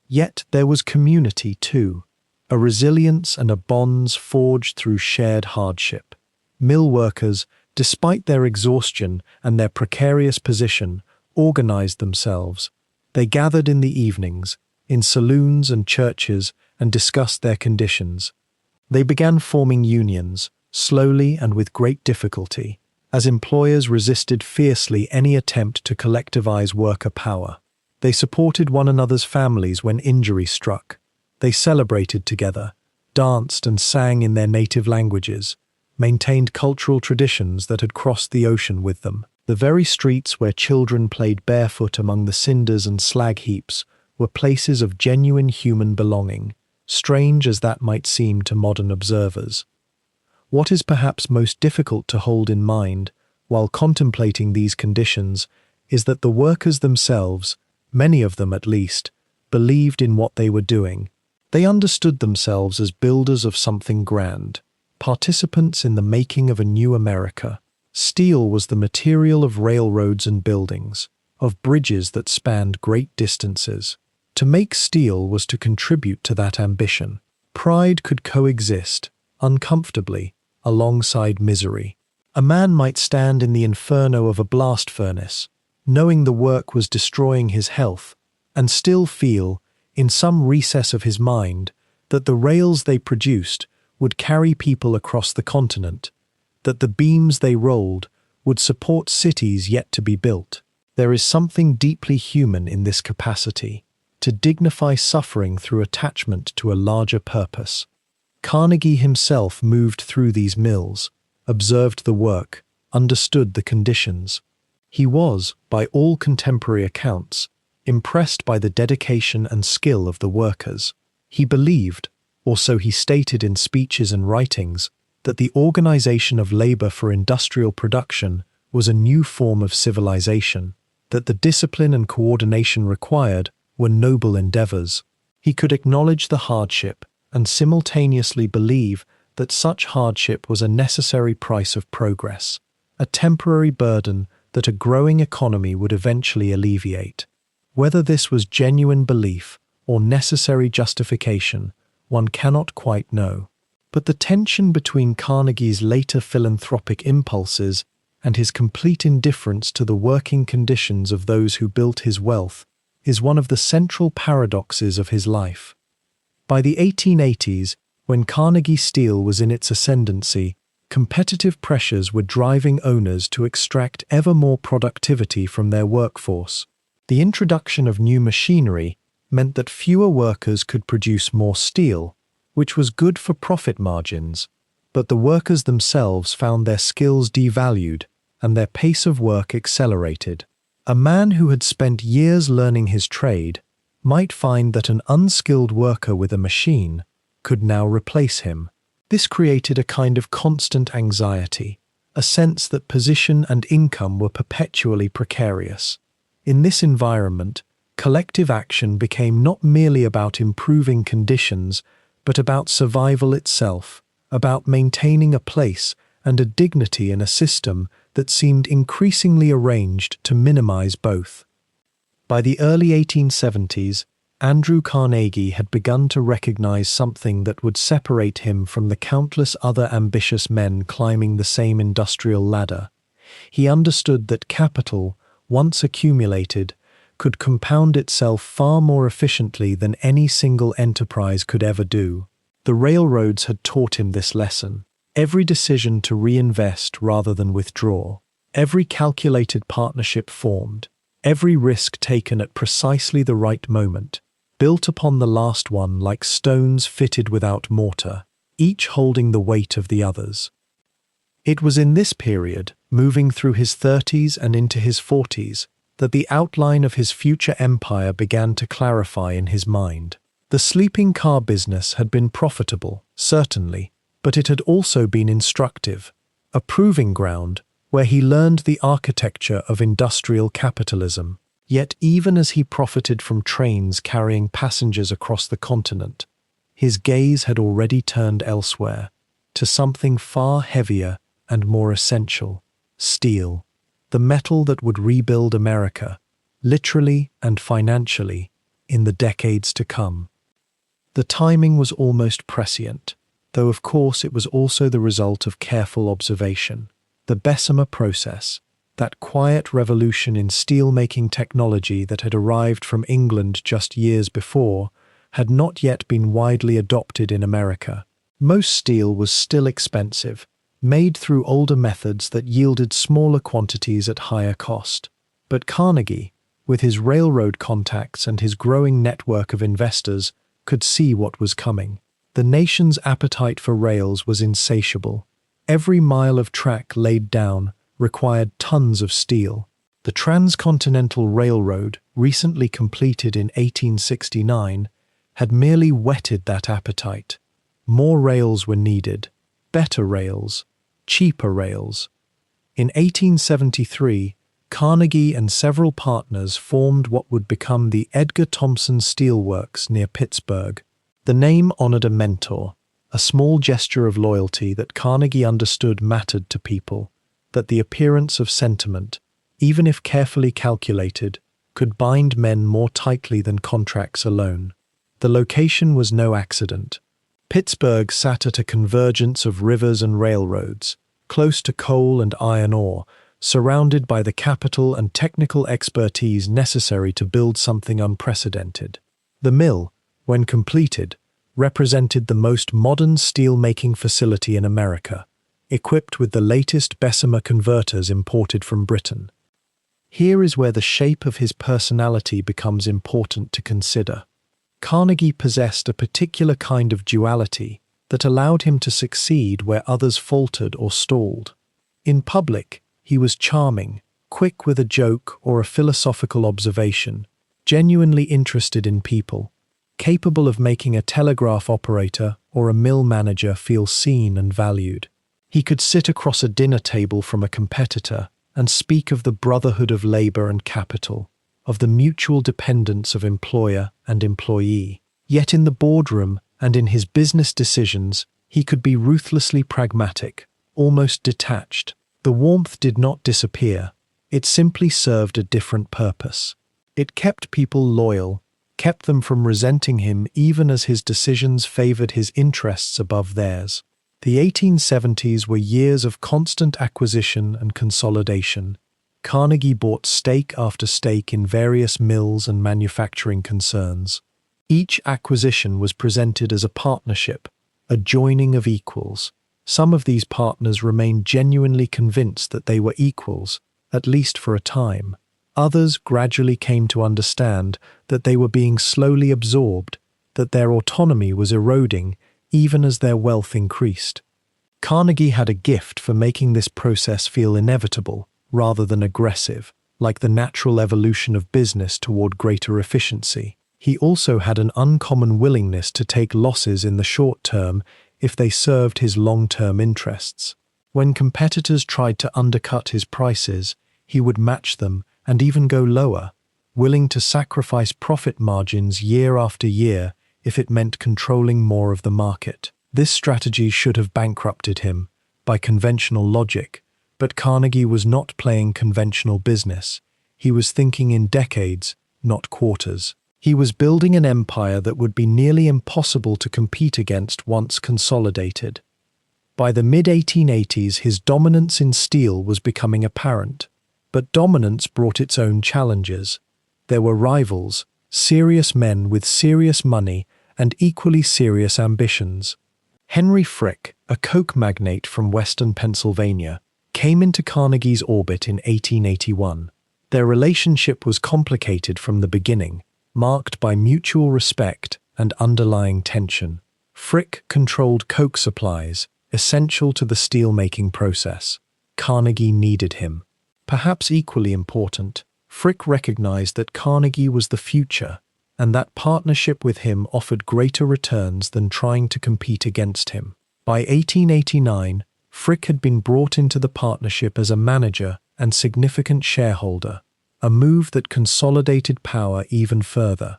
Yet there was community too, a resilience and a bonds forged through shared hardship. Mill workers, despite their exhaustion and their precarious position, organized themselves. They gathered in the evenings, in saloons and churches, and discussed their conditions. They began forming unions, slowly and with great difficulty, as employers resisted fiercely any attempt to collectivize worker power. They supported one another's families when injury struck. They celebrated together, danced and sang in their native languages, maintained cultural traditions that had crossed the ocean with them. The very streets where children played barefoot among the cinders and slag heaps were places of genuine human belonging, strange as that might seem to modern observers. What is perhaps most difficult to hold in mind while contemplating these conditions is that the workers themselves, many of them at least, believed in what they were doing. They understood themselves as builders of something grand, participants in the making of a new America. Steel was the material of railroads and buildings, of bridges that spanned great distances. To make steel was to contribute to that ambition. Pride could coexist, uncomfortably, alongside misery. A man might stand in the inferno of a blast furnace, knowing the work was destroying his health, and still feel, in some recess of his mind, that the rails they produced would carry people across the continent, that the beams they rolled would support cities yet to be built. There is something deeply human in this capacity, to dignify suffering through attachment to a larger purpose. Carnegie himself moved through these mills, observed the work, understood the conditions. He was, by all contemporary accounts, impressed by the dedication and skill of the workers. He believed, or so he stated in speeches and writings, that the organization of labor for industrial production was a new form of civilization, that the discipline and coordination required were noble endeavors. He could acknowledge the hardship and simultaneously believe that such hardship was a necessary price of progress, a temporary burden that a growing economy would eventually alleviate. Whether this was genuine belief or necessary justification, one cannot quite know. But the tension between Carnegie's later philanthropic impulses and his complete indifference to the working conditions of those who built his wealth is one of the central paradoxes of his life. By the 1880s, when Carnegie Steel was in its ascendancy, competitive pressures were driving owners to extract ever more productivity from their workforce. The introduction of new machinery meant that fewer workers could produce more steel, which was good for profit margins, but the workers themselves found their skills devalued and their pace of work accelerated. A man who had spent years learning his trade might find that an unskilled worker with a machine could now replace him. This created a kind of constant anxiety, a sense that position and income were perpetually precarious. In this environment, collective action became not merely about improving conditions, but about survival itself, about maintaining a place and a dignity in a system that seemed increasingly arranged to minimize both. By the early 1870s, Andrew Carnegie had begun to recognize something that would separate him from the countless other ambitious men climbing the same industrial ladder. He understood that capital, once accumulated, could compound itself far more efficiently than any single enterprise could ever do. The railroads had taught him this lesson. Every decision to reinvest rather than withdraw, every calculated partnership formed, every risk taken at precisely the right moment, built upon the last one like stones fitted without mortar, each holding the weight of the others. It was in this period, moving through his 30s and into his 40s, that the outline of his future empire began to clarify in his mind. The sleeping car business had been profitable, certainly, but it had also been instructive, a proving ground where he learned the architecture of industrial capitalism. Yet even as he profited from trains carrying passengers across the continent, his gaze had already turned elsewhere, to something far heavier and more essential: steel, the metal that would rebuild America, literally and financially, in the decades to come. The timing was almost prescient, though of course it was also the result of careful observation. The Bessemer process, that quiet revolution in steel-making technology that had arrived from England just years before, had not yet been widely adopted in America. Most steel was still expensive, made through older methods that yielded smaller quantities at higher cost. But Carnegie, with his railroad contacts and his growing network of investors, could see what was coming. The nation's appetite for rails was insatiable. Every mile of track laid down required tons of steel. The Transcontinental Railroad, recently completed in 1869, had merely whetted that appetite. More rails were needed, better rails, cheaper rails. In 1873, Carnegie and several partners formed what would become the Edgar Thomson Steel Works near Pittsburgh. The name honored a mentor, a small gesture of loyalty that Carnegie understood mattered to people, that the appearance of sentiment, even if carefully calculated, could bind men more tightly than contracts alone. The location was no accident. Pittsburgh sat at a convergence of rivers and railroads, close to coal and iron ore, surrounded by the capital and technical expertise necessary to build something unprecedented. The mill, when completed, represented the most modern steel-making facility in America, equipped with the latest Bessemer converters imported from Britain. Here is where the shape of his personality becomes important to consider. Carnegie possessed a particular kind of duality that allowed him to succeed where others faltered or stalled. In public, he was charming, quick with a joke or a philosophical observation, genuinely interested in people, capable of making a telegraph operator or a mill manager feel seen and valued. He could sit across a dinner table from a competitor and speak of the brotherhood of labor and capital, of the mutual dependence of employer and employee. Yet in the boardroom and in his business decisions, he could be ruthlessly pragmatic, almost detached. The warmth did not disappear. It simply served a different purpose. It kept people loyal, kept them from resenting him even as his decisions favored his interests above theirs. The 1870s were years of constant acquisition and consolidation. Carnegie bought stake after stake in various mills and manufacturing concerns. Each acquisition was presented as a partnership, a joining of equals. Some of these partners remained genuinely convinced that they were equals, at least for a time. Others gradually came to understand that they were being slowly absorbed, that their autonomy was eroding even as their wealth increased. Carnegie had a gift for making this process feel inevitable rather than aggressive, like the natural evolution of business toward greater efficiency. He also had an uncommon willingness to take losses in the short term if they served his long-term interests. When competitors tried to undercut his prices, he would match them and even go lower, willing to sacrifice profit margins year after year if it meant controlling more of the market. This strategy should have bankrupted him, by conventional logic, but Carnegie was not playing conventional business. He was thinking in decades, not quarters. He was building an empire that would be nearly impossible to compete against once consolidated. By the mid-1880s, his dominance in steel was becoming apparent. But dominance brought its own challenges. There were rivals, serious men with serious money and equally serious ambitions. Henry Frick, a coke magnate from western Pennsylvania, came into Carnegie's orbit in 1881. Their relationship was complicated from the beginning, marked by mutual respect and underlying tension. Frick controlled coke supplies, essential to the steel-making process. Carnegie needed him. Perhaps equally important, Frick recognized that Carnegie was the future, and that partnership with him offered greater returns than trying to compete against him. By 1889, Frick had been brought into the partnership as a manager and significant shareholder, a move that consolidated power even further.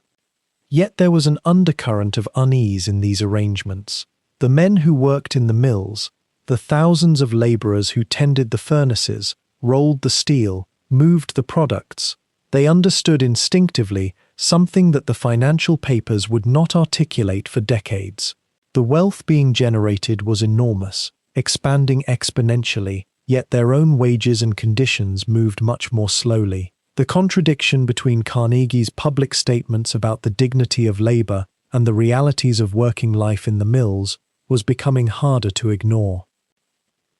Yet there was an undercurrent of unease in these arrangements. The men who worked in the mills, the thousands of laborers who tended the furnaces, rolled the steel, moved the products. They understood instinctively something that the financial papers would not articulate for decades. The wealth being generated was enormous, expanding exponentially, yet their own wages and conditions moved much more slowly. The contradiction between Carnegie's public statements about the dignity of labor and the realities of working life in the mills was becoming harder to ignore.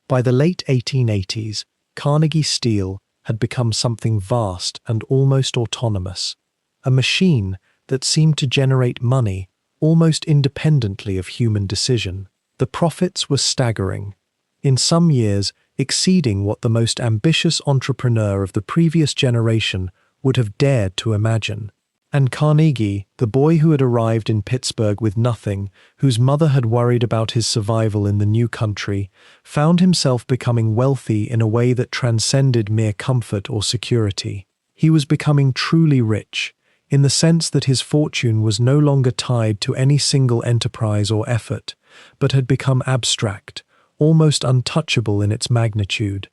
By the late 1880s, Carnegie Steel had become something vast and almost autonomous, a machine that seemed to generate money almost independently of human decision. The profits were staggering, in some years exceeding what the most ambitious entrepreneur of the previous generation would have dared to imagine. And Carnegie, the boy who had arrived in Pittsburgh with nothing, whose mother had worried about his survival in the new country, found himself becoming wealthy in a way that transcended mere comfort or security. He was becoming truly rich, in the sense that his fortune was no longer tied to any single enterprise or effort, but had become abstract, almost untouchable in its magnitude.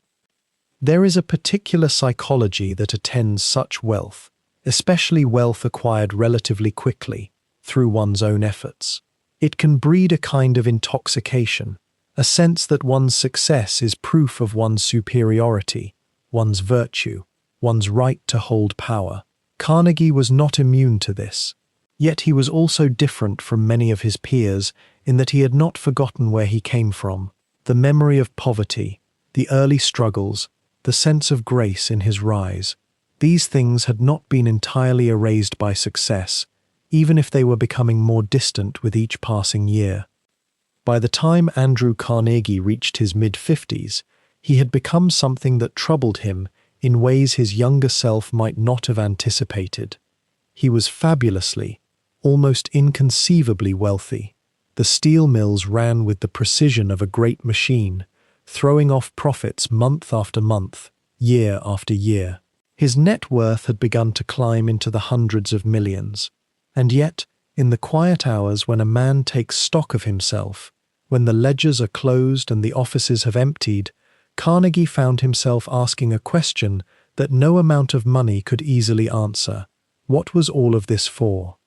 There is a particular psychology that attends such wealth, especially wealth acquired relatively quickly, through one's own efforts. It can breed a kind of intoxication, a sense that one's success is proof of one's superiority, one's virtue, one's right to hold power. Carnegie was not immune to this. Yet he was also different from many of his peers in that he had not forgotten where he came from. The memory of poverty, the early struggles, the sense of grace in his rise. These things had not been entirely erased by success, even if they were becoming more distant with each passing year. By the time Andrew Carnegie reached his mid-50s, he had become something that troubled him in ways his younger self might not have anticipated. He was fabulously, almost inconceivably wealthy. The steel mills ran with the precision of a great machine, throwing off profits month after month, year after year. His net worth had begun to climb into the hundreds of millions. And yet, in the quiet hours when a man takes stock of himself, when the ledgers are closed and the offices have emptied, Carnegie found himself asking a question that no amount of money could easily answer. What was all of this for?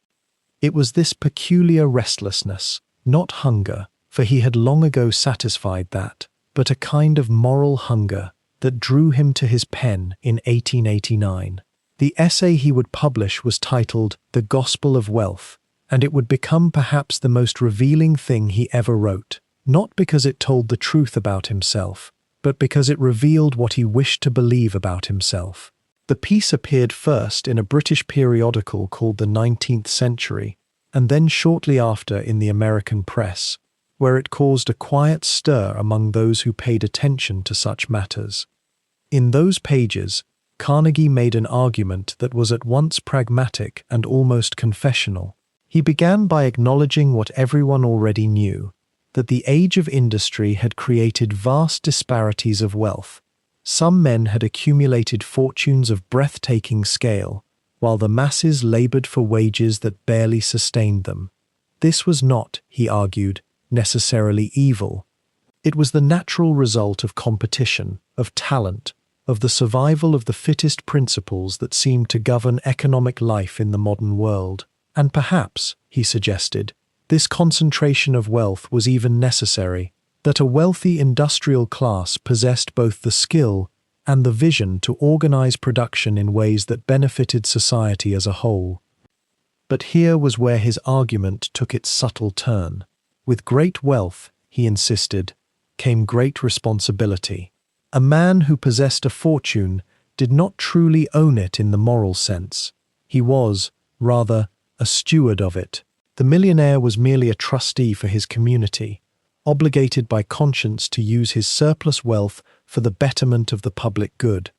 It was this peculiar restlessness, not hunger, for he had long ago satisfied that, but a kind of moral hunger that drew him to his pen in 1889. The essay he would publish was titled The Gospel of Wealth, and it would become perhaps the most revealing thing he ever wrote, not because it told the truth about himself, but because it revealed what he wished to believe about himself. The piece appeared first in a British periodical called The 19th Century, and then shortly after in the American press, where it caused a quiet stir among those who paid attention to such matters. In those pages, Carnegie made an argument that was at once pragmatic and almost confessional. He began by acknowledging what everyone already knew, that the age of industry had created vast disparities of wealth. Some men had accumulated fortunes of breathtaking scale, while the masses labored for wages that barely sustained them. This was not, he argued, necessarily evil. It was the natural result of competition, of talent, of the survival of the fittest principles that seemed to govern economic life in the modern world. And perhaps, he suggested, this concentration of wealth was even necessary, that a wealthy industrial class possessed both the skill and the vision to organize production in ways that benefited society as a whole. But here was where his argument took its subtle turn. With great wealth, he insisted, came great responsibility. A man who possessed a fortune did not truly own it in the moral sense. He was, rather, a steward of it. The millionaire was merely a trustee for his community, obligated by conscience to use his surplus wealth for the betterment of the public good.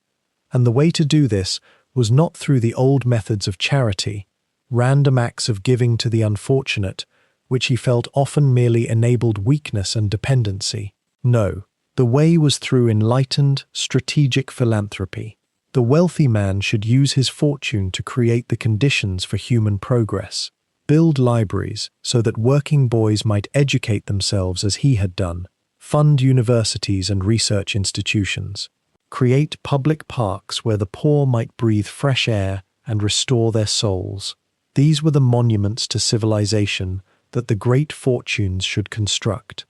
And the way to do this was not through the old methods of charity, random acts of giving to the unfortunate, which he felt often merely enabled weakness and dependency. No, the way was through enlightened, strategic philanthropy. The wealthy man should use his fortune to create the conditions for human progress, build libraries so that working boys might educate themselves as he had done, fund universities and research institutions, create public parks where the poor might breathe fresh air and restore their souls. These were the monuments to civilization that the great fortunes should construct.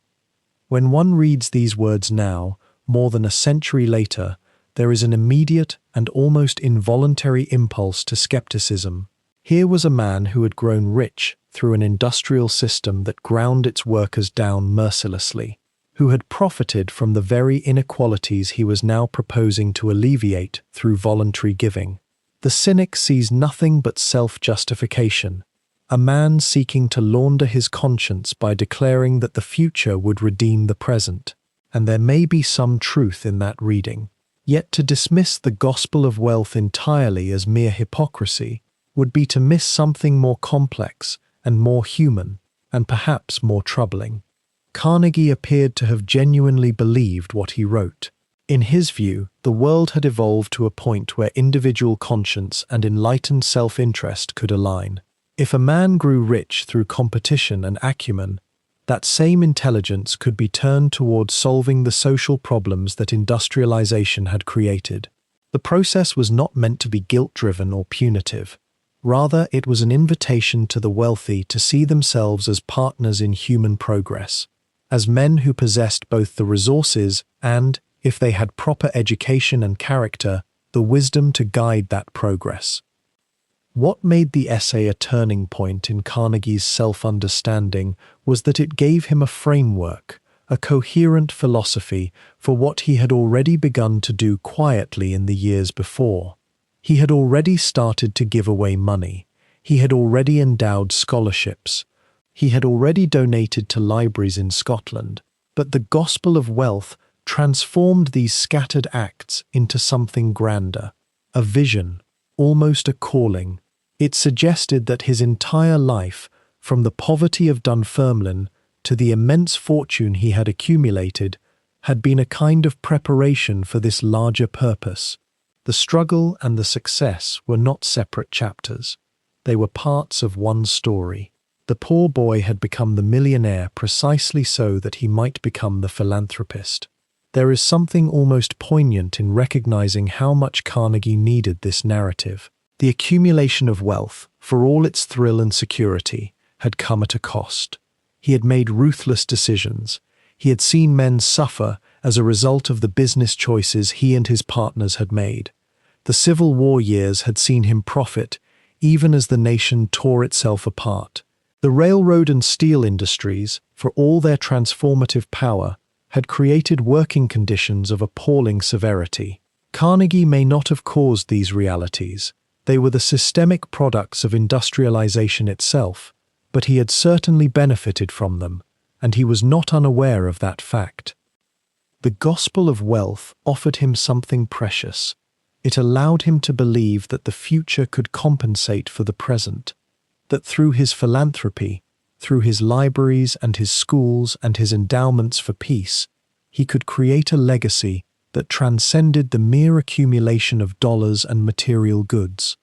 When one reads these words now, more than a century later, there is an immediate and almost involuntary impulse to skepticism. Here was a man who had grown rich through an industrial system that ground its workers down mercilessly, who had profited from the very inequalities he was now proposing to alleviate through voluntary giving. The cynic sees nothing but self-justification, a man seeking to launder his conscience by declaring that the future would redeem the present. And there may be some truth in that reading. Yet to dismiss the gospel of wealth entirely as mere hypocrisy would be to miss something more complex and more human, and perhaps more troubling. Carnegie appeared to have genuinely believed what he wrote. In his view, the world had evolved to a point where individual conscience and enlightened self-interest could align. If a man grew rich through competition and acumen, that same intelligence could be turned towards solving the social problems that industrialization had created. The process was not meant to be guilt-driven or punitive. Rather, it was an invitation to the wealthy to see themselves as partners in human progress, as men who possessed both the resources and, if they had proper education and character, the wisdom to guide that progress. What made the essay a turning point in Carnegie's self-understanding was that it gave him a framework, a coherent philosophy for what he had already begun to do quietly in the years before. He had already started to give away money. He had already endowed scholarships. He had already donated to libraries in Scotland. But the gospel of wealth transformed these scattered acts into something grander, a vision, almost a calling. It suggested that his entire life, from the poverty of Dunfermline to the immense fortune he had accumulated, had been a kind of preparation for this larger purpose. The struggle and the success were not separate chapters. They were parts of one story. The poor boy had become the millionaire precisely so that he might become the philanthropist. There is something almost poignant in recognizing how much Carnegie needed this narrative. The accumulation of wealth, for all its thrill and security, had come at a cost. He had made ruthless decisions. He had seen men suffer as a result of the business choices he and his partners had made. The Civil War years had seen him profit, even as the nation tore itself apart. The railroad and steel industries, for all their transformative power, had created working conditions of appalling severity. Carnegie may not have caused these realities. They were the systemic products of industrialization itself, but he had certainly benefited from them, and he was not unaware of that fact. The gospel of wealth offered him something precious. It allowed him to believe that the future could compensate for the present, that through his philanthropy, through his libraries and his schools and his endowments for peace, he could create a legacy that transcended the mere accumulation of dollars and material goods.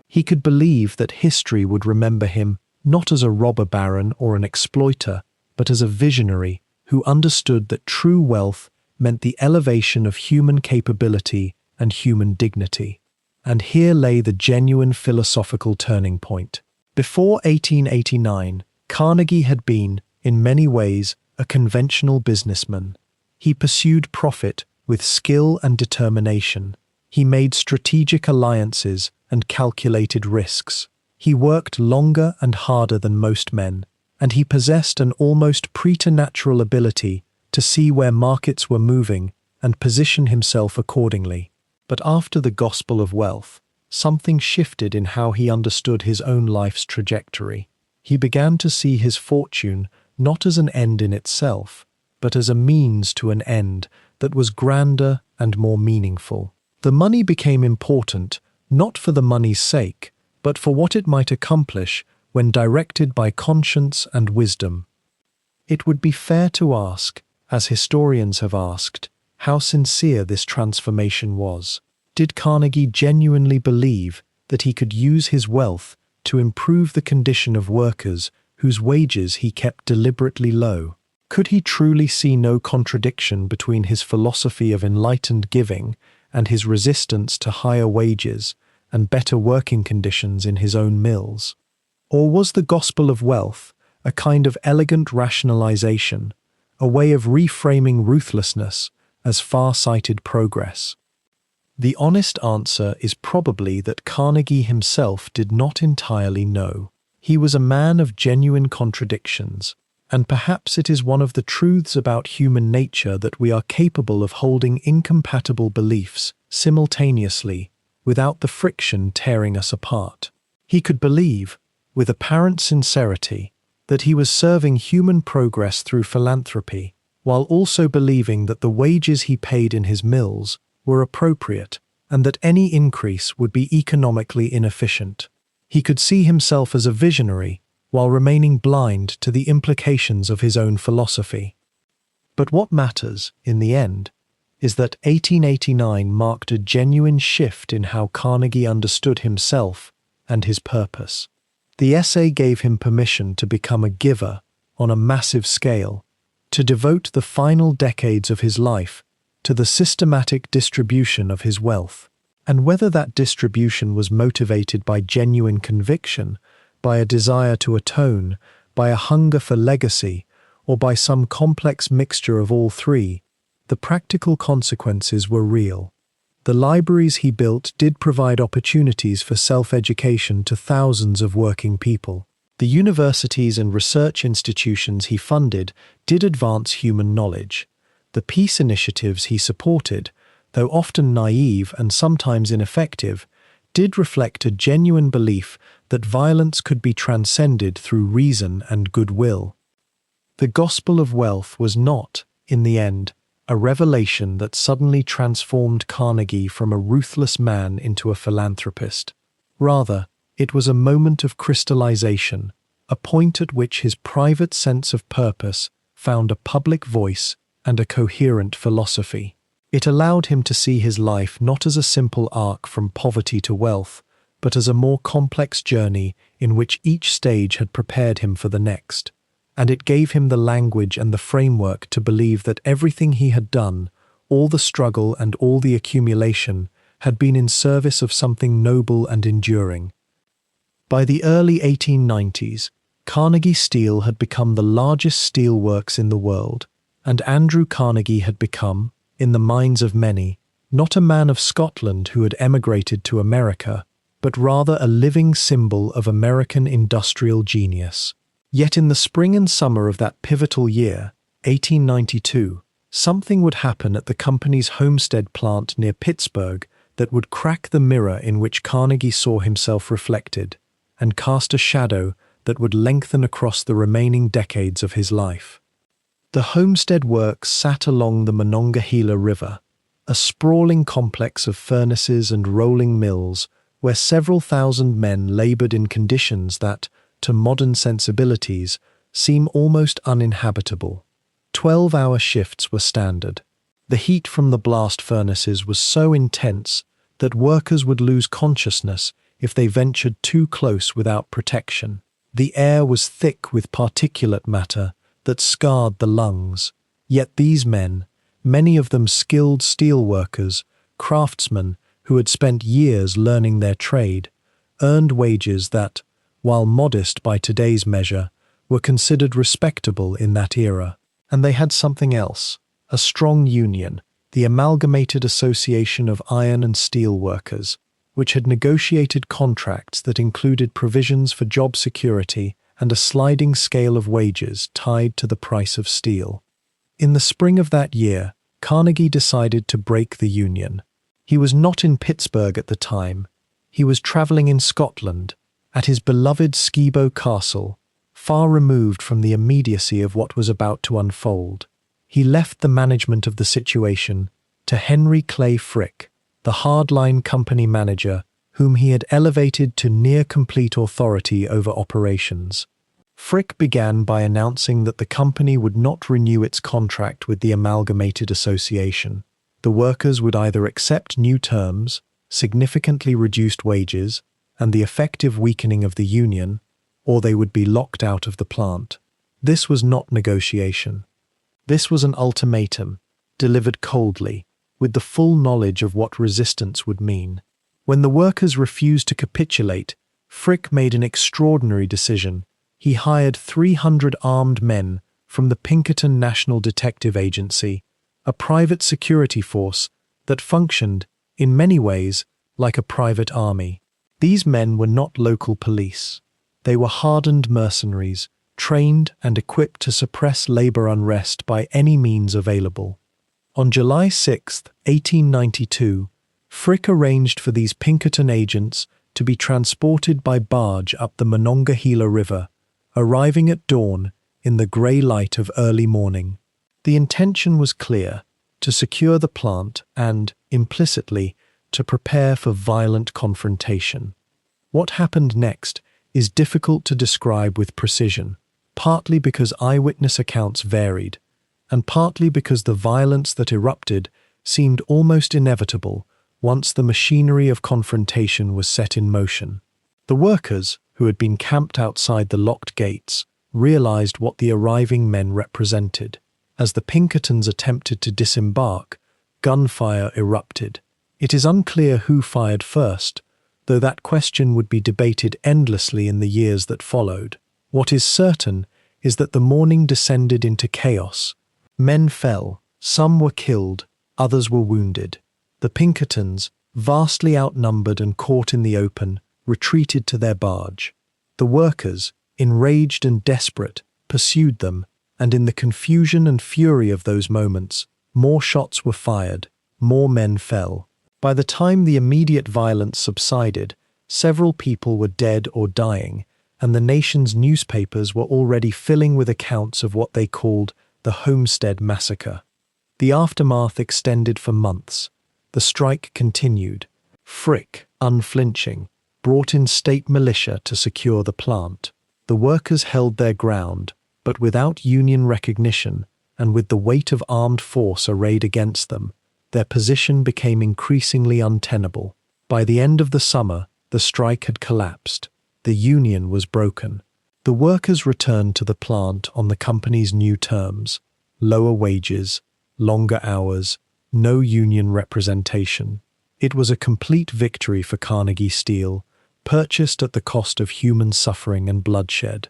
He could believe that history would remember him not as a robber baron or an exploiter, but as a visionary who understood that true wealth meant the elevation of human capability and human dignity. And here lay the genuine philosophical turning point. Before 1889, Carnegie had been, in many ways, a conventional businessman. He pursued profit with skill and determination. He made strategic alliances and calculated risks. He worked longer and harder than most men, and he possessed an almost preternatural ability to see where markets were moving and position himself accordingly. But after the gospel of wealth, something shifted in how he understood his own life's trajectory. He began to see his fortune not as an end in itself, but as a means to an end that was grander and more meaningful. The money became important, not for the money's sake, but for what it might accomplish when directed by conscience and wisdom. It would be fair to ask, as historians have asked, how sincere this transformation was. Did Carnegie genuinely believe that he could use his wealth to improve the condition of workers whose wages he kept deliberately low? Could he truly see no contradiction between his philosophy of enlightened giving and his resistance to higher wages and better working conditions in his own mills? Or was the gospel of wealth a kind of elegant rationalization, a way of reframing ruthlessness as far-sighted progress? The honest answer is probably that Carnegie himself did not entirely know. He was a man of genuine contradictions, and perhaps it is one of the truths about human nature that we are capable of holding incompatible beliefs simultaneously without the friction tearing us apart. He could believe, with apparent sincerity, that he was serving human progress through philanthropy, while also believing that the wages he paid in his mills were appropriate and that any increase would be economically inefficient. He could see himself as a visionary while remaining blind to the implications of his own philosophy. But what matters, in the end, is that 1889 marked a genuine shift in how Carnegie understood himself and his purpose. The essay gave him permission to become a giver on a massive scale, to devote the final decades of his life to the systematic distribution of his wealth. And whether that distribution was motivated by genuine conviction, by a desire to atone, by a hunger for legacy, or by some complex mixture of all three, the practical consequences were real. The libraries he built did provide opportunities for self-education to thousands of working people. The universities and research institutions he funded did advance human knowledge. The peace initiatives he supported, though often naive and sometimes ineffective, did reflect a genuine belief that violence could be transcended through reason and goodwill. The gospel of wealth was not, in the end, a revelation that suddenly transformed Carnegie from a ruthless man into a philanthropist. Rather, it was a moment of crystallization, a point at which his private sense of purpose found a public voice and a coherent philosophy. It allowed him to see his life not as a simple arc from poverty to wealth, but as a more complex journey in which each stage had prepared him for the next. And it gave him the language and the framework to believe that everything he had done, all the struggle and all the accumulation, had been in service of something noble and enduring. By the early 1890s, Carnegie Steel had become the largest steel works in the world, and Andrew Carnegie had become, in the minds of many, not a man of Scotland who had emigrated to America, but rather a living symbol of American industrial genius. Yet in the spring and summer of that pivotal year, 1892, something would happen at the company's Homestead plant near Pittsburgh that would crack the mirror in which Carnegie saw himself reflected, and cast a shadow that would lengthen across the remaining decades of his life. The Homestead Works sat along the Monongahela River, a sprawling complex of furnaces and rolling mills where several thousand men labored in conditions that, to modern sensibilities, seem almost uninhabitable. 12-hour shifts were standard. The heat from the blast furnaces was so intense that workers would lose consciousness if they ventured too close without protection. The air was thick with particulate matter that scarred the lungs. Yet these men, many of them skilled steel workers, craftsmen who had spent years learning their trade, earned wages that, while modest by today's measure, were considered respectable in that era. And they had something else, a strong union, the Amalgamated Association of Iron and Steel Workers, which had negotiated contracts that included provisions for job security and a sliding scale of wages tied to the price of steel. In the spring of that year, Carnegie decided to break the union. He was not in Pittsburgh at the time. He was traveling in Scotland, at his beloved Skibo Castle, far removed from the immediacy of what was about to unfold. He left the management of the situation to Henry Clay Frick, the hardline company manager whom he had elevated to near-complete authority over operations. Frick began by announcing that the company would not renew its contract with the Amalgamated Association. The workers would either accept new terms, significantly reduced wages, and the effective weakening of the union, or they would be locked out of the plant. This was not negotiation. This was an ultimatum, delivered coldly, with the full knowledge of what resistance would mean. When the workers refused to capitulate, Frick made an extraordinary decision. He hired 300 armed men from the Pinkerton National Detective Agency, a private security force that functioned, in many ways, like a private army. These men were not local police. They were hardened mercenaries, trained and equipped to suppress labor unrest by any means available. On July 6, 1892, Frick arranged for these Pinkerton agents to be transported by barge up the Monongahela River, arriving at dawn in the grey light of early morning. The intention was clear: to secure the plant and, implicitly, to prepare for violent confrontation. What happened next is difficult to describe with precision, partly because eyewitness accounts varied, and partly because the violence that erupted seemed almost inevitable once the machinery of confrontation was set in motion. The workers, who had been camped outside the locked gates, realized what the arriving men represented. As the Pinkertons attempted to disembark, gunfire erupted. It is unclear who fired first, though that question would be debated endlessly in the years that followed. What is certain is that the morning descended into chaos. Men fell, some were killed, others were wounded. The Pinkertons, vastly outnumbered and caught in the open, retreated to their barge. The workers, enraged and desperate, pursued them, and in the confusion and fury of those moments, more shots were fired, more men fell. By the time the immediate violence subsided, several people were dead or dying, and the nation's newspapers were already filling with accounts of what they called the Homestead Massacre. The aftermath extended for months. The strike continued. Frick, unflinching, brought in state militia to secure the plant. The workers held their ground, but without union recognition and with the weight of armed force arrayed against them, their position became increasingly untenable. By the end of the summer, the strike had collapsed. The union was broken. The workers returned to the plant on the company's new terms: lower wages, longer hours, no union representation. It was a complete victory for Carnegie Steel, purchased at the cost of human suffering and bloodshed.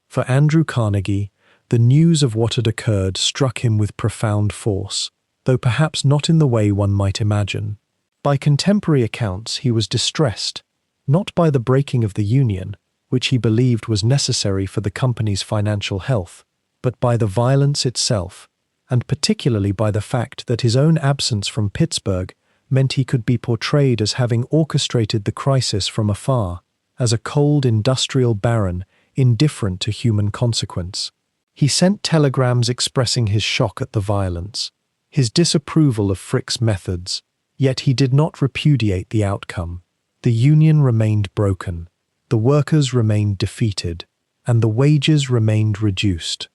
For Andrew Carnegie, the news of what had occurred struck him with profound force, though perhaps not in the way one might imagine. By contemporary accounts, he was distressed, not by the breaking of the union, which he believed was necessary for the company's financial health, but by the violence itself, and particularly by the fact that his own absence from Pittsburgh meant he could be portrayed as having orchestrated the crisis from afar, as a cold industrial baron indifferent to human consequence. He sent telegrams expressing his shock at the violence, his disapproval of Frick's methods, yet he did not repudiate the outcome. The union remained broken, the workers remained defeated, and the wages remained reduced.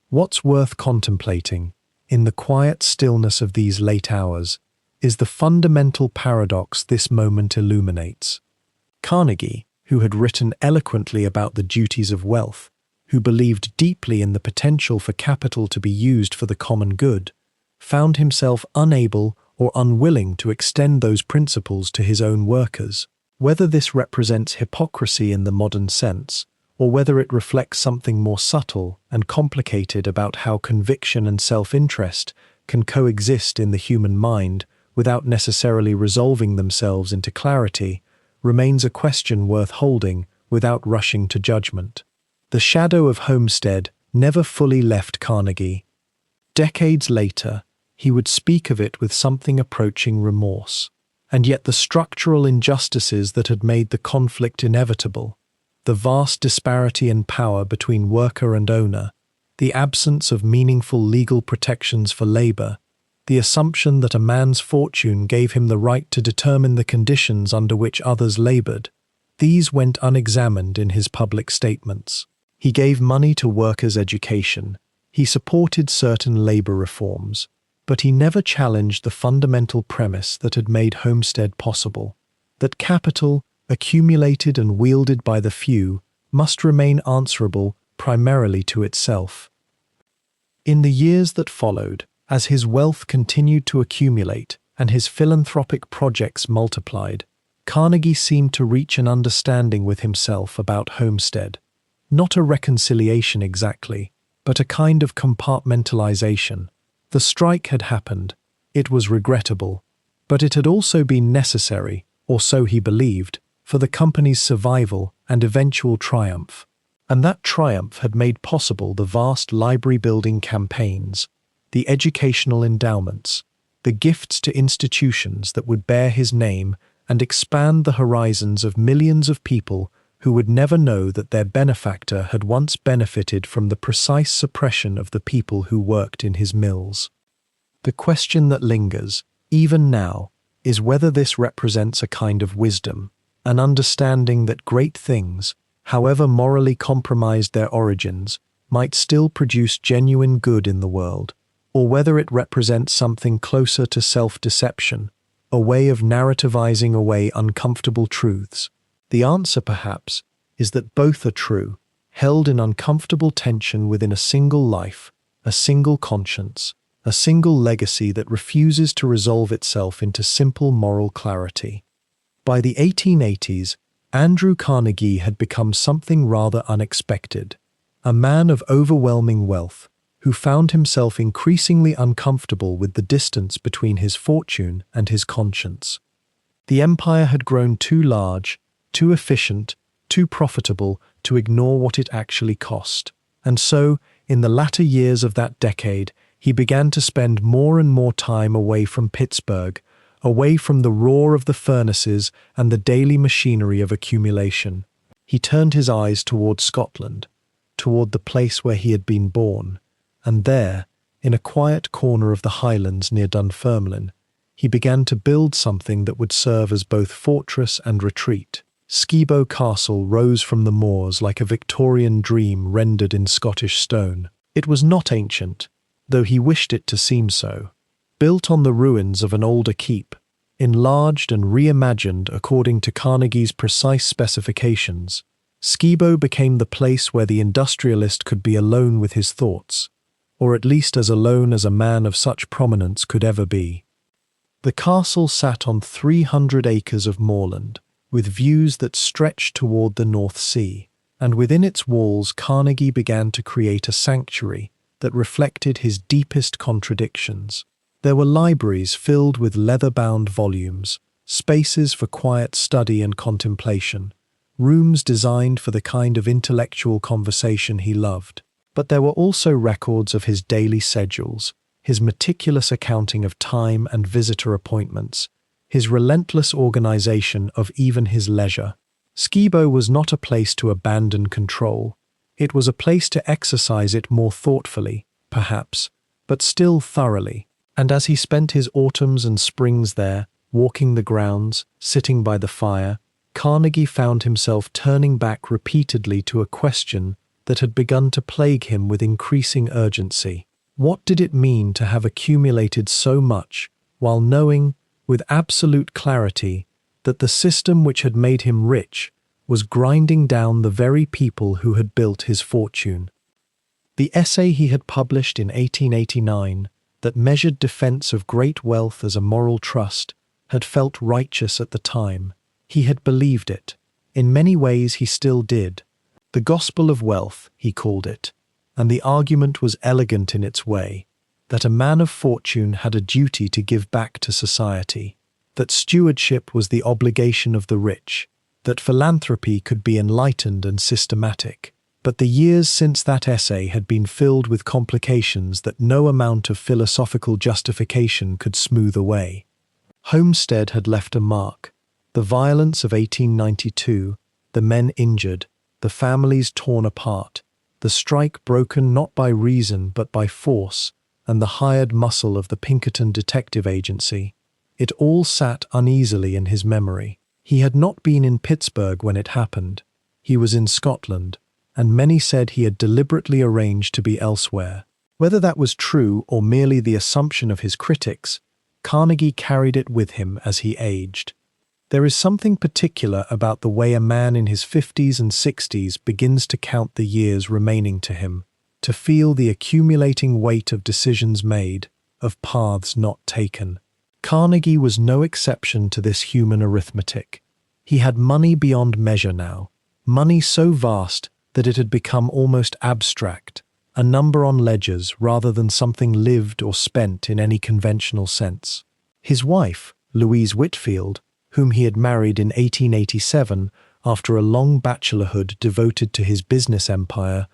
What's worth contemplating, in the quiet stillness of these late hours, is the fundamental paradox this moment illuminates. Carnegie, who had written eloquently about the duties of wealth, who believed deeply in the potential for capital to be used for the common good, found himself unable or unwilling to extend those principles to his own workers. Whether this represents hypocrisy in the modern sense, or whether it reflects something more subtle and complicated about how conviction and self-interest can coexist in the human mind without necessarily resolving themselves into clarity, remains a question worth holding without rushing to judgment. The shadow of Homestead never fully left Carnegie. Decades later, he would speak of it with something approaching remorse. And yet the structural injustices that had made the conflict inevitable, the vast disparity in power between worker and owner, the absence of meaningful legal protections for labor, the assumption that a man's fortune gave him the right to determine the conditions under which others labored, these went unexamined in his public statements. He gave money to workers' education, he supported certain labor reforms, but he never challenged the fundamental premise that had made Homestead possible, that capital, accumulated and wielded by the few, must remain answerable primarily to itself. In the years that followed, as his wealth continued to accumulate and his philanthropic projects multiplied, Carnegie seemed to reach an understanding with himself about Homestead. Not a reconciliation exactly, but a kind of compartmentalization. The strike had happened, it was regrettable, but it had also been necessary, or so he believed, for the company's survival and eventual triumph. And that triumph had made possible the vast library-building campaigns, the educational endowments, the gifts to institutions that would bear his name and expand the horizons of millions of people who would never know that their benefactor had once benefited from the precise suppression of the people who worked in his mills. The question that lingers, even now, is whether this represents a kind of wisdom, an understanding that great things, however morally compromised their origins, might still produce genuine good in the world, or whether it represents something closer to self-deception, a way of narrativizing away uncomfortable truths. The answer, perhaps, is that both are true, held in uncomfortable tension within a single life, a single conscience, a single legacy that refuses to resolve itself into simple moral clarity. By the 1880s, Andrew Carnegie had become something rather unexpected, a man of overwhelming wealth, who found himself increasingly uncomfortable with the distance between his fortune and his conscience. The empire had grown too large, too efficient, too profitable to ignore what it actually cost. And so, in the latter years of that decade, he began to spend more and more time away from Pittsburgh, away from the roar of the furnaces and the daily machinery of accumulation. He turned his eyes toward Scotland, toward the place where he had been born, and there, in a quiet corner of the Highlands near Dunfermline, he began to build something that would serve as both fortress and retreat. Skibo Castle rose from the moors like a Victorian dream rendered in Scottish stone. It was not ancient, though he wished it to seem so. Built on the ruins of an older keep, enlarged and reimagined according to Carnegie's precise specifications, Skibo became the place where the industrialist could be alone with his thoughts, or at least as alone as a man of such prominence could ever be. The castle sat on 300 acres of moorland, with views that stretched toward the North Sea, and within its walls Carnegie began to create a sanctuary that reflected his deepest contradictions. There were libraries filled with leather-bound volumes, spaces for quiet study and contemplation, rooms designed for the kind of intellectual conversation he loved. But there were also records of his daily schedules, his meticulous accounting of time and visitor appointments, his relentless organization of even his leisure. Skibo was not a place to abandon control. It was a place to exercise it more thoughtfully, perhaps, but still thoroughly. And as he spent his autumns and springs there, walking the grounds, sitting by the fire, Carnegie found himself turning back repeatedly to a question that had begun to plague him with increasing urgency. What did it mean to have accumulated so much, while knowing, with absolute clarity, that the system which had made him rich was grinding down the very people who had built his fortune? The essay he had published in 1889, that measured defense of great wealth as a moral trust, had felt righteous at the time. He had believed it. In many ways he still did. The gospel of wealth, he called it, and the argument was elegant in its way, that a man of fortune had a duty to give back to society, that stewardship was the obligation of the rich, that philanthropy could be enlightened and systematic. But the years since that essay had been filled with complications that no amount of philosophical justification could smooth away. Homestead had left a mark. The violence of 1892, the men injured, the families torn apart, the strike broken not by reason but by force, and the hired muscle of the Pinkerton Detective Agency. It all sat uneasily in his memory. He had not been in Pittsburgh when it happened. He was in Scotland, and many said he had deliberately arranged to be elsewhere. Whether that was true or merely the assumption of his critics, Carnegie carried it with him as he aged. There is something particular about the way a man in his 50s and 60s begins to count the years remaining to him, to feel the accumulating weight of decisions made, of paths not taken. Carnegie was no exception to this human arithmetic. He had money beyond measure now, money so vast that it had become almost abstract, a number on ledgers rather than something lived or spent in any conventional sense. His wife, Louise Whitfield, whom he had married in 1887 after a long bachelorhood devoted to his business empire,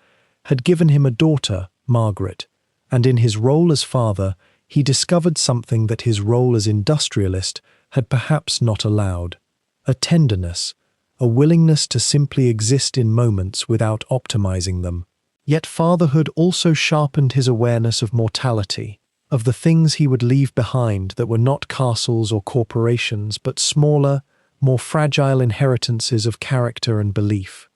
had given him a daughter, Margaret, and in his role as father, he discovered something that his role as industrialist had perhaps not allowed: a tenderness, a willingness to simply exist in moments without optimizing them. Yet fatherhood also sharpened his awareness of mortality, of the things he would leave behind that were not castles or corporations, but smaller, more fragile inheritances of character and belief.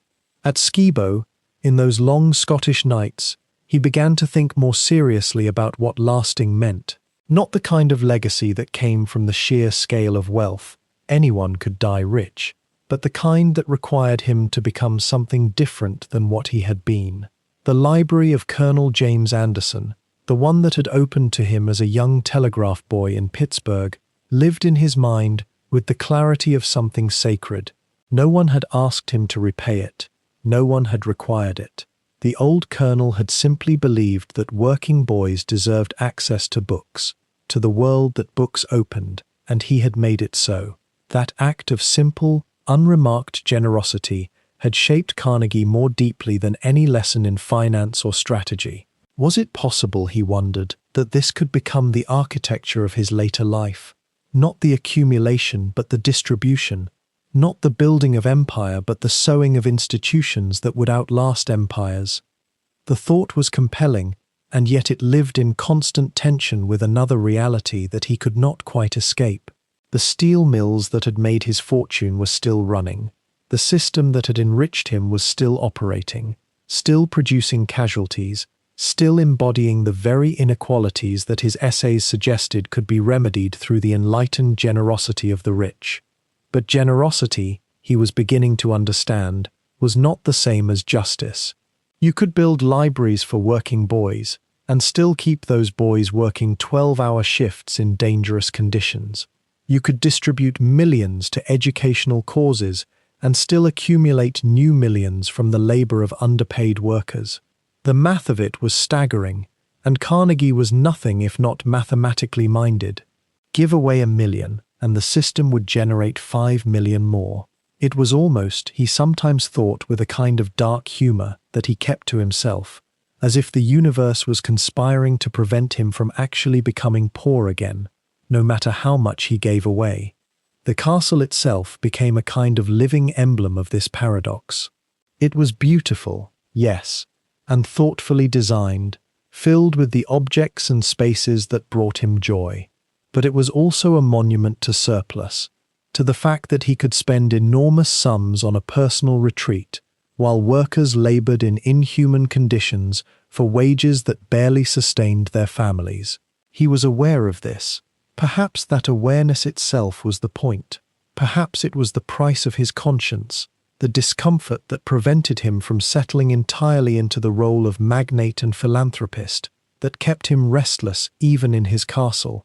At Skibo, in those long Scottish nights, he began to think more seriously about what lasting meant. Not the kind of legacy that came from the sheer scale of wealth, anyone could die rich, but the kind that required him to become something different than what he had been. The library of Colonel James Anderson, the one that had opened to him as a young telegraph boy in Pittsburgh, lived in his mind with the clarity of something sacred. No one had asked him to repay it. No one had required it. The old colonel had simply believed that working boys deserved access to books, to the world that books opened, and he had made it so. That act of simple, unremarked generosity had shaped Carnegie more deeply than any lesson in finance or strategy. Was it possible, he wondered, that this could become the architecture of his later life? Not the accumulation, but the distribution. Not the building of empire, but the sowing of institutions that would outlast empires. The thought was compelling, and yet it lived in constant tension with another reality that he could not quite escape. The steel mills that had made his fortune were still running. The system that had enriched him was still operating, still producing casualties, still embodying the very inequalities that his essays suggested could be remedied through the enlightened generosity of the rich. But generosity, he was beginning to understand, was not the same as justice. You could build libraries for working boys, and still keep those boys working 12-hour shifts in dangerous conditions. You could distribute millions to educational causes and still accumulate new millions from the labor of underpaid workers. The math of it was staggering, and Carnegie was nothing if not mathematically minded. Give away $1 million, and the system would generate 5 million more. It was almost, he sometimes thought with a kind of dark humor that he kept to himself, as if the universe was conspiring to prevent him from actually becoming poor again, no matter how much he gave away. The castle itself became a kind of living emblem of this paradox. It was beautiful, yes, and thoughtfully designed, filled with the objects and spaces that brought him joy. But it was also a monument to surplus, to the fact that he could spend enormous sums on a personal retreat, while workers labored in inhuman conditions for wages that barely sustained their families. He was aware of this. Perhaps that awareness itself was the point. Perhaps it was the price of his conscience, the discomfort that prevented him from settling entirely into the role of magnate and philanthropist, that kept him restless even in his castle.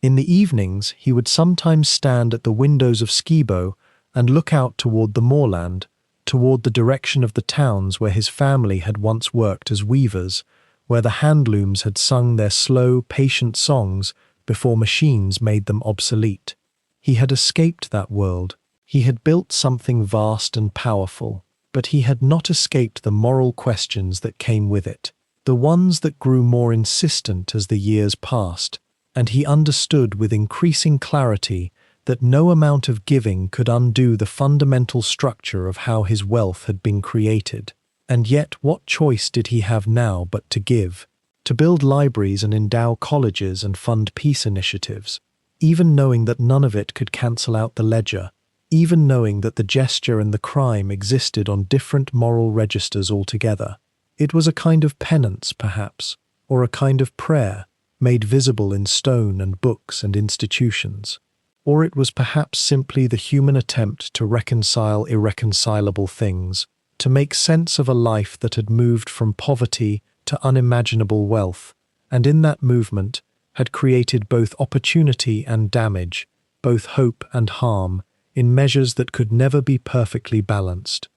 In the evenings, he would sometimes stand at the windows of Skibo and look out toward the moorland, toward the direction of the towns where his family had once worked as weavers, where the handlooms had sung their slow, patient songs before machines made them obsolete. He had escaped that world. He had built something vast and powerful, but he had not escaped the moral questions that came with it, the ones that grew more insistent as the years passed, and he understood with increasing clarity that no amount of giving could undo the fundamental structure of how his wealth had been created. And yet, what choice did he have now but to give, to build libraries and endow colleges and fund peace initiatives, even knowing that none of it could cancel out the ledger, even knowing that the gesture and the crime existed on different moral registers altogether? It was a kind of penance, perhaps, or a kind of prayer, made visible in stone and books and institutions. Or it was perhaps simply the human attempt to reconcile irreconcilable things, to make sense of a life that had moved from poverty to unimaginable wealth, and in that movement had created both opportunity and damage, both hope and harm, in measures that could never be perfectly balanced.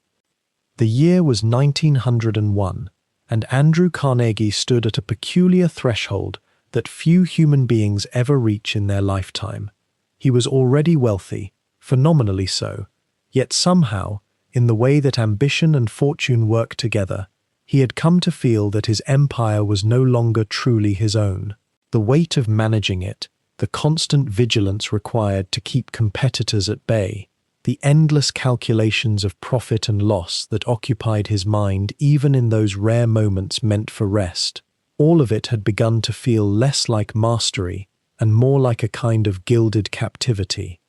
The year was 1901, and Andrew Carnegie stood at a peculiar threshold that few human beings ever reach in their lifetime. He was already wealthy, phenomenally so, yet somehow, in the way that ambition and fortune work together, he had come to feel that his empire was no longer truly his own. The weight of managing it, the constant vigilance required to keep competitors at bay, the endless calculations of profit and loss that occupied his mind even in those rare moments meant for rest, all of it had begun to feel less like mastery and more like a kind of gilded captivity.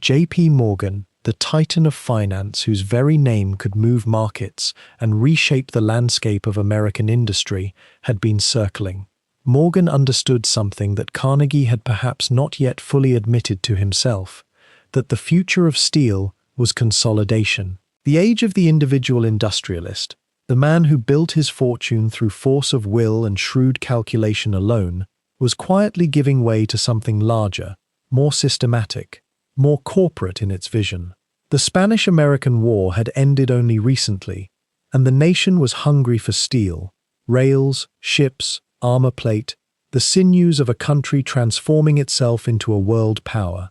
J.P. Morgan, the titan of finance whose very name could move markets and reshape the landscape of American industry, had been circling. Morgan understood something that Carnegie had perhaps not yet fully admitted to himself, that the future of steel was consolidation. The age of the individual industrialist, the man who built his fortune through force of will and shrewd calculation alone, was quietly giving way to something larger, more systematic, more corporate in its vision. The Spanish-American War had ended only recently, and the nation was hungry for steel, rails, ships, armor plate, the sinews of a country transforming itself into a world power.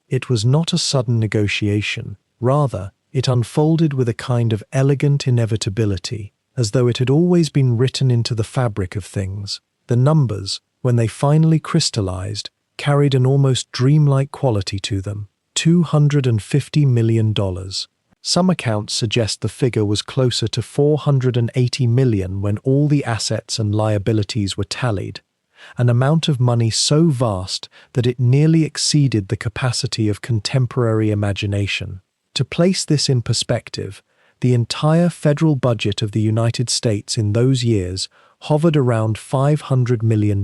It was not a sudden negotiation. Rather, it unfolded with a kind of elegant inevitability, as though it had always been written into the fabric of things. The numbers, when they finally crystallized, carried an almost dreamlike quality to them. $250 million. Some accounts suggest the figure was closer to $480 million when all the assets and liabilities were tallied, an amount of money so vast that it nearly exceeded the capacity of contemporary imagination. To place this in perspective, the entire federal budget of the United States in those years hovered around $500 million.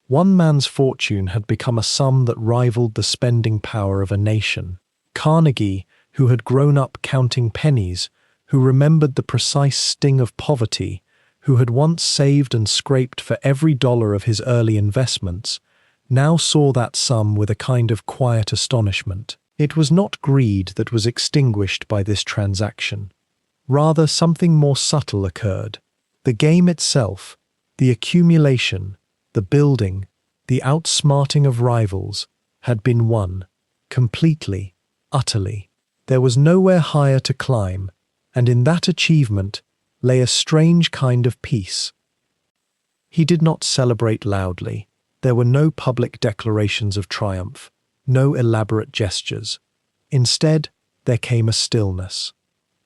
One man's fortune had become a sum that rivaled the spending power of a nation. Carnegie, who had grown up counting pennies, who remembered the precise sting of poverty, who had once saved and scraped for every dollar of his early investments, now saw that sum with a kind of quiet astonishment. It was not greed that was extinguished by this transaction. Rather, something more subtle occurred. The game itself, the accumulation, the building, the outsmarting of rivals, had been won, completely, utterly. There was nowhere higher to climb, and in that achievement lay a strange kind of peace. He did not celebrate loudly. There were no public declarations of triumph, no elaborate gestures. Instead, there came a stillness.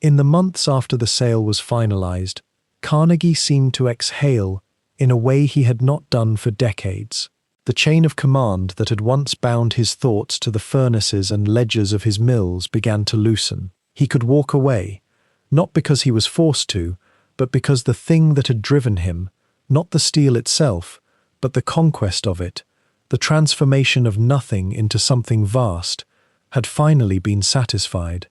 In the months after the sale was finalized, Carnegie seemed to exhale in a way he had not done for decades. The chain of command that had once bound his thoughts to the furnaces and ledgers of his mills began to loosen. He could walk away, not because he was forced to, but because the thing that had driven him, not the steel itself, but the conquest of it, the transformation of nothing into something vast, had finally been satisfied.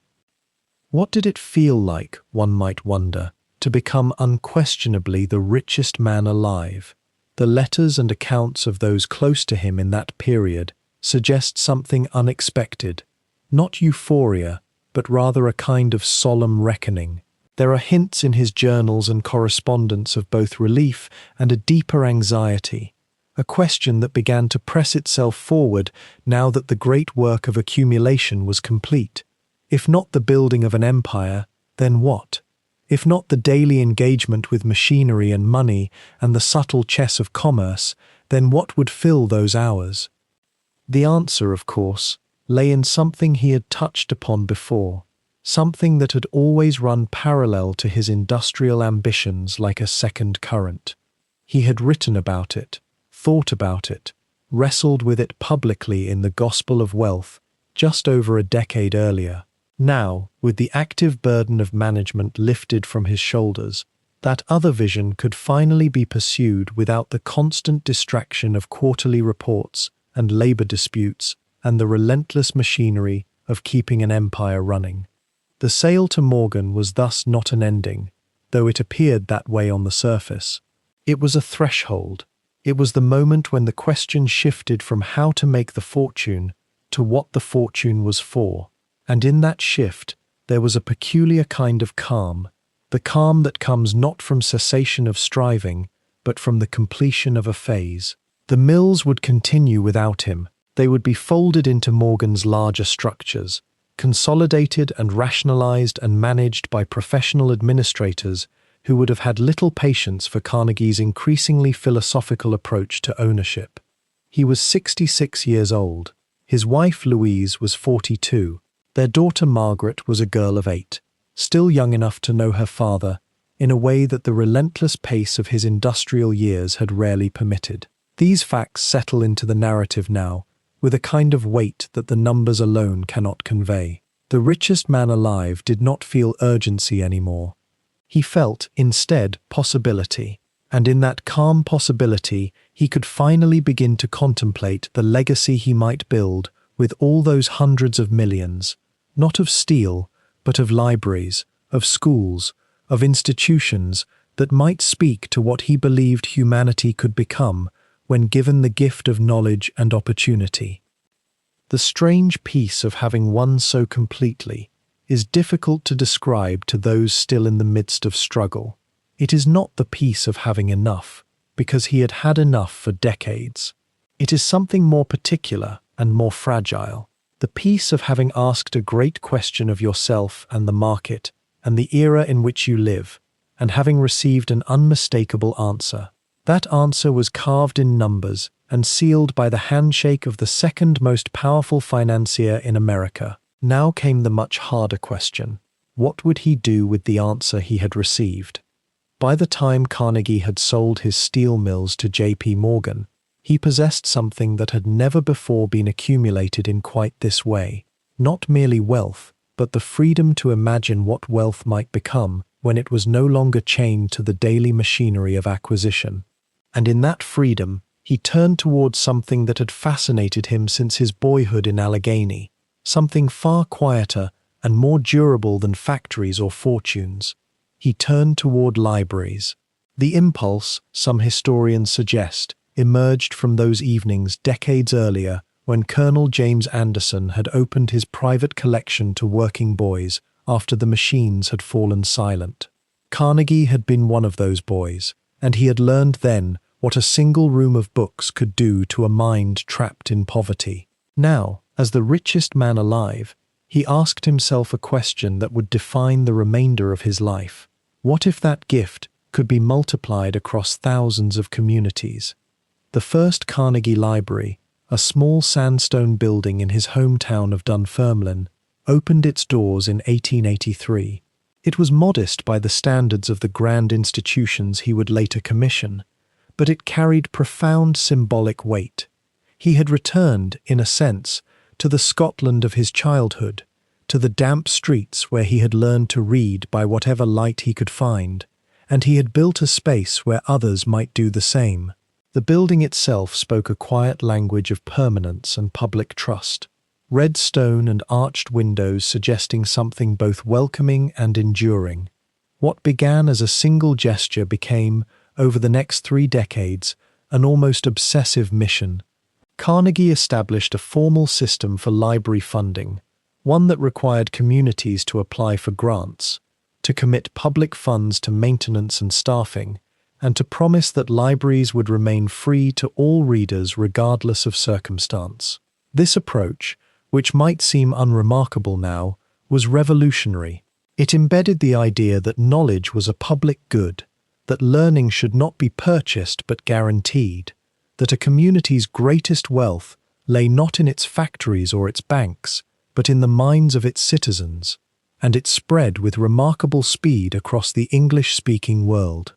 What did it feel like, one might wonder, to become unquestionably the richest man alive? The letters and accounts of those close to him in that period suggest something unexpected, not euphoria, but rather a kind of solemn reckoning. There are hints in his journals and correspondence of both relief and a deeper anxiety, a question that began to press itself forward now that the great work of accumulation was complete. If not the building of an empire, then what? If not the daily engagement with machinery and money and the subtle chess of commerce, then what would fill those hours? The answer, of course, lay in something he had touched upon before, something that had always run parallel to his industrial ambitions like a second current. He had written about it, thought about it, wrestled with it publicly in the Gospel of Wealth just over a decade earlier. Now, with the active burden of management lifted from his shoulders, that other vision could finally be pursued without the constant distraction of quarterly reports and labor disputes and the relentless machinery of keeping an empire running. The sale to Morgan was thus not an ending, though it appeared that way on the surface. It was a threshold. It was the moment when the question shifted from how to make the fortune to what the fortune was for. And in that shift, there was a peculiar kind of calm, the calm that comes not from cessation of striving, but from the completion of a phase. The mills would continue without him. They would be folded into Morgan's larger structures, consolidated and rationalized and managed by professional administrators who would have had little patience for Carnegie's increasingly philosophical approach to ownership. He was 66 years old. His wife Louise was 42. Their daughter Margaret was a girl of 8, still young enough to know her father, in a way that the relentless pace of his industrial years had rarely permitted. These facts settle into the narrative now, with a kind of weight that the numbers alone cannot convey. The richest man alive did not feel urgency anymore. He felt, instead, possibility, and in that calm possibility he could finally begin to contemplate the legacy he might build with all those hundreds of millions, not of steel, but of libraries, of schools, of institutions that might speak to what he believed humanity could become when given the gift of knowledge and opportunity. The strange peace of having won so completely is difficult to describe to those still in the midst of struggle. It is not the peace of having enough, because he had had enough for decades. It is something more particular and more fragile. The peace of having asked a great question of yourself and the market and the era in which you live, and having received an unmistakable answer. That answer was carved in numbers and sealed by the handshake of the second most powerful financier in America. Now came the much harder question. What would he do with the answer he had received? By the time Carnegie had sold his steel mills to J.P. Morgan, he possessed something that had never before been accumulated in quite this way. Not merely wealth, but the freedom to imagine what wealth might become when it was no longer chained to the daily machinery of acquisition. And in that freedom, he turned towards something that had fascinated him since his boyhood in Allegheny, something far quieter and more durable than factories or fortunes. He turned toward libraries. The impulse, some historians suggest, emerged from those evenings decades earlier when Colonel James Anderson had opened his private collection to working boys after the machines had fallen silent. Carnegie had been one of those boys, and he had learned then what a single room of books could do to a mind trapped in poverty. Now, as the richest man alive, he asked himself a question that would define the remainder of his life. What if that gift could be multiplied across thousands of communities? The first Carnegie Library, a small sandstone building in his hometown of Dunfermline, opened its doors in 1883. It was modest by the standards of the grand institutions he would later commission, but it carried profound symbolic weight. He had returned, in a sense, to the Scotland of his childhood, to the damp streets where he had learned to read by whatever light he could find, and he had built a space where others might do the same. The building itself spoke a quiet language of permanence and public trust, red stone and arched windows suggesting something both welcoming and enduring. What began as a single gesture became, over the next 3 decades, an almost obsessive mission. Carnegie established a formal system for library funding, one that required communities to apply for grants, to commit public funds to maintenance and staffing, and to promise that libraries would remain free to all readers regardless of circumstance. This approach, which might seem unremarkable now, was revolutionary. It embedded the idea that knowledge was a public good, that learning should not be purchased but guaranteed, that a community's greatest wealth lay not in its factories or its banks, but in the minds of its citizens, and it spread with remarkable speed across the English-speaking world.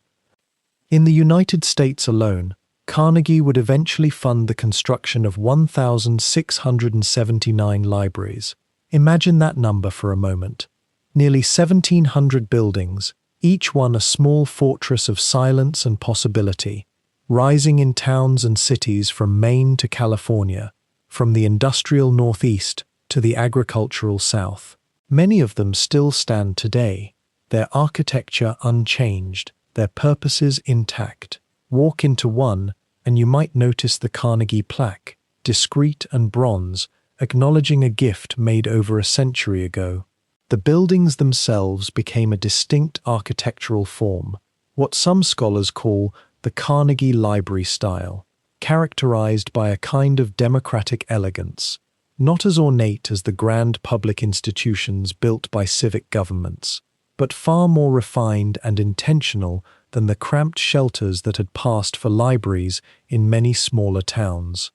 In the United States alone, Carnegie would eventually fund the construction of 1,679 libraries. Imagine that number for a moment. Nearly 1,700 buildings, each one a small fortress of silence and possibility, rising in towns and cities from Maine to California, from the industrial Northeast to the agricultural South. Many of them still stand today, their architecture unchanged, their purposes intact. Walk into one, and you might notice the Carnegie plaque, discreet and bronze, acknowledging a gift made over a century ago. The buildings themselves became a distinct architectural form, what some scholars call the Carnegie Library style, characterized by a kind of democratic elegance, not as ornate as the grand public institutions built by civic governments, but far more refined and intentional than the cramped shelters that had passed for libraries in many smaller towns.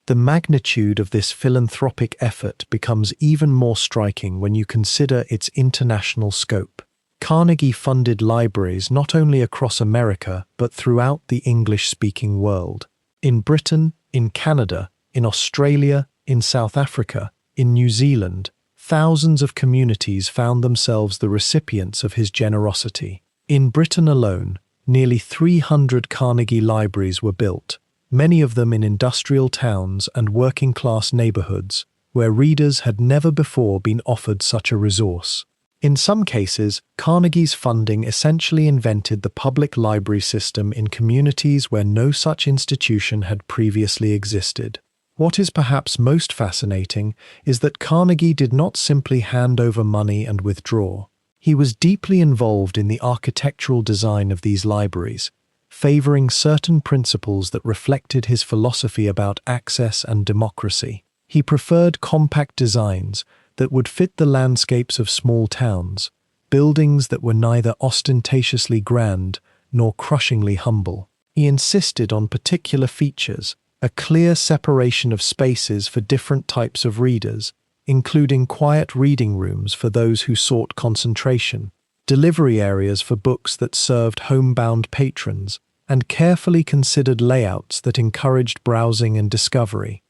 The magnitude of this philanthropic effort becomes even more striking when you consider its international scope. Carnegie funded libraries not only across America but throughout the English-speaking world. In Britain, in Canada, in Australia, in South Africa, in New Zealand, thousands of communities found themselves the recipients of his generosity. In Britain alone, nearly 300 Carnegie libraries were built, many of them in industrial towns and working-class neighborhoods, where readers had never before been offered such a resource. In some cases, Carnegie's funding essentially invented the public library system in communities where no such institution had previously existed. What is perhaps most fascinating is that Carnegie did not simply hand over money and withdraw. He was deeply involved in the architectural design of these libraries, favoring certain principles that reflected his philosophy about access and democracy. He preferred compact designs that would fit the landscapes of small towns, buildings that were neither ostentatiously grand nor crushingly humble. He insisted on particular features, a clear separation of spaces for different types of readers, including quiet reading rooms for those who sought concentration, delivery areas for books that served homebound patrons, and carefully considered layouts that encouraged browsing and discovery.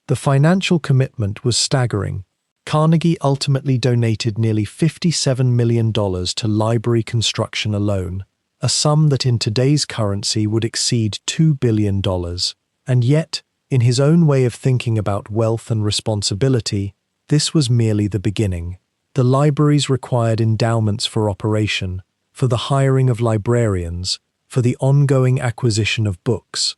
The financial commitment was staggering. Carnegie ultimately donated nearly $57 million to library construction alone, a sum that in today's currency would exceed $2 billion. And yet, in his own way of thinking about wealth and responsibility, this was merely the beginning. The libraries required endowments for operation, for the hiring of librarians, for the ongoing acquisition of books.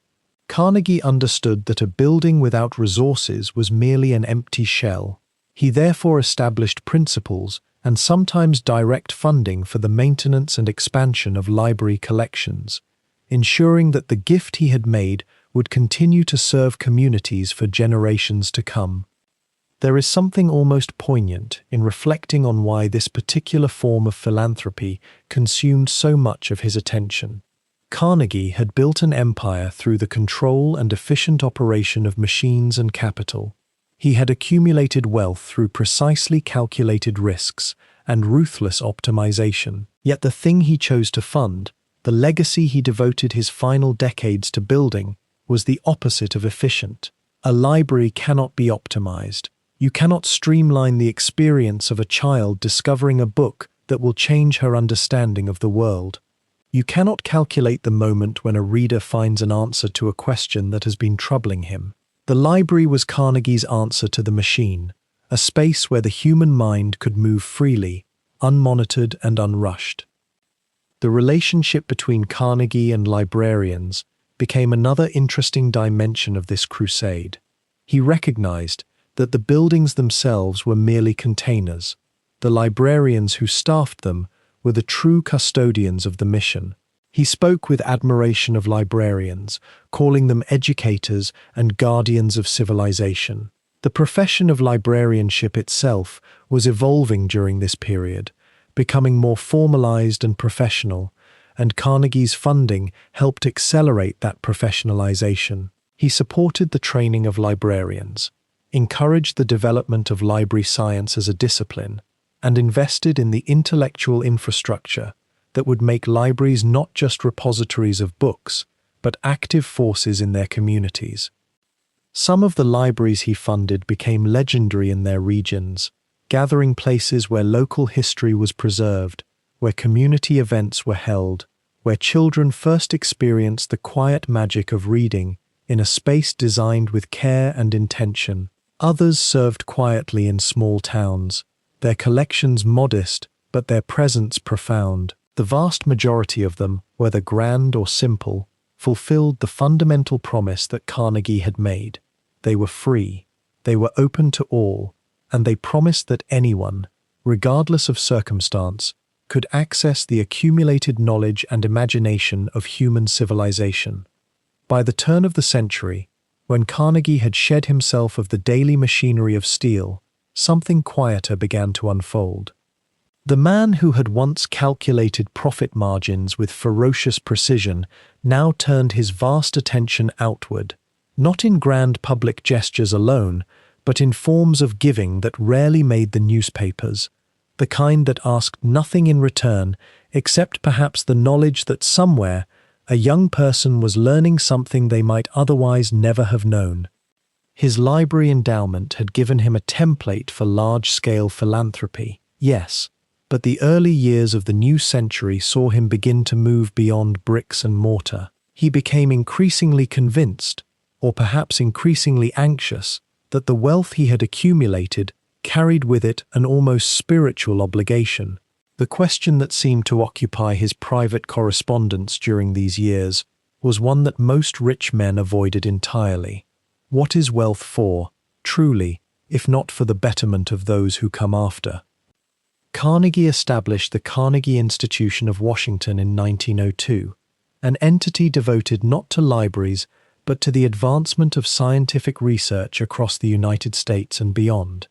Carnegie understood that a building without resources was merely an empty shell. He therefore established principles and sometimes direct funding for the maintenance and expansion of library collections, ensuring that the gift he had made would continue to serve communities for generations to come. There is something almost poignant in reflecting on why this particular form of philanthropy consumed so much of his attention. Carnegie had built an empire through the control and efficient operation of machines and capital. He had accumulated wealth through precisely calculated risks and ruthless optimization. Yet the thing he chose to fund, the legacy he devoted his final decades to building, was the opposite of efficient. A library cannot be optimized. You cannot streamline the experience of a child discovering a book that will change her understanding of the world. You cannot calculate the moment when a reader finds an answer to a question that has been troubling him. The library was Carnegie's answer to the machine, a space where the human mind could move freely, unmonitored and unrushed. The relationship between Carnegie and librarians became another interesting dimension of this crusade. He recognized that the buildings themselves were merely containers. The librarians who staffed them were the true custodians of the mission. He spoke with admiration of librarians, calling them educators and guardians of civilization. The profession of librarianship itself was evolving during this period, becoming more formalized and professional, and Carnegie's funding helped accelerate that professionalization. He supported the training of librarians, encouraged the development of library science as a discipline, and invested in the intellectual infrastructure that would make libraries not just repositories of books, but active forces in their communities. Some of the libraries he funded became legendary in their regions, gathering places where local history was preserved, where community events were held, where children first experienced the quiet magic of reading in a space designed with care and intention. Others served quietly in small towns, their collections modest, but their presence profound. The vast majority of them, whether grand or simple, fulfilled the fundamental promise that Carnegie had made. They were free, they were open to all, and they promised that anyone, regardless of circumstance, could access the accumulated knowledge and imagination of human civilization. By the turn of the century, when Carnegie had shed himself of the daily machinery of steel, something quieter began to unfold. The man who had once calculated profit margins with ferocious precision now turned his vast attention outward, not in grand public gestures alone, but in forms of giving that rarely made the newspapers, the kind that asked nothing in return except perhaps the knowledge that somewhere a young person was learning something they might otherwise never have known. His library endowment had given him a template for large-scale philanthropy, yes, but the early years of the new century saw him begin to move beyond bricks and mortar. He became increasingly convinced, or perhaps increasingly anxious, that the wealth he had accumulated carried with it an almost spiritual obligation. The question that seemed to occupy his private correspondence during these years was one that most rich men avoided entirely. What is wealth for, truly, if not for the betterment of those who come after? Carnegie established the Carnegie Institution of Washington in 1902, an entity devoted not to libraries but to the advancement of scientific research across the United States and beyond.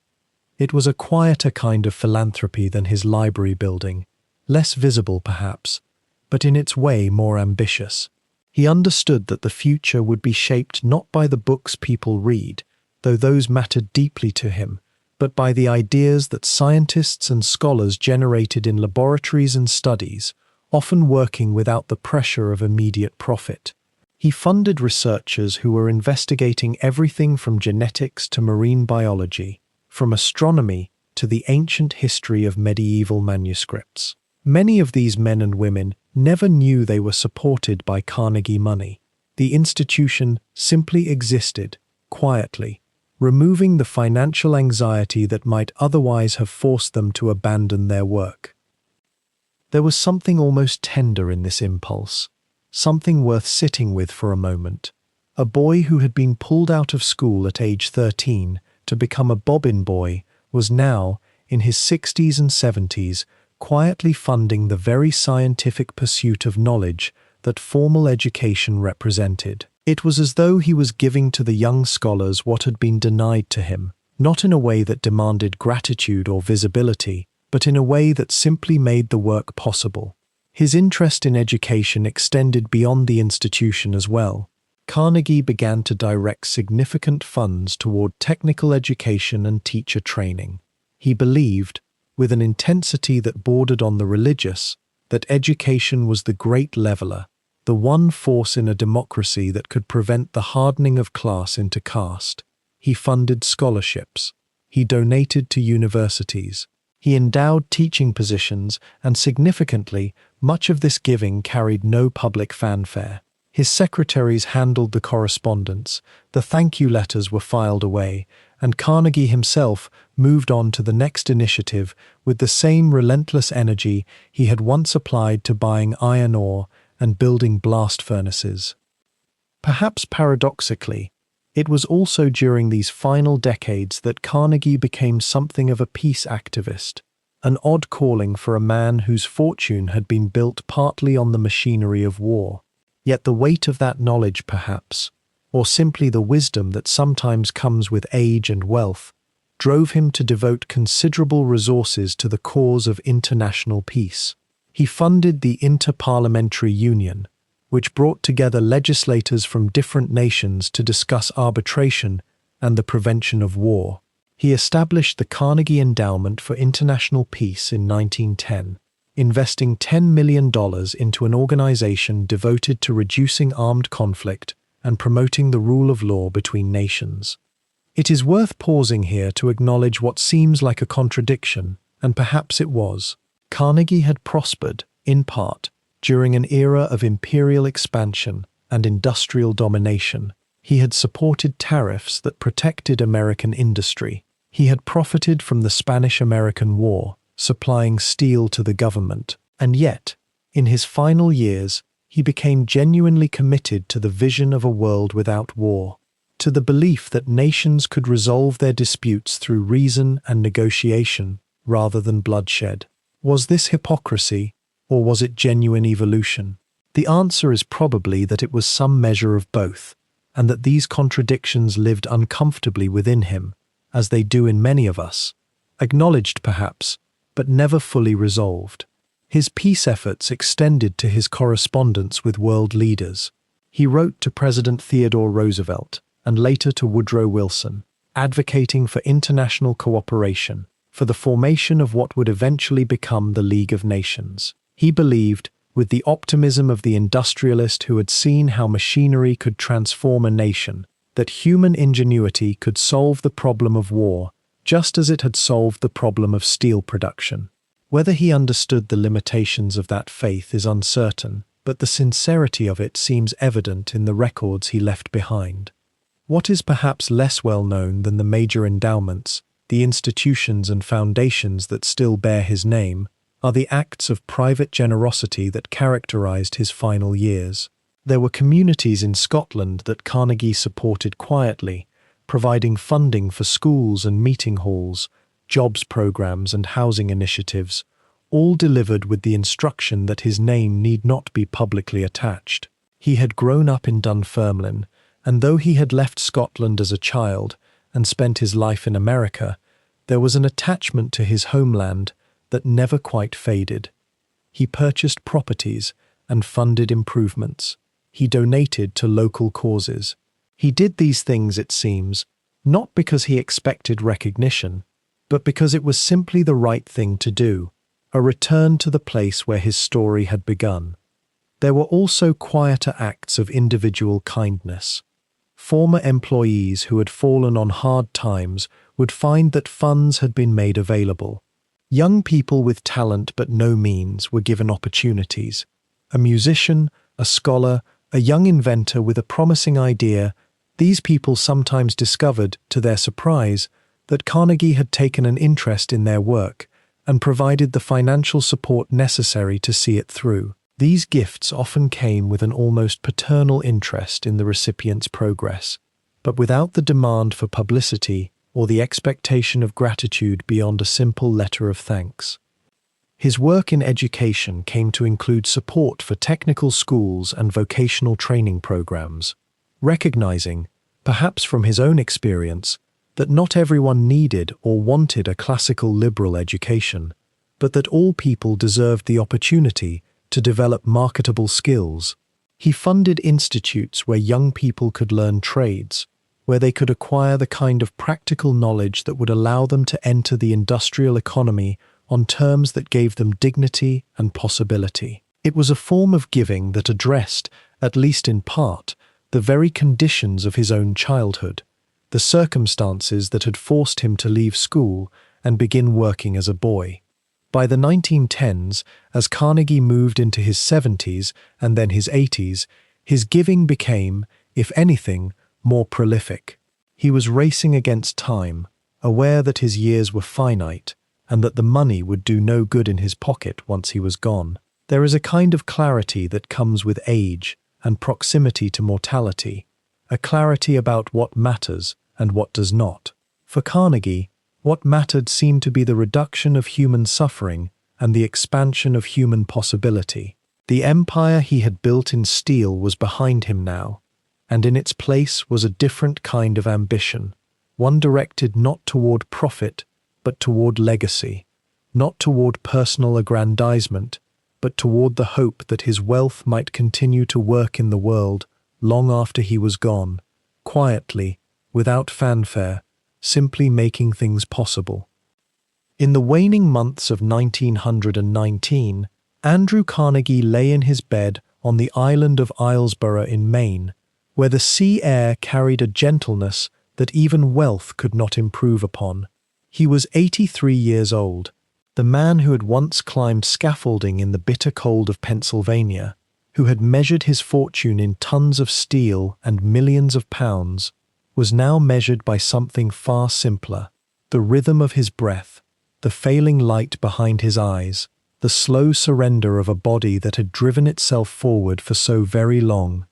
It was a quieter kind of philanthropy than his library building, less visible perhaps, but in its way more ambitious. He understood that the future would be shaped not by the books people read, though those mattered deeply to him, but by the ideas that scientists and scholars generated in laboratories and studies, often working without the pressure of immediate profit. He funded researchers who were investigating everything from genetics to marine biology, from astronomy to the ancient history of medieval manuscripts. Many of these men and women never knew they were supported by Carnegie money. The institution simply existed, quietly, removing the financial anxiety that might otherwise have forced them to abandon their work. There was something almost tender in this impulse, something worth sitting with for a moment. A boy who had been pulled out of school at age 13 to become a bobbin boy was now, in his 60s and 70s, quietly funding the very scientific pursuit of knowledge that formal education represented. It was as though he was giving to the young scholars what had been denied to him, not in a way that demanded gratitude or visibility, but in a way that simply made the work possible. His interest in education extended beyond the institution as well. Carnegie began to direct significant funds toward technical education and teacher training. He believed, with an intensity that bordered on the religious, that education was the great leveler, the one force in a democracy that could prevent the hardening of class into caste. He funded scholarships. He donated to universities. He endowed teaching positions, and significantly, much of this giving carried no public fanfare. His secretaries handled the correspondence, the thank you letters were filed away, and Carnegie himself moved on to the next initiative with the same relentless energy he had once applied to buying iron ore and building blast furnaces. Perhaps paradoxically, It was also during these final decades that Carnegie became something of a peace activist, an odd calling for a man whose fortune had been built partly on the machinery of war. Yet the weight of that knowledge, perhaps, or simply the wisdom that sometimes comes with age and wealth, drove him to devote considerable resources to the cause of international peace. He funded the Inter-Parliamentary Union, which brought together legislators from different nations to discuss arbitration and the prevention of war. He established the Carnegie Endowment for International Peace in 1910, investing $10 million into an organization devoted to reducing armed conflict and promoting the rule of law between nations. It is worth pausing here to acknowledge what seems like a contradiction, and perhaps it was. Carnegie had prospered, in part, during an era of imperial expansion and industrial domination. He had supported tariffs that protected American industry. He had profited from the Spanish-American War, supplying steel to the government. And yet, in his final years, he became genuinely committed to the vision of a world without war, to the belief that nations could resolve their disputes through reason and negotiation rather than bloodshed. Was this hypocrisy, or was it genuine evolution? The answer is probably that it was some measure of both, and that these contradictions lived uncomfortably within him, as they do in many of us, acknowledged perhaps, but never fully resolved. His peace efforts extended to his correspondence with world leaders. He wrote to President Theodore Roosevelt, and later to Woodrow Wilson, advocating for international cooperation, for the formation of what would eventually become the League of Nations. He believed, with the optimism of the industrialist who had seen how machinery could transform a nation, that human ingenuity could solve the problem of war, just as it had solved the problem of steel production. Whether he understood the limitations of that faith is uncertain, but the sincerity of it seems evident in the records he left behind. What is perhaps less well known than the major endowments, the institutions and foundations that still bear his name, are the acts of private generosity that characterized his final years. There were communities in Scotland that Carnegie supported quietly, providing funding for schools and meeting halls, jobs programs and housing initiatives, all delivered with the instruction that his name need not be publicly attached. He had grown up in Dunfermline, and though he had left Scotland as a child and spent his life in America, there was an attachment to his homeland that never quite faded. He purchased properties and funded improvements. He donated to local causes. He did these things, it seems, not because he expected recognition, but because it was simply the right thing to do, a return to the place where his story had begun. There were also quieter acts of individual kindness. Former employees who had fallen on hard times would find that funds had been made available. Young people with talent but no means were given opportunities. A musician, a scholar, a young inventor with a promising idea, these people sometimes discovered, to their surprise, that Carnegie had taken an interest in their work and provided the financial support necessary to see it through. These gifts often came with an almost paternal interest in the recipient's progress, but without the demand for publicity or the expectation of gratitude beyond a simple letter of thanks. His work in education came to include support for technical schools and vocational training programs, recognizing, perhaps from his own experience, that not everyone needed or wanted a classical liberal education, but that all people deserved the opportunity to develop marketable skills. He funded institutes where young people could learn trades, where they could acquire the kind of practical knowledge that would allow them to enter the industrial economy on terms that gave them dignity and possibility. It was a form of giving that addressed, at least in part, the very conditions of his own childhood, the circumstances that had forced him to leave school and begin working as a boy. By the 1910s, as Carnegie moved into his 70s and then his 80s, his giving became, if anything, more prolific. He was racing against time, aware that his years were finite and that the money would do no good in his pocket once he was gone. There is a kind of clarity that comes with age and proximity to mortality, a clarity about what matters and what does not. For Carnegie, what mattered seemed to be the reduction of human suffering and the expansion of human possibility. The empire he had built in steel was behind him now, and in its place was a different kind of ambition, one directed not toward profit, but toward legacy, not toward personal aggrandizement, but toward the hope that his wealth might continue to work in the world long after he was gone, quietly, without fanfare, simply making things possible. In the waning months of 1919, Andrew Carnegie lay in his bed on the island of Islesborough in Maine, where the sea air carried a gentleness that even wealth could not improve upon. He was 83 years old, the man who had once climbed scaffolding in the bitter cold of Pennsylvania, who had measured his fortune in tons of steel and millions of pounds, was now measured by something far simpler: the rhythm of his breath, the failing light behind his eyes, the slow surrender of a body that had driven itself forward for so very long.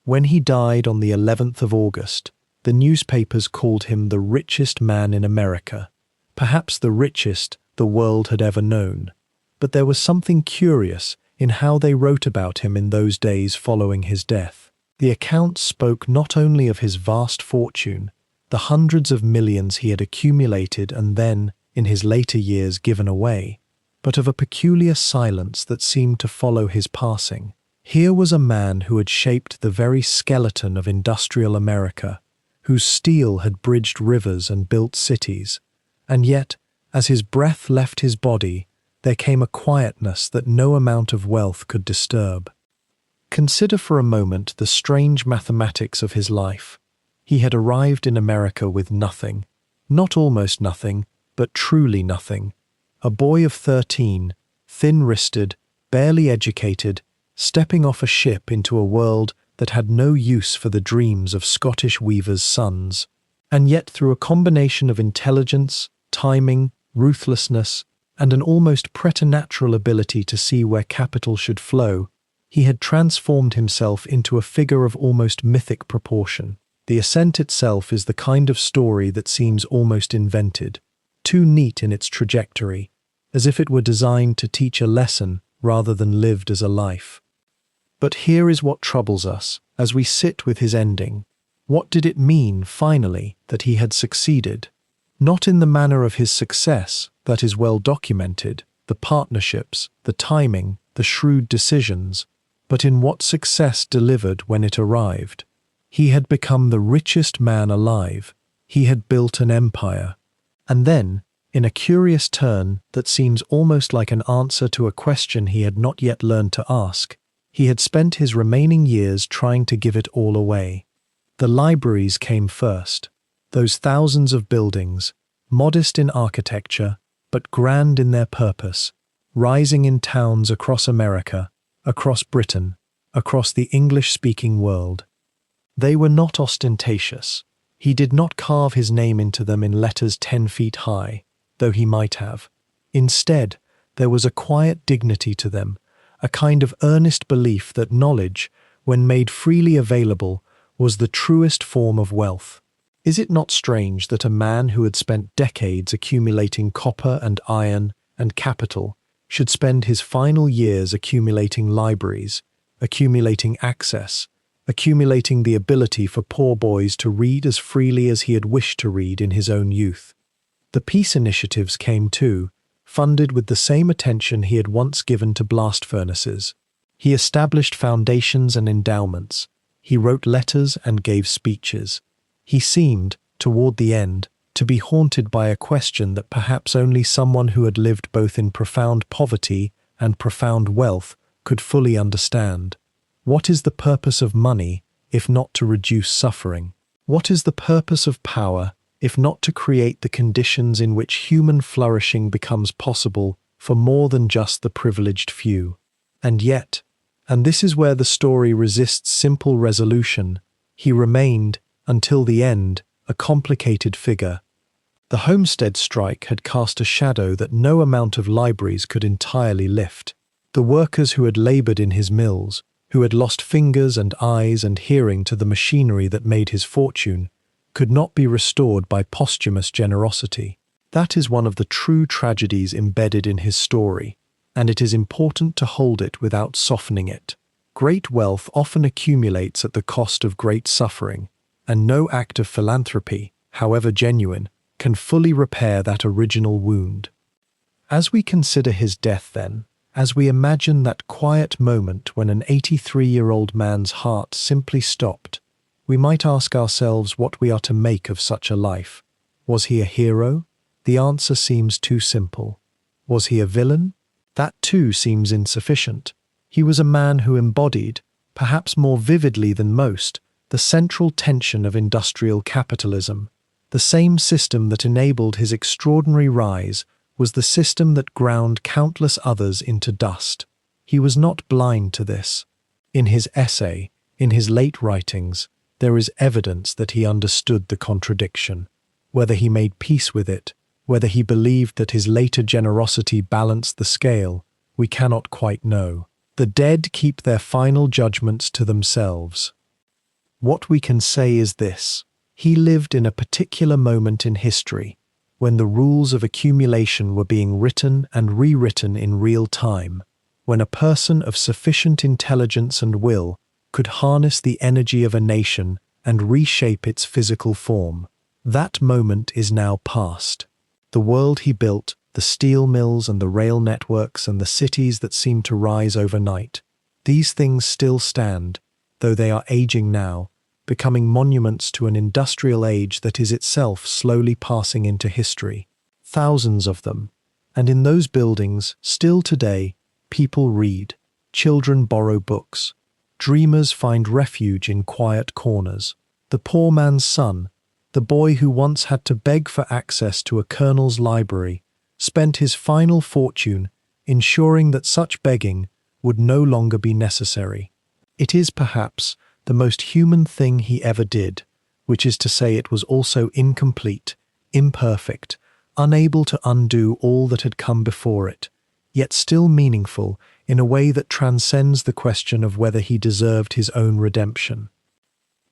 When he died on the 11th of August, the newspapers called him the richest man in America, perhaps the richest the world had ever known. But there was something curious in how they wrote about him in those days following his death. The accounts spoke not only of his vast fortune, the hundreds of millions he had accumulated and then, in his later years, given away, but of a peculiar silence that seemed to follow his passing. Here was a man who had shaped the very skeleton of industrial America, whose steel had bridged rivers and built cities, and yet, as his breath left his body, there came a quietness that no amount of wealth could disturb. Consider for a moment the strange mathematics of his life. He had arrived in America with nothing, not almost nothing, but truly nothing. A boy of 13, thin-wristed, barely educated, stepping off a ship into a world that had no use for the dreams of Scottish weavers' sons. And yet, through a combination of intelligence, timing, ruthlessness, and an almost preternatural ability to see where capital should flow, he had transformed himself into a figure of almost mythic proportion. The ascent itself is the kind of story that seems almost invented, too neat in its trajectory, as if it were designed to teach a lesson rather than lived as a life. But here is what troubles us as we sit with his ending. What did it mean, finally, that he had succeeded? Not in the manner of his success, that is well documented, the partnerships, the timing, the shrewd decisions, but in what success delivered when it arrived. He had become the richest man alive. He had built an empire. And then, in a curious turn that seems almost like an answer to a question he had not yet learned to ask, he had spent his remaining years trying to give it all away. The libraries came first. Those thousands of buildings, modest in architecture, but grand in their purpose, rising in towns across America, across Britain, across the English-speaking world. They were not ostentatious. He did not carve his name into them in letters 10 feet high, though he might have. Instead, there was a quiet dignity to them, a kind of earnest belief that knowledge, when made freely available, was the truest form of wealth. Is it not strange that a man who had spent decades accumulating copper and iron and capital should spend his final years accumulating libraries, accumulating access, accumulating the ability for poor boys to read as freely as he had wished to read in his own youth? The peace initiatives came too, funded with the same attention he had once given to blast furnaces. He established foundations and endowments. He wrote letters and gave speeches. He seemed, toward the end, to be haunted by a question that perhaps only someone who had lived both in profound poverty and profound wealth could fully understand. What is the purpose of money, if not to reduce suffering? What is the purpose of power, if not to create the conditions in which human flourishing becomes possible for more than just the privileged few? And yet, and this is where the story resists simple resolution, he remained, until the end, a complicated figure. The Homestead strike had cast a shadow that no amount of libraries could entirely lift. The workers who had labored in his mills, who had lost fingers and eyes and hearing to the machinery that made his fortune, could not be restored by posthumous generosity. That is one of the true tragedies embedded in his story, and it is important to hold it without softening it. Great wealth often accumulates at the cost of great suffering, and no act of philanthropy, however genuine, can fully repair that original wound. As we consider his death then, as we imagine that quiet moment when an 83-year-old man's heart simply stopped, we might ask ourselves what we are to make of such a life. Was he a hero? The answer seems too simple. Was he a villain? That too seems insufficient. He was a man who embodied, perhaps more vividly than most, the central tension of industrial capitalism. The same system that enabled his extraordinary rise was the system that ground countless others into dust. He was not blind to this. In his essay, in his late writings, there is evidence that he understood the contradiction. Whether he made peace with it, whether he believed that his later generosity balanced the scale, we cannot quite know. The dead keep their final judgments to themselves. What we can say is this: he lived in a particular moment in history, when the rules of accumulation were being written and rewritten in real time, when a person of sufficient intelligence and will could harness the energy of a nation and reshape its physical form. That moment is now past. The world he built, the steel mills and the rail networks and the cities that seemed to rise overnight, these things still stand, though they are aging now, becoming monuments to an industrial age that is itself slowly passing into history. Thousands of them. And in those buildings, still today, people read, children borrow books, dreamers find refuge in quiet corners. The poor man's son, the boy who once had to beg for access to a colonel's library, spent his final fortune ensuring that such begging would no longer be necessary. It is perhaps the most human thing he ever did, which is to say it was also incomplete, imperfect, unable to undo all that had come before it, yet still meaningful in a way that transcends the question of whether he deserved his own redemption.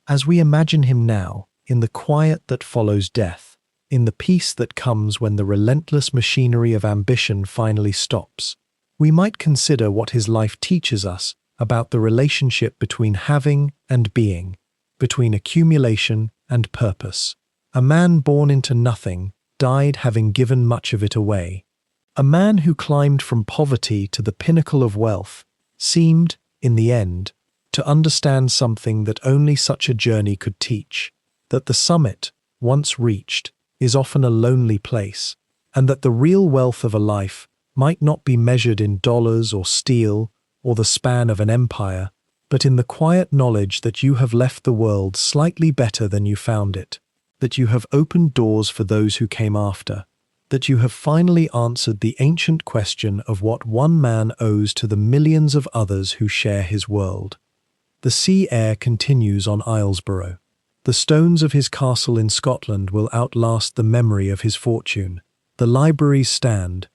As we imagine him now, in the quiet that follows death, in the peace that comes when the relentless machinery of ambition finally stops, we might consider what his life teaches us about the relationship between having and being, between accumulation and purpose. A man born into nothing died having given much of it away. A man who climbed from poverty to the pinnacle of wealth seemed, in the end, to understand something that only such a journey could teach, that the summit, once reached, is often a lonely place, and that the real wealth of a life might not be measured in dollars or steel or the span of an empire, but in the quiet knowledge that you have left the world slightly better than you found it, that you have opened doors for those who came after, that you have finally answered the ancient question of what one man owes to the millions of others who share his world. The sea air continues on Islesborough. The stones of his castle in Scotland will outlast the memory of his fortune. The libraries stand,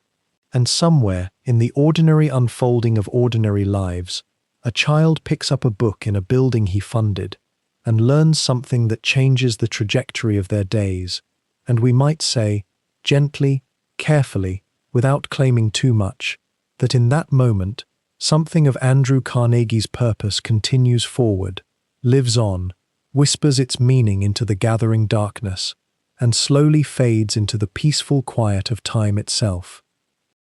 and somewhere, in the ordinary unfolding of ordinary lives, a child picks up a book in a building he funded and learns something that changes the trajectory of their days, and we might say, gently, carefully, without claiming too much, that in that moment, something of Andrew Carnegie's purpose continues forward, lives on, whispers its meaning into the gathering darkness, and slowly fades into the peaceful quiet of time itself.